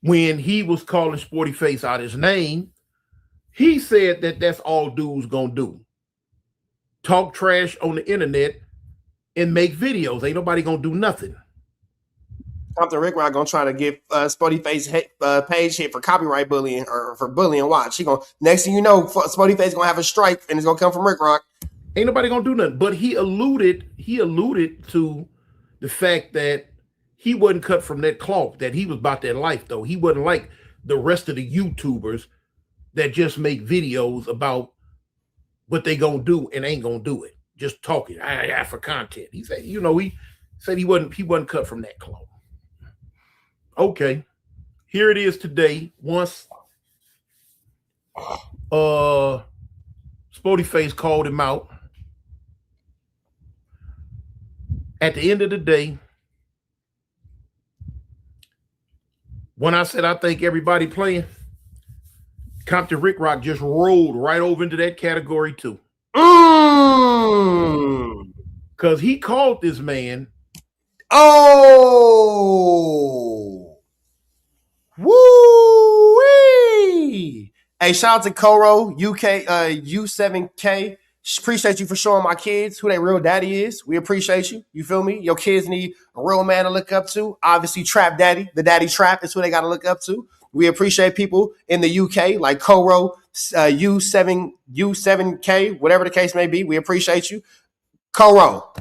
when he was calling Spoety Face out his name, he said that that's all dudes gonna do. Talk trash on the internet and make videos. Ain't nobody gonna do nothing. Compton Ricc gonna try to get Spoety Face page hit for copyright bullying or for bullying. Watch, he gonna, next thing you know, Spoety Face gonna have a strike and it's gonna come from Ricc. Ain't nobody gonna do nothing. But he alluded to the fact that he wasn't cut from that cloth, that he was about that life, though. He wasn't like the rest of the YouTubers that just make videos about what they gonna do and ain't gonna do it. Just talking for content. He said, you know, he said he wasn't cut from that cloth. Okay. Here it is today. Once Spoety Face called him out. At the end of the day, when I said I think everybody playing, Compton Ricc just rolled right over into that category too. Because he called this man Oh, woo-wee. Hey, shout out to Koro, UK, U7K. Appreciate you for showing my kids who their real daddy is. We appreciate you. You feel me? Your kids need a real man to look up to. Obviously, Trap Daddy, the Daddy Trap is who they got to look up to. We appreciate people in the UK like Koro, U7K, whatever the case may be. We appreciate you. Koro,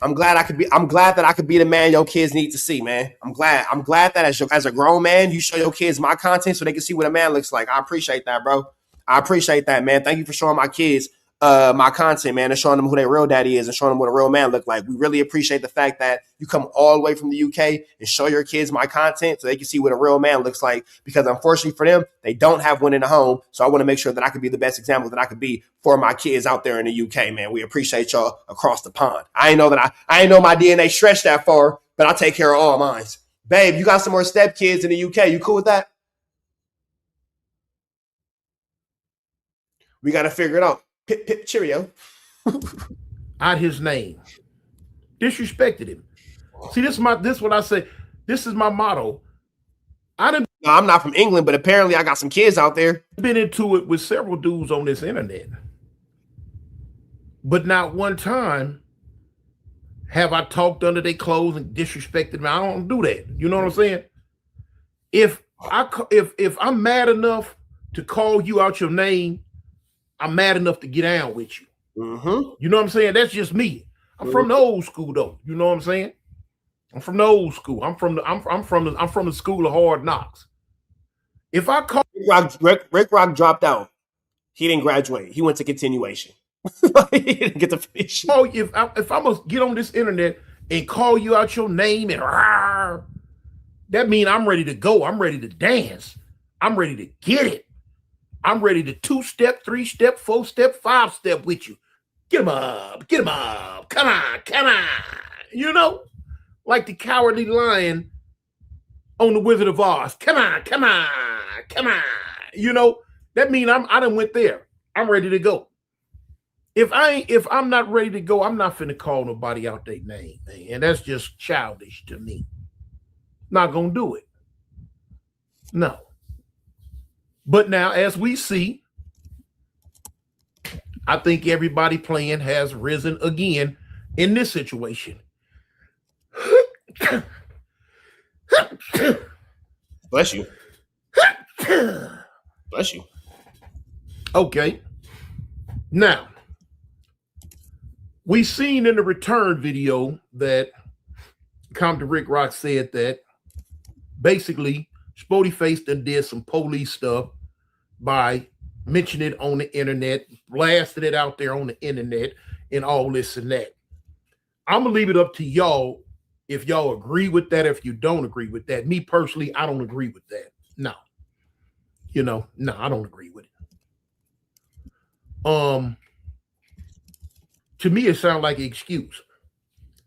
I'm glad that I could be the man your kids need to see, man. I'm glad that as a grown man, you show your kids my content so they can see what a man looks like. I appreciate that, bro. I appreciate that, man. Thank you for showing my kids my content, man, and showing them who their real daddy is and showing them what a real man look like. We really appreciate the fact that you come all the way from the UK and show your kids my content so they can see what a real man looks like, because unfortunately for them, they don't have one in the home. So I want to make sure that I could be the best example that I could be for my kids out there in the UK, man. We appreciate y'all across the pond. I ain't know my DNA stretched that far, but I'll take care of all mine. Babe, you got some more stepkids in the UK. You cool with that? We got to figure it out. Pip, pip, cheerio. Out his name. Disrespected him. See, this is what I say. This is my motto. No, I'm not from England, but apparently I got some kids out there. Been into it with several dudes on this internet. But not one time have I talked under their clothes and disrespected them. I don't do that. You know what I'm saying? If I'm mad enough to call you out your name, I'm mad enough to get down with you. Mm-hmm. You know what I'm saying? That's just me. I'm from the old school though. You know what I'm saying? I'm from the old school. I'm from the school of hard knocks. If I call Rick Rocc dropped out. He didn't graduate. He went to continuation. He didn't get to finish. Oh, if I'm gonna get on this internet and call you out your name and that means I'm ready to go. I'm ready to dance. I'm ready to get it. I'm ready to 2-step, 3-step, 4-step, 5-step with you. Get him up. Come on. You know, like the cowardly lion on the Wizard of Oz. Come on. You know, that means I done went there. I'm ready to go. If I'm not ready to go, I'm not finna call nobody out their name, man. And that's just childish to me. Not gonna do it. No. But now, as we see, I think everybody playing has risen again in this situation. Bless you. Bless you. Okay. Now, we seen in the return video that Compton Ricc said that basically Spoety Face done did some police stuff by mentioning it on the internet, blasting it out there on the internet, and all this and that. I'm gonna leave it up to y'all if y'all agree with that, if you don't agree with that. Me personally, I don't agree with that. No. You know, no, I don't agree with it. To me, it sounds like an excuse.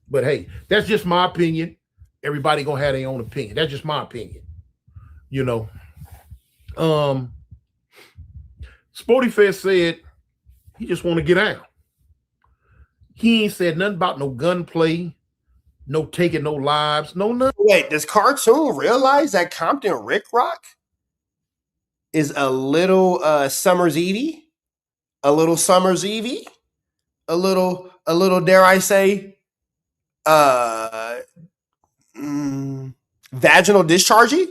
But hey, that's just my opinion. Everybody gonna have their own opinion. That's just my opinion. You know. Spoety Face said he just want to get out. He ain't said nothing about no gunplay, no taking no lives, no nothing. Wait, does Cartoon realize that Compton Ricc is a little Summer's Evie? A little Summer's Evie? A little, dare I say, vaginal dischargey?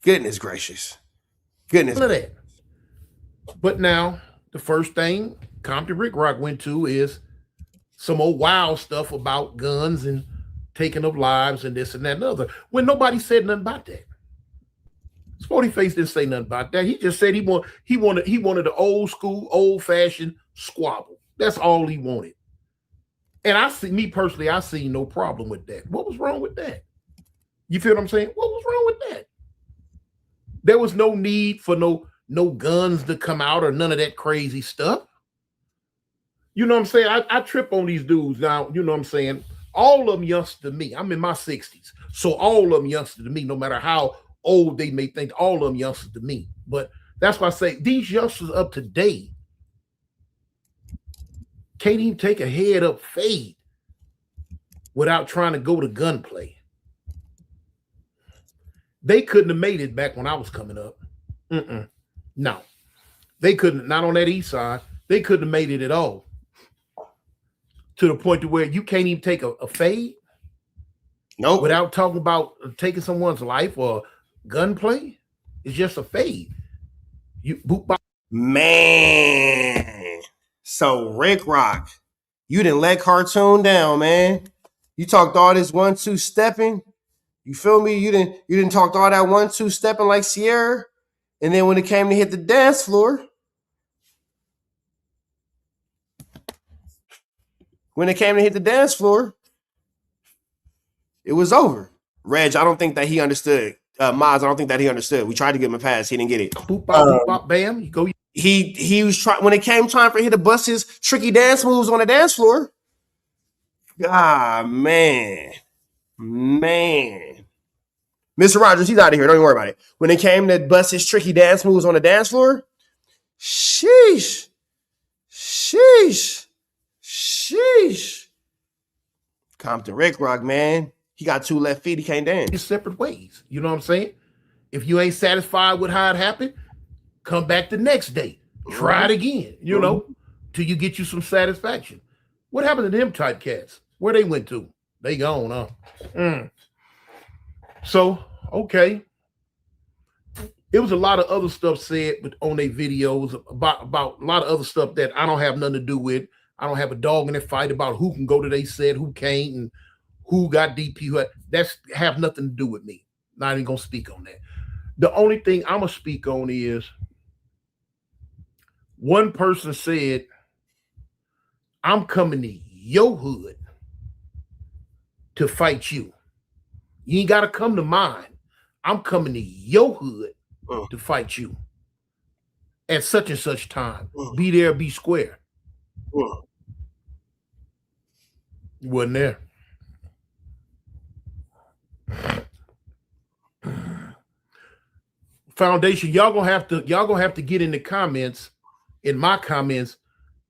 Goodness gracious. Goodness. None of that. But now, the first thing Compton Ricc went to is some old wild stuff about guns and taking of lives and this and that and other, when nobody said nothing about that. Spoety Face didn't say nothing about that. He just said he wanted the old school, old fashioned squabble. That's all he wanted. And I see no problem with that. What was wrong with that? You feel what I'm saying? What was wrong with that? There was no need for no guns to come out or none of that crazy stuff. You know what I'm saying? I trip on these dudes now. You know what I'm saying? All of them youngster to me. I'm in my 60s. So all of them youngster to me, no matter how old they may think, all of them youngsters to me. But that's why I say these youngsters up to date can't even take a head up fade. without trying to go to gunplay. They couldn't have made it back when I was coming up. No, they couldn't. Not on that east side. They couldn't have made it at all. To the point to where you can't even take a fade. Nope. Without talking about taking someone's life or gunplay. It's just a fade. You boop bop. Man. So Ricc, you didn't let Cartoon down, man. You talked all this 1-2 stepping. You feel me? You didn't talk all that 1-2 stepping like Sierra. And then when it came to hit the dance floor, it was over. Reg, I don't think that he understood. Maz, I don't think that he understood. We tried to give him a pass. He didn't get it. Boop, bop, boop, bop, bam. You go. He was trying when it came time for him to bust his tricky dance moves on the dance floor. Ah, man. Mr. Rogers, he's out of here. Don't even worry about it. When it came to bust his tricky dance moves on the dance floor, sheesh. Compton Ricc, man. He got 2 left feet. He can't dance. Separate ways. You know what I'm saying? If you ain't satisfied with how it happened, come back the next day. Try it again, you know, till you get you some satisfaction. What happened to them type cats? Where they went to? They gone, huh? So, okay. It was a lot of other stuff said on their videos about a lot of other stuff that I don't have nothing to do with. I don't have a dog in the fight about who can go to they said, who can't, and who got DP. That's have nothing to do with me. Not even gonna speak on that. The only thing I'm gonna speak on is one person said, I'm coming to your hood to fight you. You ain't gotta come to mine. I'm coming to your hood to fight you at such and such time. Be there, be square. Wasn't there. Foundation, y'all gonna have to get in the comments, in my comments,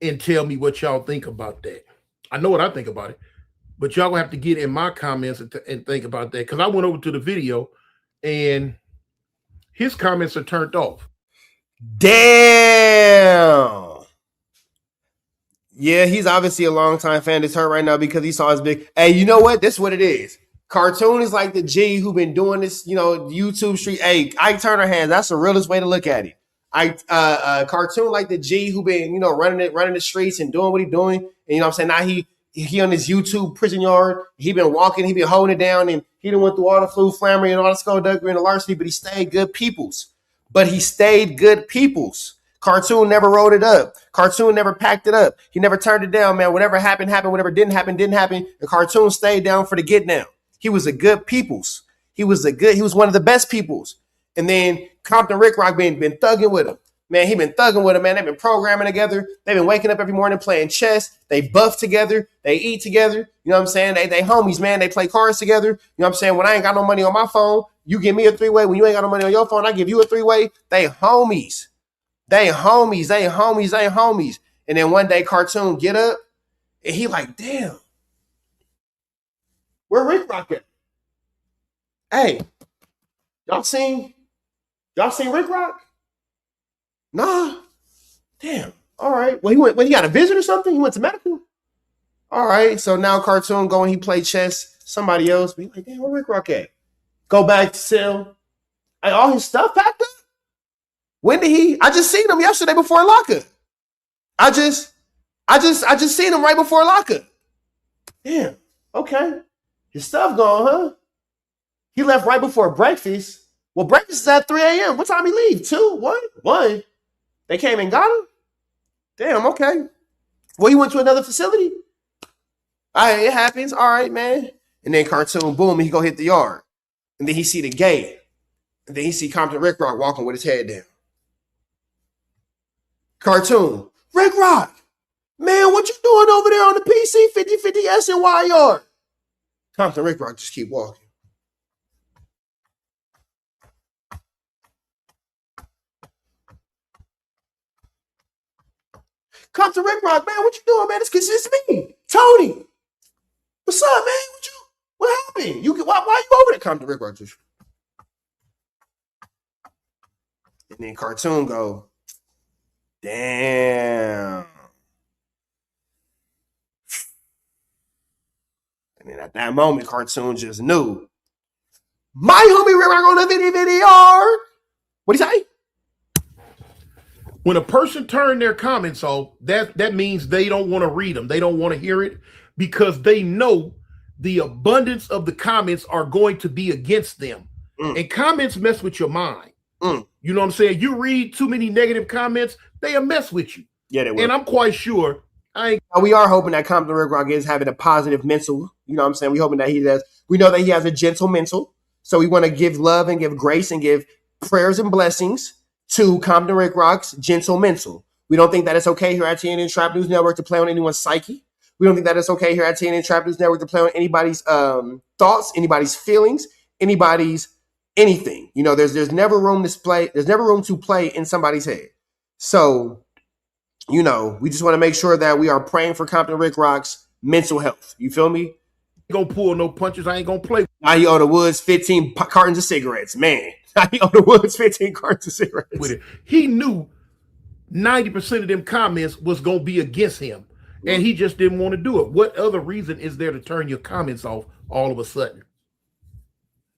and tell me what y'all think about that. I know what I think about it, but y'all gonna have to get in my comments and think about that, because I went over to the video and his comments are turned off. Damn. Yeah, he's obviously a longtime fan that's hurt right now because he saw his big. Hey, you know what? This is what it is. Cartoon is like the G who been doing this, YouTube street. Hey, Ike Turner hands. That's the realest way to look at it. Cartoon like the G who been, running the streets and doing what he doing. And you know what I'm saying? Now he on his YouTube prison yard. He been walking, he been holding it down, and he done went through all the flu flammery and all the skullduggery and the larceny, but he stayed good peoples. Cartoon never wrote it up. Cartoon never packed it up. He never turned it down, man. Whatever happened, happened. Whatever didn't happen. The Cartoon stayed down for the get down. He was a good peoples. He was one of the best peoples. And then Compton Ricc been thugging with him. Man, he been thugging with him, man. They've been programming together. They've been waking up every morning playing chess. They buff together. They eat together. You know what I'm saying? They homies, man. They play cards together. You know what I'm saying? When I ain't got no money on my phone, you give me a 3-way. When you ain't got no money on your phone, I give you a 3-way. They homies. And then one day Cartoon get up and he like, damn, where Ricc at? Hey, y'all seen Ricc? Nah. Damn. All right. Well, he got a visit or something? He went to medical? All right. So now Cartoon going, he played chess, somebody else. Be like, damn, where Ricc at? Go back to cell. Hey, all his stuff packed up? When did he? I just seen him yesterday before lockup. I just seen him right before lockup. Damn. Okay. His stuff gone, huh? He left right before breakfast. Well, breakfast is at 3 a.m. What time he leave? 2? 1? 1. They came and got him? Damn, okay. Well, he went to another facility? All right, it happens. All right, man. And then Cartoon, boom, he go hit the yard. And then he see the gate. And then he see Compton Ricc walking with his head down. Cartoon, Ricc, man, what you doing over there on the PC 5050 SNY yard? Compton Ricc just keep walking. Compton Ricc, man, what you doing, man? It's me, Tony. What's up, man? then? Why you over there, Compton Rick Rock? And then Cartoon go, damn. And then at that moment, Cartoon just knew. My homie Rick Rock on the video. What'd he say? When a person turn their comments off, that means they don't want to read them. They don't want to hear it because they know the abundance of the comments are going to be against them. And comments mess with your mind. You know what I'm saying? You read too many negative comments, they'll mess with you. Yeah, they will. And I'm quite sure we are hoping that Compton Rick Rock is having a positive mental. You know what I'm saying? We're hoping that he does. We know that he has a gentle mental. So we want to give love and give grace and give prayers and blessings to Compton Rick Rock's gentle mental. We don't think that it's okay here at TNN Trap News Network to play on anyone's psyche. We don't think that it's okay here at TNN Trap News Network to play on anybody's thoughts, anybody's feelings, anybody's anything. You know, there's never room to play. There's never room to play in somebody's head. So, you know, we just want to make sure that we are praying for Compton Rick Rock's mental health. You feel me? Gonna pull no punches. I ain't gonna play. Now he owe the Woods 15 cartons of cigarettes, man. Now he owe the Woods 15 cartons of cigarettes. With it. He knew 90% of them comments was gonna be against him, and he just didn't want to do it. What other reason is there to turn your comments off all of a sudden?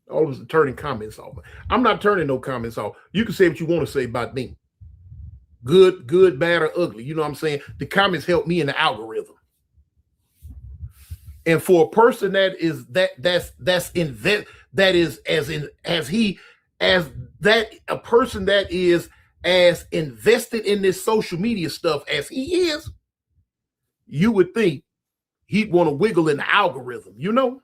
All of us are turning comments off. I'm not turning no comments off. You can say what you want to say about me. Good, bad, or ugly. You know what I'm saying? The comments help me in the algorithm. And for a person that is a person that is as invested in this social media stuff as he is, you would think he'd want to wiggle in the algorithm, you know?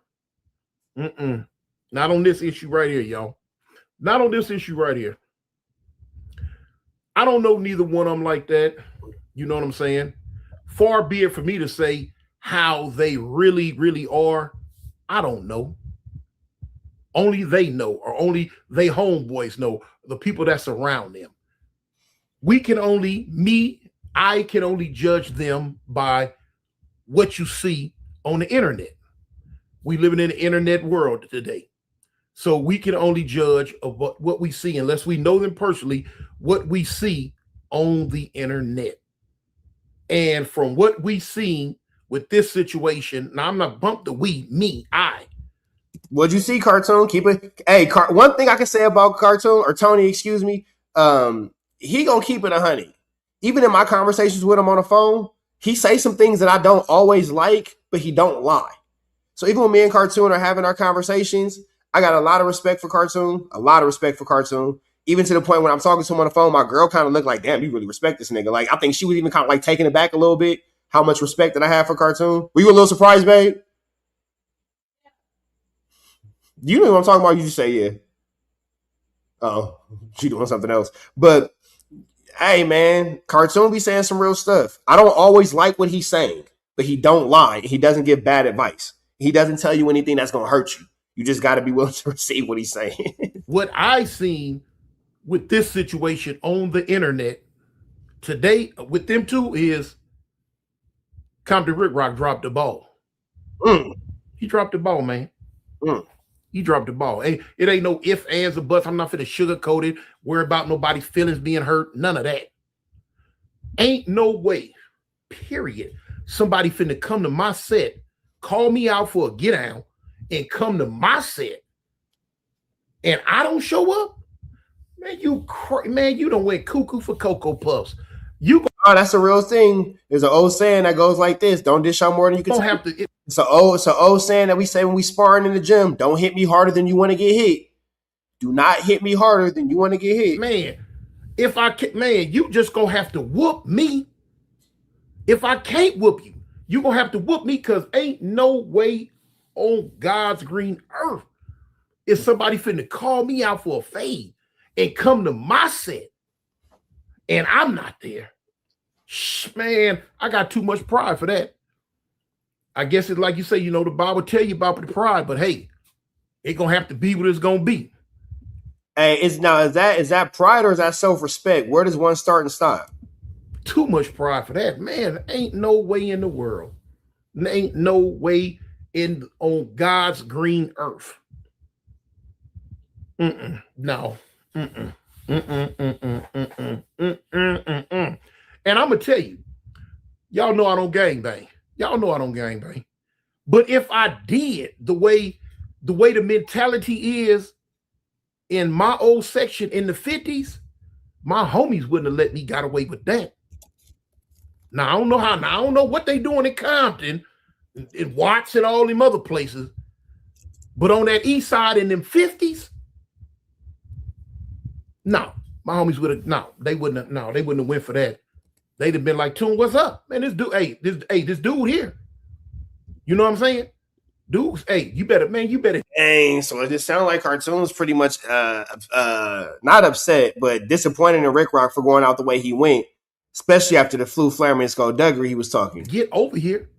Not on this issue right here, y'all. Not on this issue right here. I don't know neither one of them like that. You know what I'm saying? Far be it for me to say how they really, really are. I don't know. Only they know, or only they homeboys know, the people that surround them. I can only judge them by what you see on the internet. We live in an internet world today. So we can only judge of what we see, unless we know them personally, what we see on the internet. And from what we see with this situation, now I'm not bumped the we, me, I. What'd you see, Cartoon? Keep it. Hey, one thing I can say about Cartoon, or Tony, excuse me, he gonna keep it 100. Even in my conversations with him on the phone, he say some things that I don't always like, but he don't lie. So even when me and Cartoon are having our conversations, I got a lot of respect for Cartoon, even to the point when I'm talking to him on the phone, my girl kind of looked like, damn, you really respect this nigga. Like, I think she was even kind of like taken aback a little bit, how much respect that I have for Cartoon. Were you a little surprised, babe? You know what I'm talking about? You just say, yeah. Oh, she doing something else. But, hey, man, Cartoon be saying some real stuff. I don't always like what he's saying, but he don't lie. He doesn't give bad advice. He doesn't tell you anything that's going to hurt you. You just got to be willing to receive what he's saying. What I seen with this situation on the internet today with them two is Compton Rick Rock dropped the ball. He dropped the ball, man. He dropped the ball. Hey, it ain't no ifs, ands, or buts. I'm not finna sugarcoat it, worry about nobody's feelings being hurt. None of that. Ain't no way, period, somebody finna come to my set, call me out for a get down, and come to my set, and I don't show up. Man, you don't went cuckoo for Cocoa Puffs. That's a real thing. There's an old saying that goes like this: "Don't dish out more than you can." It's an old saying that we say when we sparring in the gym. Don't hit me harder than you want to get hit. Do not hit me harder than you want to get hit. Man, you just gonna have to whoop me. If I can't whoop you, you gonna have to whoop me, because ain't no way on God's green earth is somebody finna call me out for a fade and come to my set and I'm not there. Man, I got too much pride for that. I guess it's like you say, the Bible tell you about the pride, but hey, it gonna have to be what it's gonna be. Hey, is that pride or is that self-respect? Where does one start and stop? Too much pride for that. Man, ain't no way in the world. Ain't no way on God's green earth. No. And I'm gonna tell you, y'all know I don't gangbang. Y'all know I don't gangbang. But if I did, the way the mentality is in my old section in the 50s, my homies wouldn't have let me got away with that. Now I don't know how. Now I don't know what they doing in Compton, in Watts, and all them other places. But on that east side in them 50s, no, my homies would have. No, they wouldn't have. No, they wouldn't have went for that. They'd have been like, "Tune, what's up, man? This dude, this dude here. You know what I'm saying? Dudes, hey, you better. Dang, so it just sounded like Cartoon's pretty much not upset, but disappointed in Rick Rocc for going out the way he went, especially after the Flu Flamer and Skullduggery he was talking. Get over here.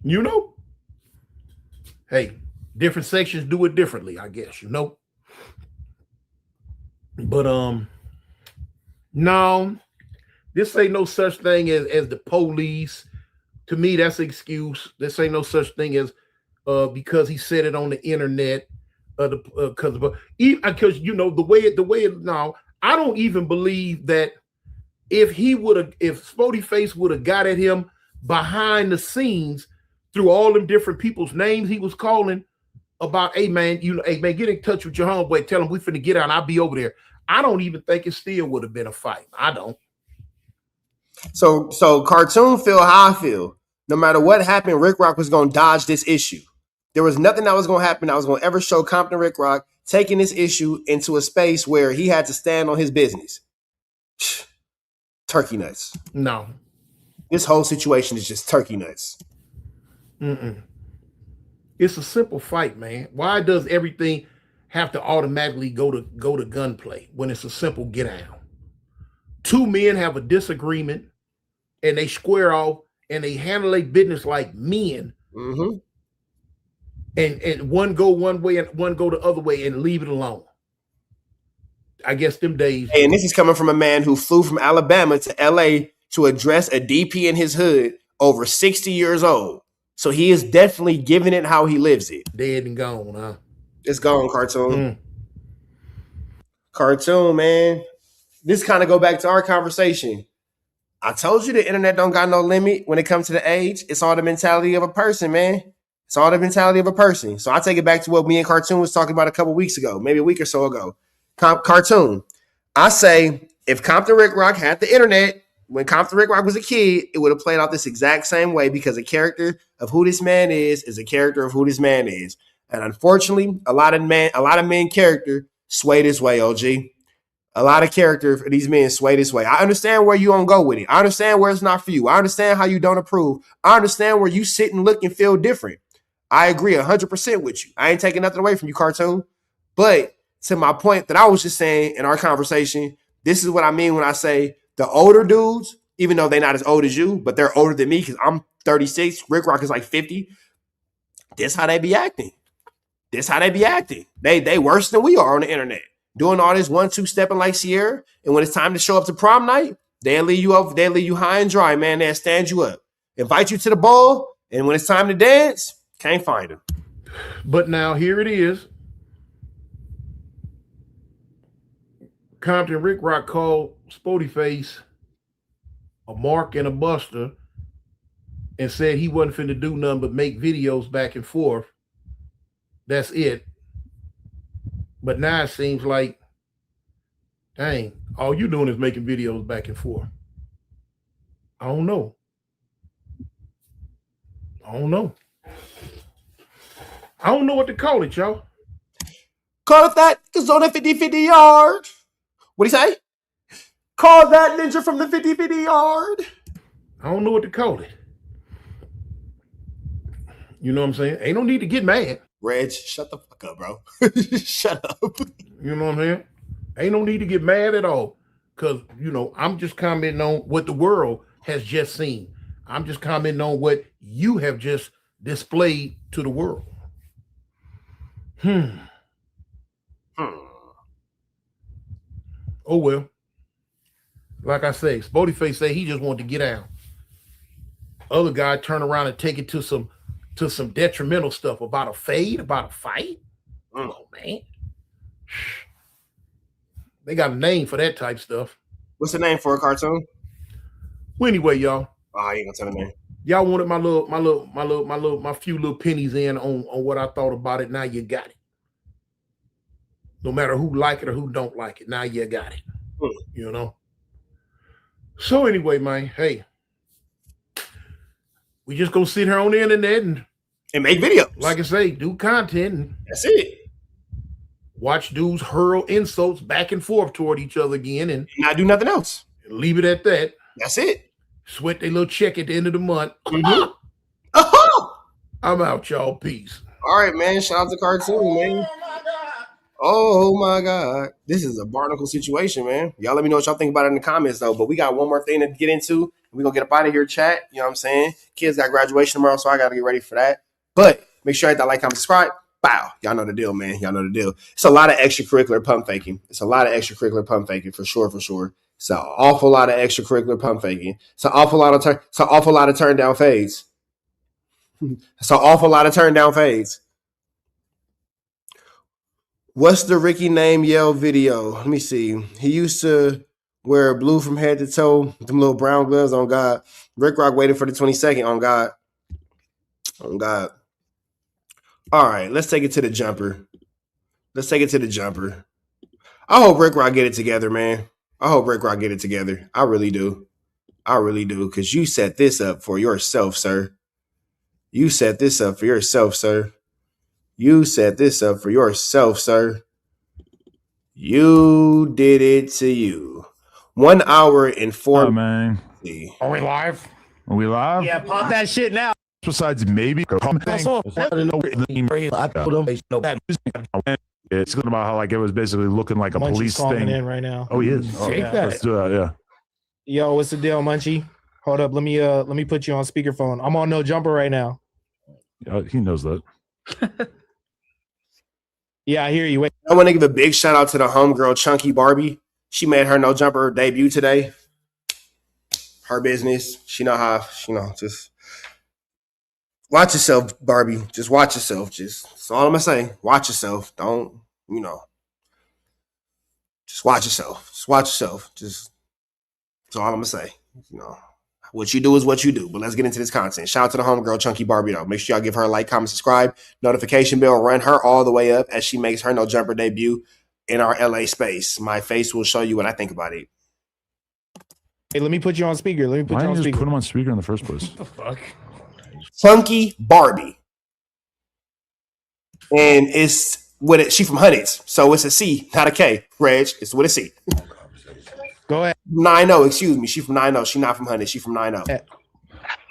You know? Hey, different sections do it differently, I guess, you know. But no, this ain't no such thing as the police. To me, that's an excuse. This ain't no such thing as because he said it on the internet. Because you know the way it now, I don't even believe that if Spoety Face would have got at him behind the scenes through all them different people's names he was calling about, hey man, get in touch with your homeboy, tell him we finna get out and I'll be over there. I don't even think it still would have been a fight. I don't. So Cartoon feel how I feel. No matter what happened, Rick Rocc was going to dodge this issue. There was nothing that was going to happen that was going to ever show Compton Rick Rocc taking this issue into a space where he had to stand on his business. Turkey nuts. No. This whole situation is just turkey nuts. It's a simple fight, man. Why does everything have to automatically go to gunplay when it's a simple get down? Two men have a disagreement and they square off and they handle their business like men. And one go one way and one go the other way and leave it alone. I guess them days. Hey, and this is coming from a man who flew from Alabama to LA to address a DP in his hood, over 60 years old. So he is definitely giving it how he lives it. Dead and gone, huh? It's gone, Cartoon. Cartoon, man. This kind of go back to our conversation. I told you the internet don't got no limit when it comes to the age. It's all the mentality of a person, man. It's all the mentality of a person. So I take it back to what me and Cartoon was talking about a couple weeks ago, maybe a week or so ago. Cartoon, I say if Compton Rick Rocc had the internet when Compton Rick Rocc was a kid, it would have played out this exact same way because a character of who this man is a character of who this man is. And unfortunately, a lot of men character sway this way, OG. A lot of character for these men sway this way. I understand where you don't go with it. I understand where it's not for you. I understand how you don't approve. I understand where you sit and look and feel different. I agree 100% with you. I ain't taking nothing away from you, Cartoon. But to my point that I was just saying in our conversation, this is what I mean when I say the older dudes, even though they're not as old as you, but they're older than me because I'm 36. Rick Rocc is like 50. This how they be acting. They worse than we are on the internet. Doing all this 1-2 stepping like Sierra, and when it's time to show up to prom night, they'll leave you high and dry, man. They'll stand you up, invite you to the ball, and when it's time to dance, can't find them. But now here it is. Compton Rick Rocc called Spoety Face a mark and a buster and said he wasn't finna do nothing but make videos back and forth. That's it. But now it seems like, dang, all you doing is making videos back and forth. I don't know. I don't know what to call it, y'all. Call it that, because on the 50-50 yard. What'd he say? Call that ninja from the 50-50 yard. I don't know what to call it. You know what I'm saying? Ain't no need to get mad. Reg, shut the fuck up, bro. Shut up. You know what I'm saying? Ain't no need to get mad at all. Because, I'm just commenting on what the world has just seen. I'm just commenting on what you have just displayed to the world. Oh, well. Like I say, Spoety Face say he just wanted to get out. Other guy turn around and take it to some detrimental stuff about a fade, about a fight. Come on, man. They got a name for that type stuff. What's the name for a cartoon? Well, anyway, y'all. Oh, I ain't gonna tell the name. Y'all wanted my few little pennies in on what I thought about it. Now you got it. No matter who like it or who don't like it, now you got it. You know. So anyway, man, hey, we just gonna sit here on the internet and make videos. Like I say, do content. And that's it. Watch dudes hurl insults back and forth toward each other again and not do nothing else. Leave it at that. That's it. Sweat their little check at the end of the month. I'm out, y'all. Peace. All right, man. Shout out to Cartoon, man. Oh my God. This is a barnacle situation, man. Y'all let me know what y'all think about it in the comments, though. But we got one more thing to get into. We're going to get up out of here, chat. You know what I'm saying? Kids got graduation tomorrow, so I got to get ready for that. But make sure you hit that like, comment, subscribe. Bow. Y'all know the deal, man. Y'all know the deal. It's a lot of extracurricular pump faking. It's a lot of extracurricular pump faking for sure, for sure. It's an awful lot of extracurricular pump faking. It's an awful lot of turn down fades. It's an awful lot of turn down fades. What's the Ricky Name Yell video? Let me see. He used to wear blue from head to toe, with them little brown gloves. On God. Rick Rock waited for the 22nd. On God. On God. All right, let's take it to the jumper. Let's take it to the jumper. I hope Rick Rock get it together, man. I hope Rick Rock get it together. I really do. I really do, because you set this up for yourself, sir. You set this up for yourself, sir. You set this up for yourself, sir. You did it to you. 1 hour and 4 minutes. Man. Are we live? Are we live? Yeah, pop that shit now. Besides maybe it's about how like it was basically looking like a Munchie's police calling thing in right now. Oh, he is. Oh, Yeah. let's do that. Yeah. Yo, what's the deal, Munchie? Hold up, let me put you on speakerphone. I'm on No Jumper right now. He knows that. Yeah, I hear you. Wait. I want to give a big shout out to the homegirl Chunky Barbie. She made her No Jumper debut today. Her business. She know how. Just watch yourself, Barbie. Just watch yourself. That's all I'm gonna say. Watch yourself. Don't, just watch yourself. Just watch yourself. That's all I'm gonna say. What you do is what you do. But let's get into this content. Shout out to the homegirl Chunky Barbie though. Make sure y'all give her a like, comment, subscribe, notification bell, run her all the way up as she makes her No Jumper debut in our LA space. My face will show you what I think about it. Hey, let me put you on speaker. Let me put Why you on didn't you speaker. just put him on speaker in the first place? What the fuck? Chunky Barbie. And it's with it. She from Hunnits, so it's a C, not a K. Reg, it's with a C. Go ahead. 9-0, excuse me. She from 9-0. She not from Hunnits. She from 9-0.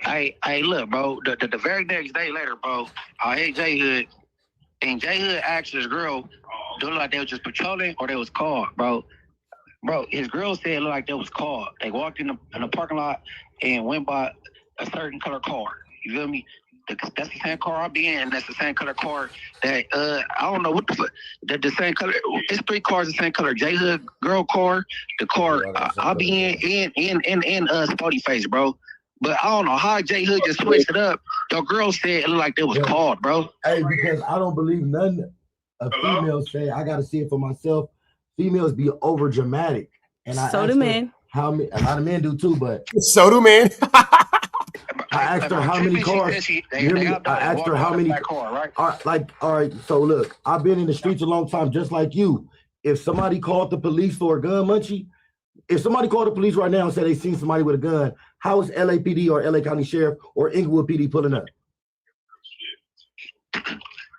Hey, look, bro. The very next day later, bro, I hit J Hood, and J Hood asked this girl, do it look like they were just patrolling or they was caught, bro. Bro, his girl said it looked like they was caught. They walked in the parking lot and went by a certain color car. You feel me? That's the same car I be in. That's the same color car that I don't know what the fuck. The same color. It's 3 cars the same color. J Hood girl car, the car I be in Spoety face, bro. But I don't know how J Hood just switched it up. Your girl said it looked like they was called, bro. Hey, because I don't believe none of females say. I gotta see it for myself. Females be over dramatic, and So do men. How many? A lot of men do too, but so do men. I asked her how many cars. I asked her how many. All right. So look, I've been in the streets a long time, just like you. If somebody called the police for a gun, Munchie, if somebody called the police right now and said they seen somebody with a gun, how is LAPD or LA County Sheriff or Inglewood PD pulling up?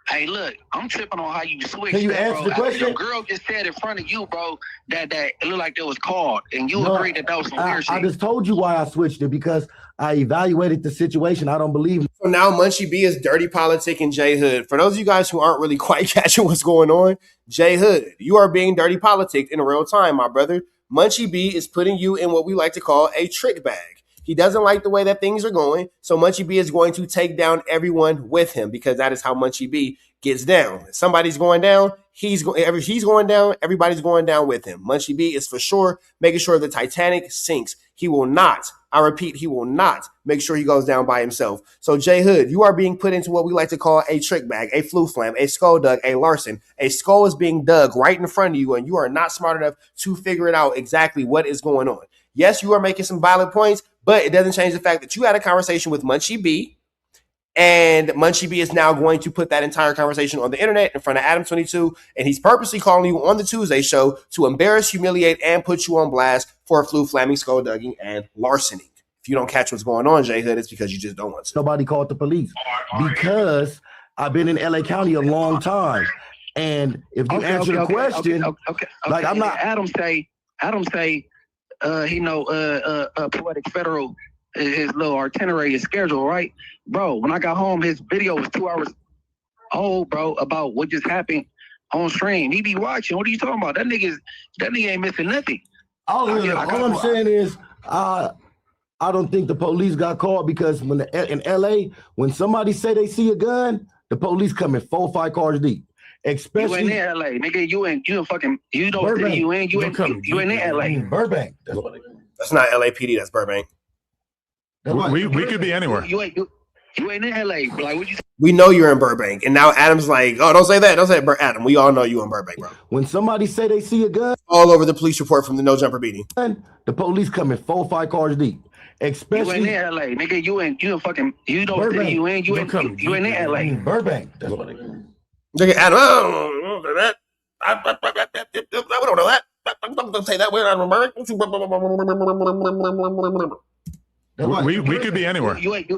Hey, look, I'm tripping on how you switched. Can you that, answer bro. the question? Your girl just said in front of you, bro, that it looked like it was called, and you agreed that was some weird shit. I just told you why I switched it, because I evaluated the situation. I don't believe. So now Munchie B is dirty politic and J Hood. For those of you guys who aren't really quite catching what's going on, J Hood, you are being dirty politic in real time, my brother. Munchie B is putting you in what we like to call a trick bag. He doesn't like the way that things are going, so Munchie B is going to take down everyone with him, because that is how Munchie B gets down. If somebody's going down, he's going down, everybody's going down with him. Munchie B is for sure making sure the Titanic sinks. He will not I repeat, he will not make sure he goes down by himself. So J Hood, you are being put into what we like to call a trick bag, a flu flam, a skull dug, a larcen. A skull is being dug right in front of you, and you are not smart enough to figure it out exactly what is going on. Yes, you are making some valid points, but it doesn't change the fact that you had a conversation with Munchie B, and Munchie B is now going to put that entire conversation on the internet in front of Adam 22, and he's purposely calling you on the Tuesday show to embarrass, humiliate, and put you on blast for flu flamming, skull dugging, and larceny. If you don't catch what's going on, J Hood, it's because you just don't want to. Nobody called the police because I've been in LA County a long time, and if you answer the question, like I'm not. Adam say, he know Poetic Federal, his little itinerary, his schedule, right? Bro, when I got home, his video was 2 hours old, bro, about what just happened on stream. He be watching. What are you talking about? That nigga ain't missing nothing. All I'm saying is, I don't think the police got called because in LA, when somebody say they see a gun, the police come in 4 or 5 cars deep. Especially you in LA, nigga. You in fucking. You don't Burbank. say you in LA. Burbank. That's not LAPD. That's Burbank. We could be anywhere. You ain't in LA. Like what you? We know you're in Burbank, and now Adam's like, "Oh, don't say that. Don't say it, Adam. We all know you in Burbank, bro." When somebody say they see a gun, all over the police report from the No Jumper beating, the police come in 4 or 5 cars deep. Especially you in LA, nigga. You in fucking. You don't Burbank. say you in LA. Burbank. That's what it is. Look at Adam. Oh, that. We don't know that. Don't say that. We're not We could be anywhere. You ain't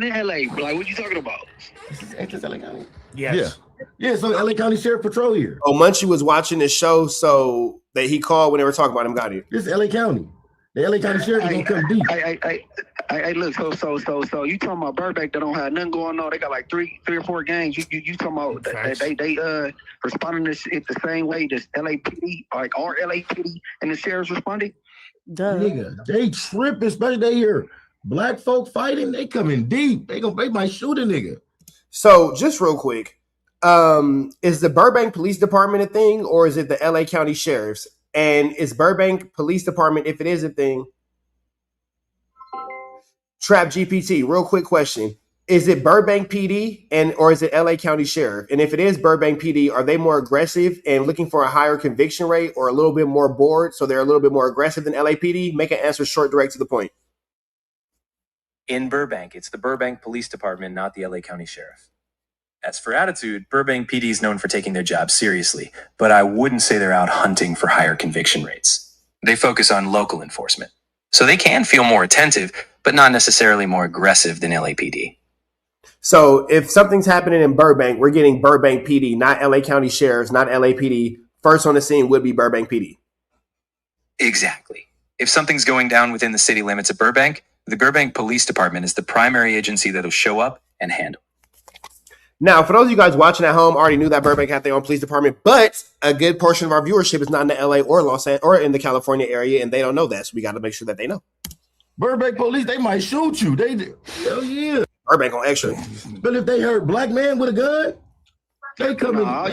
in LA. Like what you talking about? Ain't this LA County? Yes. Yeah. So LA County Sheriff Patrol here. Oh, Munchie was watching this show, so that he called when they were talking about him. Got here. This is LA County. The LA County Sheriff is gonna come deep. I look. So you talking about Burbank that don't have nothing going on? They got like three or four gangs. You talking about they responding to it the same way this LAPD, like our LAPD and the sheriff's responding? Nigga, they trip, especially they hear black folk fighting. They coming deep. They might shoot a nigga. So just real quick, is the Burbank Police Department a thing, or is it the LA County Sheriff's? And is Burbank Police Department, if it is a thing, Trap GPT, real quick question. Is it Burbank PD or is it LA County Sheriff? And if it is Burbank PD, are they more aggressive and looking for a higher conviction rate or a little bit more bored, so they're a little bit more aggressive than LAPD? Make an answer short, direct, to the point. In Burbank, it's the Burbank Police Department, not the LA County Sheriff. As for attitude, Burbank PD is known for taking their job seriously, but I wouldn't say they're out hunting for higher conviction rates. They focus on local enforcement. So they can feel more attentive, but not necessarily more aggressive than LAPD. So if something's happening in Burbank, we're getting Burbank PD, not LA County Sheriffs, not LAPD. First on the scene would be Burbank PD. Exactly. If something's going down within the city limits of Burbank, the Burbank Police Department is the primary agency that'll show up and handle. Now, for those of you guys watching at home, already knew that Burbank had their own police department, but a good portion of our viewership is not in the LA or Los Angeles or in the California area, and they don't know that, so we got to make sure that they know. Burbank police, they might shoot you. Hell yeah. Burbank on extra. But if they hurt black man with a gun, they come in. No.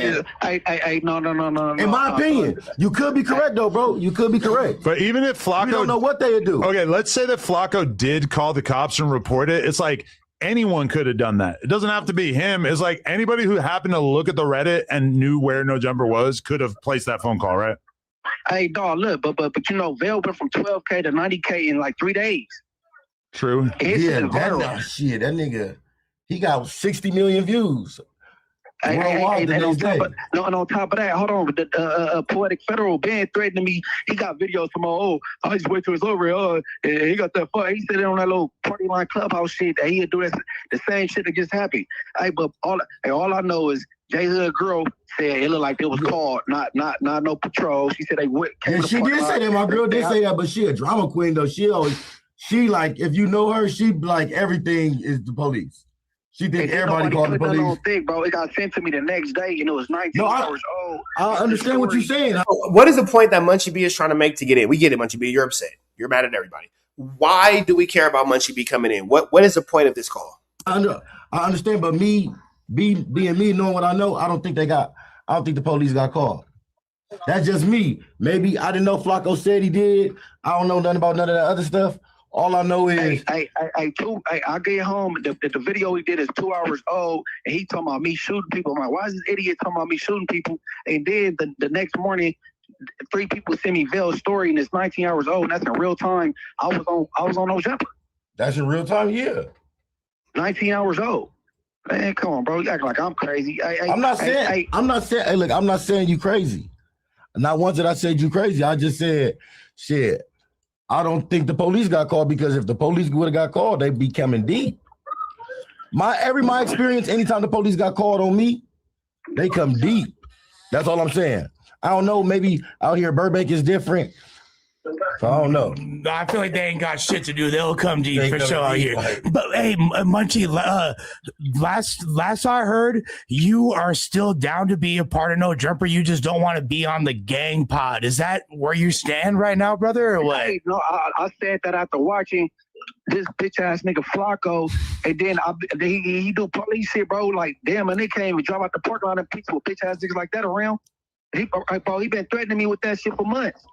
In my opinion, you could be correct though, bro. You could be correct. But even if Flacco, you don't know what they would do. Okay, let's say that Flacco did call the cops and report it. It's like anyone could have done that. It doesn't have to be him. It's like anybody who happened to look at the Reddit and knew where No Jumper was could have placed that phone call, right? Hey, dog, look, but you know, Vail went from 12K to 90K in like 3 days. True. Yeah, that nigga, he got 60 million views. On top of that, hold on. The Poetic Federal band threatening me. He got videos from I just wait till it's over. He got that fun. He said it on that little party line clubhouse shit that he'd do the same shit that just happened. Hey, but all I know is J Hood girl said it looked like it was called, not no patrol. She said they would. Yeah, she did say that. My girl did say that, but she a drama queen though. She like, if you know her, she like everything is the police. She think everybody called the police. Thing, bro. It got sent to me the next day, and it was 19 hours old. I understand what you're saying. What is the point that Munchie B is trying to make to get in? We get it, Munchie B. You're upset. You're mad at everybody. Why do we care about Munchie B coming in? What is the point of this call? I understand, but being me, knowing what I know, I don't think the police got called. That's just me. Maybe I didn't know Flacco said he did. I don't know nothing about none of that other stuff. All I know is I get home. The video he did is 2 hours old, and he talking about me shooting people. I'm like, why is this idiot talking about me shooting people? And then the next morning, 3 people send me Vale's story, and it's 19 hours old, and that's in real time. I was on No Jumper. That's in real time, yeah. 19 hours old. Man, come on, bro. You act like I'm crazy. I'm not saying. Hey, look, I'm not saying you crazy. Not once did I say you crazy. I just said, shit. I don't think the police got called, because if the police would have got called, they'd be coming deep. My experience, anytime the police got called on me, they come deep. That's all I'm saying. I don't know. Maybe out here Burbank is different. So I don't know. I feel like they ain't got shit to do. They'll come deep for sure out here. But hey, Munchie, last I heard, you are still down to be a part of No Jumper. You just don't want to be on the gang pod. Is that where you stand right now, brother, or what? Hey, no, I said that after watching this bitch ass nigga Flacco, and then he do police shit, bro. Like, damn, and they can't even drive out the parking lot and people with bitch ass niggas like that around. He been threatening me with that shit for months.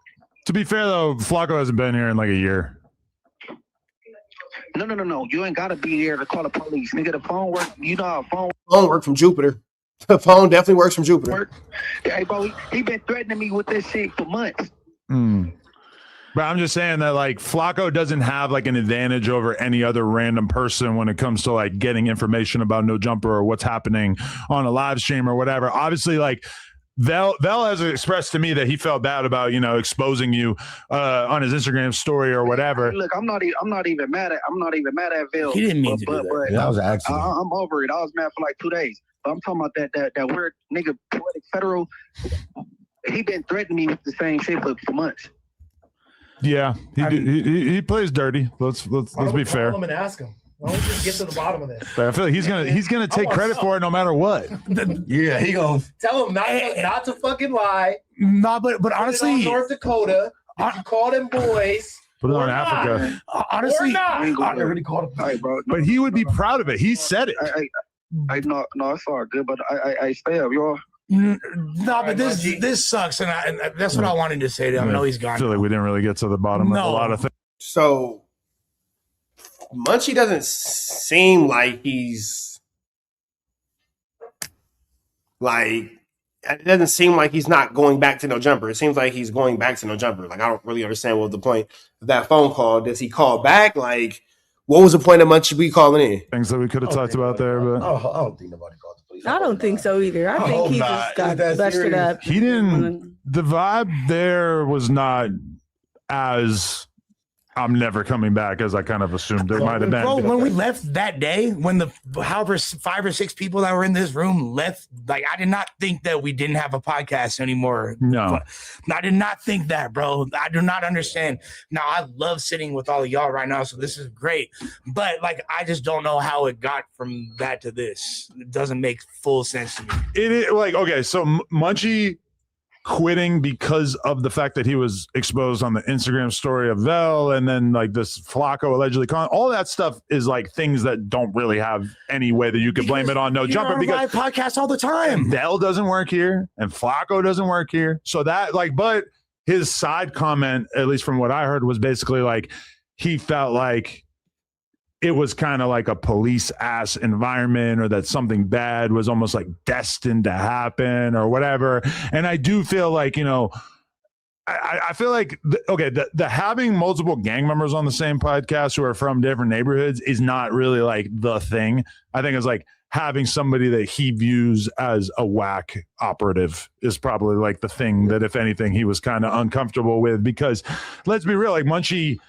To be fair, though, Flacco hasn't been here in like a year. No. You ain't got to be there to call the police. Nigga, the phone work. You know how phone work from Jupiter. The phone definitely works from Jupiter. Hey, bro, he been threatening me with this shit for months. But I'm just saying that, like, Flacco doesn't have, like, an advantage over any other random person when it comes to, like, getting information about No Jumper or what's happening on a live stream or whatever. Obviously, like, Vel has expressed to me that he felt bad about, exposing you on his Instagram story or whatever. Look, I'm not even mad at Vel. He didn't mean to do that. That was an accident. I'm over it. I was mad for like 2 days. But I'm talking about that weird nigga Poetic Federal. He been threatening me with the same shit for months. Yeah, he plays dirty. Let's be fair. Call him and ask him. Why don't we just get to the bottom of this? But I feel like he's gonna take credit for it no matter what. Yeah, he gonna tell him not to fucking lie. No, but honestly, North Dakota, if you call them boys. Put it on Africa. Honestly, but he would be proud of it. He said it. No, it's all good, but I stay up, y'all. No, but this sucks, and that's what I wanted to say to him. I know he's gone. I feel like we didn't really get to the bottom of a lot of things. So Munchie doesn't seem like he's it doesn't seem like he's not going back to No Jumper. It seems like he's going back to No Jumper. Like, I don't really understand what was the point of that phone call. Does he call back? Like, what was the point of Munchie be calling in? Things that we could have talked about there, but I don't think nobody called the police. I don't think so either. I think he just got busted up. He didn't. The vibe there was not as I'm never coming back as I kind of assumed there might have been. Bro, when we left that day, when the however 5 or 6 people that were in this room left, like, I did not think that we didn't have a podcast anymore. No. I did not think that, bro. I do not understand. Now, I love sitting with all of y'all right now, so this is great. But, like, I just don't know how it got from that to this. It doesn't make full sense to me. It is like, okay, so Munchie quitting because of the fact that he was exposed on the Instagram story of Vel, and then like this Flacco allegedly all that stuff is like things that don't really have any way that you could blame it on No Jumper, because podcast all the time. Vel doesn't work here and Flacco doesn't work here. So that, like, but his side comment, at least from what I heard, was basically like he felt like it was kind of like a police ass environment, or that something bad was almost like destined to happen or whatever. And I do feel like, I feel like, the having multiple gang members on the same podcast who are from different neighborhoods is not really like the thing. I think it's like having somebody that he views as a whack operative is probably like the thing that, if anything, he was kind of uncomfortable with, because let's be real, like Munchie,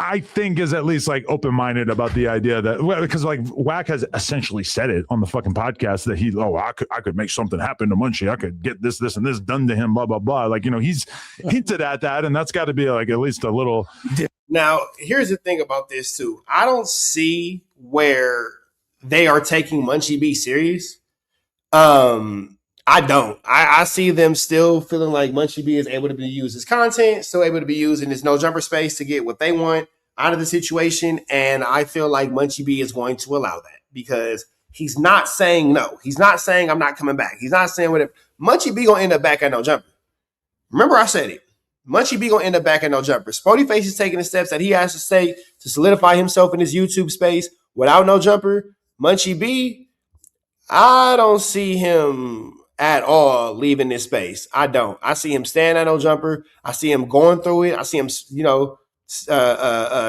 I think, is at least like open-minded about the idea that, because like Wack has essentially said it on the fucking podcast that I could make something happen to Munchie. I could get this and this done to him, blah, blah, blah. Like, he's hinted at that, and that's got to be like at least a little. Now, here's the thing about this too. I don't see where they are taking Munchie B serious. I don't. I see them still feeling like Munchie B is able to be used as content, still able to be used in this No Jumper space to get what they want out of the situation. And I feel like Munchie B is going to allow that, because he's not saying no. He's not saying I'm not coming back. He's not saying whatever. Munchie B going to end up back at No Jumper. Remember I said it. Munchie B gonna end up back at no jumper. Spoety Face is taking the steps that he has to take to solidify himself in his YouTube space without no jumper. Munchie B, I don't see him at all leaving this space. I don't. I see him staying at no jumper. I see him going through it. I see him,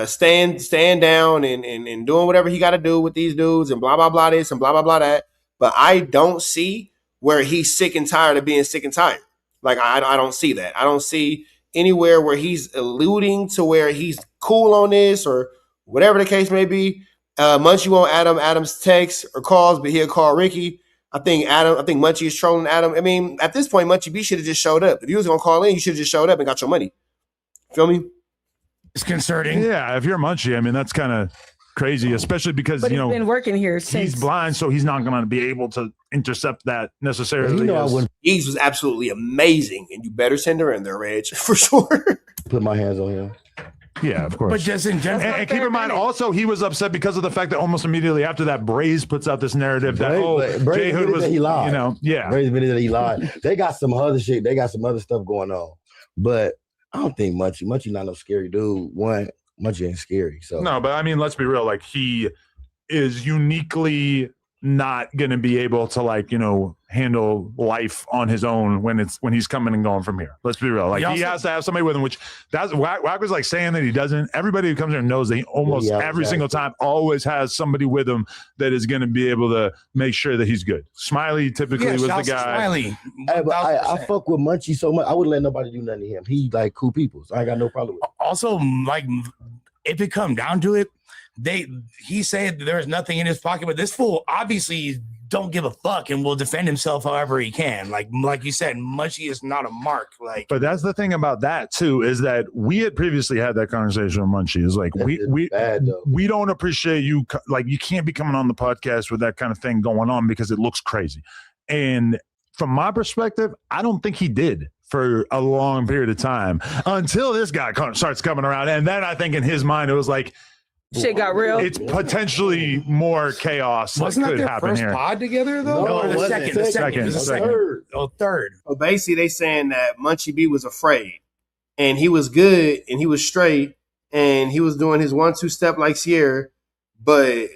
staying down and doing whatever he got to do with these dudes and blah, blah, blah this and blah, blah, blah that. But I don't see where he's sick and tired of being sick and tired. Like, I don't see that. I don't see anywhere where he's alluding to where he's cool on this or whatever the case may be. Munchie won't Adam's text or calls, but he'll call Ricc. I think Munchie is trolling Adam. I mean, at this point, Munchie B should have just showed up. If you was gonna call in, you should have just showed up and got your money. Feel me? It's concerning. Yeah, if you're Munchie, I mean, that's kind of crazy, especially because But he's been working here since. he's blind, so he's not going to be able to intercept that necessarily. Ease was absolutely amazing, and you better send her in there, Reg, for sure. Put my hands on him. Yeah, of course. But just in general, and keep in mind, also, he was upset because of the fact that almost immediately after that, Braze puts out this narrative that J Hood was, he lied. Braze admitted that he lied. They got some other shit. They got some other stuff going on, but I don't think Munchie not no scary dude. One, Munchie ain't scary. So no, but I mean, let's be real. Like, he is uniquely not going to be able to handle life on his own when he's coming and going from here. Let's be real. Like, he has to have somebody with him, which that's Wack was like saying that he doesn't. Everybody who comes here knows that he almost every single time always has somebody with him that is going to be able to make sure that he's good. Smiley typically was the guy. Smiley. I fuck with Munchie so much. I wouldn't let nobody do nothing to him. He like cool people. So I ain't got no problem with it. Also, like, if it come down to it, he said there's nothing in his pocket, but this fool obviously don't give a fuck and will defend himself however he can. Like you said, Munchie is not a mark. But that's the thing about that too, is that we had previously had that conversation with Munchie. Is like we don't appreciate you. Like, you can't be coming on the podcast with that kind of thing going on because it looks crazy. And from my perspective, I don't think he did for a long period of time until this guy starts coming around. And then I think in his mind, it was like, shit got real. It's potentially more chaos. Wasn't that could their happen first here. pod together though? No, Or it the wasn't. second. Third. So basically, they saying that Munchie B was afraid, and he was good, and he was straight, and he was doing his 1-2 step like Sierra, but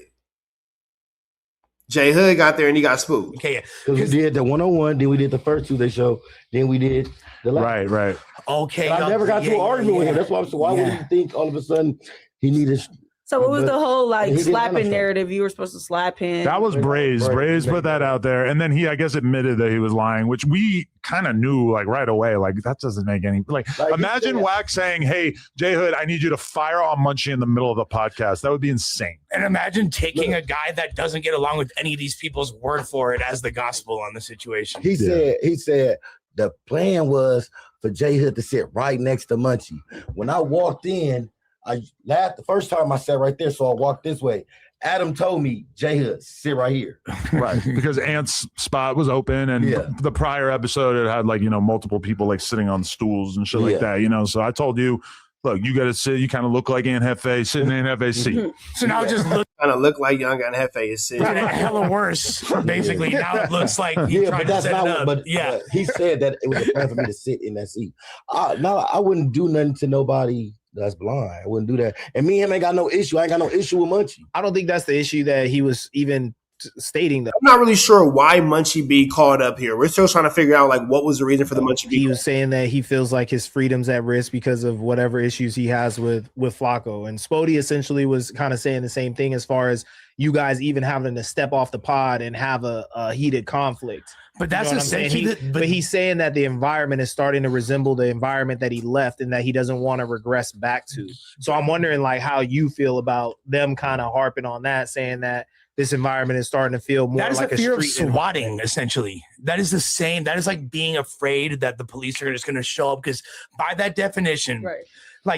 J Hood got there and he got spooked. Okay, because we did the 101, then we did the first two they show, then we did the last. Right. Okay, I never got to an argument with him. That's why I'm so. Why would you think all of a sudden he needed? So what was the whole he didn't slapping understand. narrative? You were supposed to slap him. That was Braze. Braze put that out there, and then he, I guess, admitted that he was lying, which we kind of knew right away. Like, that doesn't make any imagine Wack saying, "Hey, J Hood, I need you to fire on Munchie in the middle of the podcast." That would be insane. And imagine taking a guy that doesn't get along with any of these people's word for it as the gospel on the situation. He said the plan was for J Hood to sit right next to Munchie. When I walked in, I laughed the first time I sat right there, so I walked this way. Adam told me, J Hood, sit right here. Right, because Ant's spot was open, and the prior episode it had multiple people sitting on stools and shit like that. So I told you, look, you got to sit. You kind of look like Aunt Hefe sitting in Aunt Hefe's seat. So now it just looks kind of look like young Aunt Hefe is sitting. Hella worse, basically. Now it looks like he tried to set it up. But he said that it was a plan for me to sit in that seat. Now I wouldn't do nothing to nobody that's blind. I wouldn't do that. And me and him ain't got no issue. I ain't got no issue with Munchie. I don't think that's the issue that he was even stating that. I'm not really sure why Munchie B called up here. We're still trying to figure out what was the reason for the Munchie B. He was saying that he feels like his freedom's at risk because of whatever issues he has with Flacco. And Spoety essentially was kind of saying the same thing as far as you guys even having to step off the pod and have a heated conflict. But that's essentially but he's saying that the environment is starting to resemble the environment that he left and that he doesn't want to regress back to. So I'm wondering how you feel about them kind of harping on that, saying that this environment is starting to feel more like a fear street of swatting, essentially. That is the same. That is like being afraid that the police are just going to show up, because by that definition,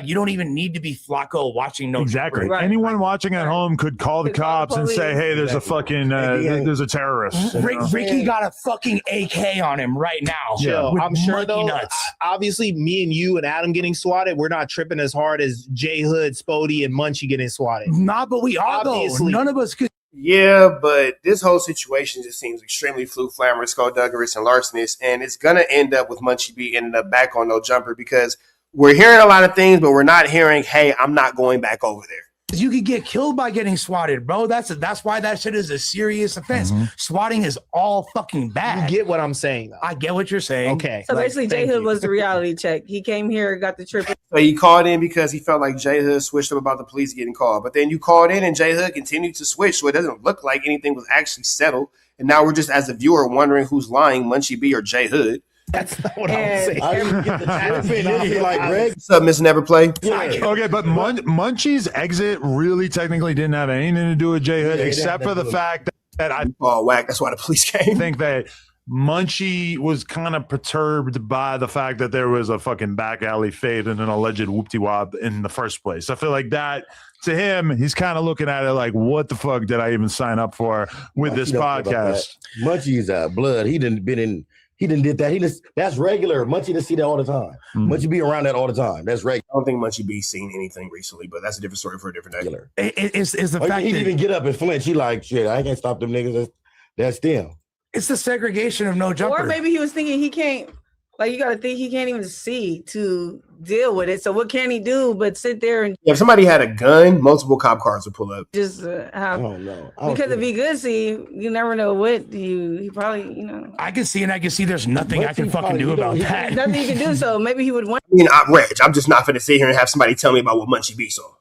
you don't even need to be Flacco watching Exactly. Right. Anyone watching at home could call the cops and say, "Hey, there's a fucking there's a terrorist." Ricc got a fucking AK on him right now. Yeah. I'm sure though. Nuts. Obviously, me and you and Adam getting swatted, we're not tripping as hard as J Hood, Spoety, and Munchie getting swatted. Not, but we are though. None of us could. Yeah, but this whole situation just seems extremely flamorous, skullduggerous, and larcenous, and it's gonna end up with Munchie B ending up back on no jumper because we're hearing a lot of things, but we're not hearing, hey, I'm not going back over there. You could get killed by getting swatted, bro. That's why that shit is a serious offense. Swatting is all fucking bad. You get what I'm saying, though. I get what you're saying. Okay. So basically, J Hood was the reality check. He came here, got the trip. So he called in because he felt like J Hood switched up about the police getting called. But then you called in and J Hood continued to switch, so it doesn't look like anything was actually settled. And now we're just, as a viewer, wondering who's lying, Munchie B or J Hood. That's not what I'm saying. I didn't get the tripping. Like Greg. What's up, Miss Never Play? Yeah. Okay, but Munchie's exit really technically didn't have anything to do with J Hood, except for the fact that I whack. That's why the police came. Think that Munchie was kind of perturbed by the fact that there was a fucking back alley fade and an alleged whoop-de-wop in the first place. I feel like that, to him, he's kind of looking at it like, what the fuck did I even sign up for with this podcast? Munchie's blood. He didn't did that. That's regular. Munchie to see that all the time. Munchie be around that all the time. That's regular. I don't think Munchie B seen anything recently, but that's a different story for a different day. It's the fact he that didn't even get up and flinch. He like, shit, I can't stop them niggas. That's them. it's the segregation of no jumper. Or maybe he was thinking he can't. Like, you got to think he can't even see to deal with it. So what can he do but sit there and if somebody had a gun, multiple cop cars would pull up. just have? I don't know. Because if he could see, you never know what he probably, you know. I can see, and I can see there's nothing I can fucking do about that. Nothing you can do. So maybe he would want. I mean, I'm Reg. I'm just not going to sit here and have somebody tell me about what Munchie B saw.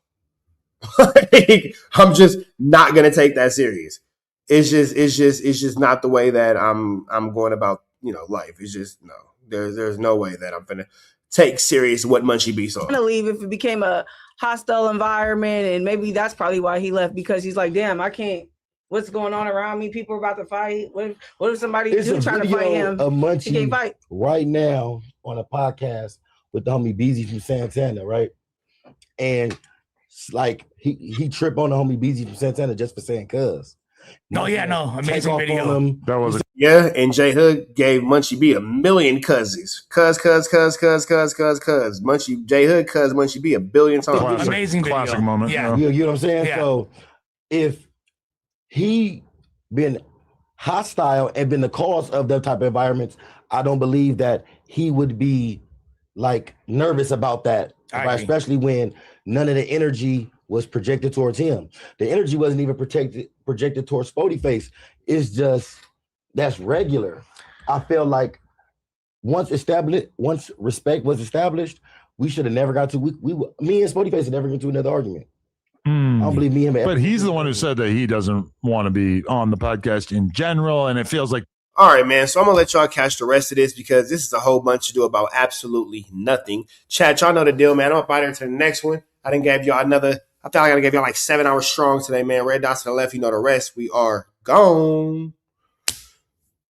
I'm just not going to take that serious. It's just not the way that I'm going about, life. It's just no. There's no way that I'm gonna take serious what Munchie B saw. I'm gonna leave if it became a hostile environment, and maybe that's probably why he left, because he's like, damn, I can't. What's going on around me? People are about to fight. What if somebody trying to fight him? Munchie He can't fight right now on a podcast with the homie Beezy from Santana, right? And like he tripped on the homie Beezy from Santana just for saying cuz. Amazing video. That was and J Hood gave Munchie B 1 million cousins. Cuz. Munchie J Hood cuz Munchie B 1 billion times. Amazing video. Classic moment. Yeah. You know what I'm saying? Yeah. So if he been hostile and been the cause of that type of environments, I don't believe that he would be like nervous about that, right? Especially when none of the energy was projected towards him. The energy wasn't even projected towards Spoety face. It's just that's regular. I feel like once respect was established, we should have never got to. Me and Spoety face had never got to another argument. I don't believe me and him. But he's the one who said that he doesn't want to be on the podcast in general, and it feels like. All right, man. So I'm gonna let y'all catch the rest of this because this is a whole bunch to do about absolutely nothing. Chat, y'all know the deal, man. I'm up out here to the next one. I didn't give y'all another. I thought I gotta give y'all like 7 hours strong today, man. Red dots to the left, you know the rest. We are gone.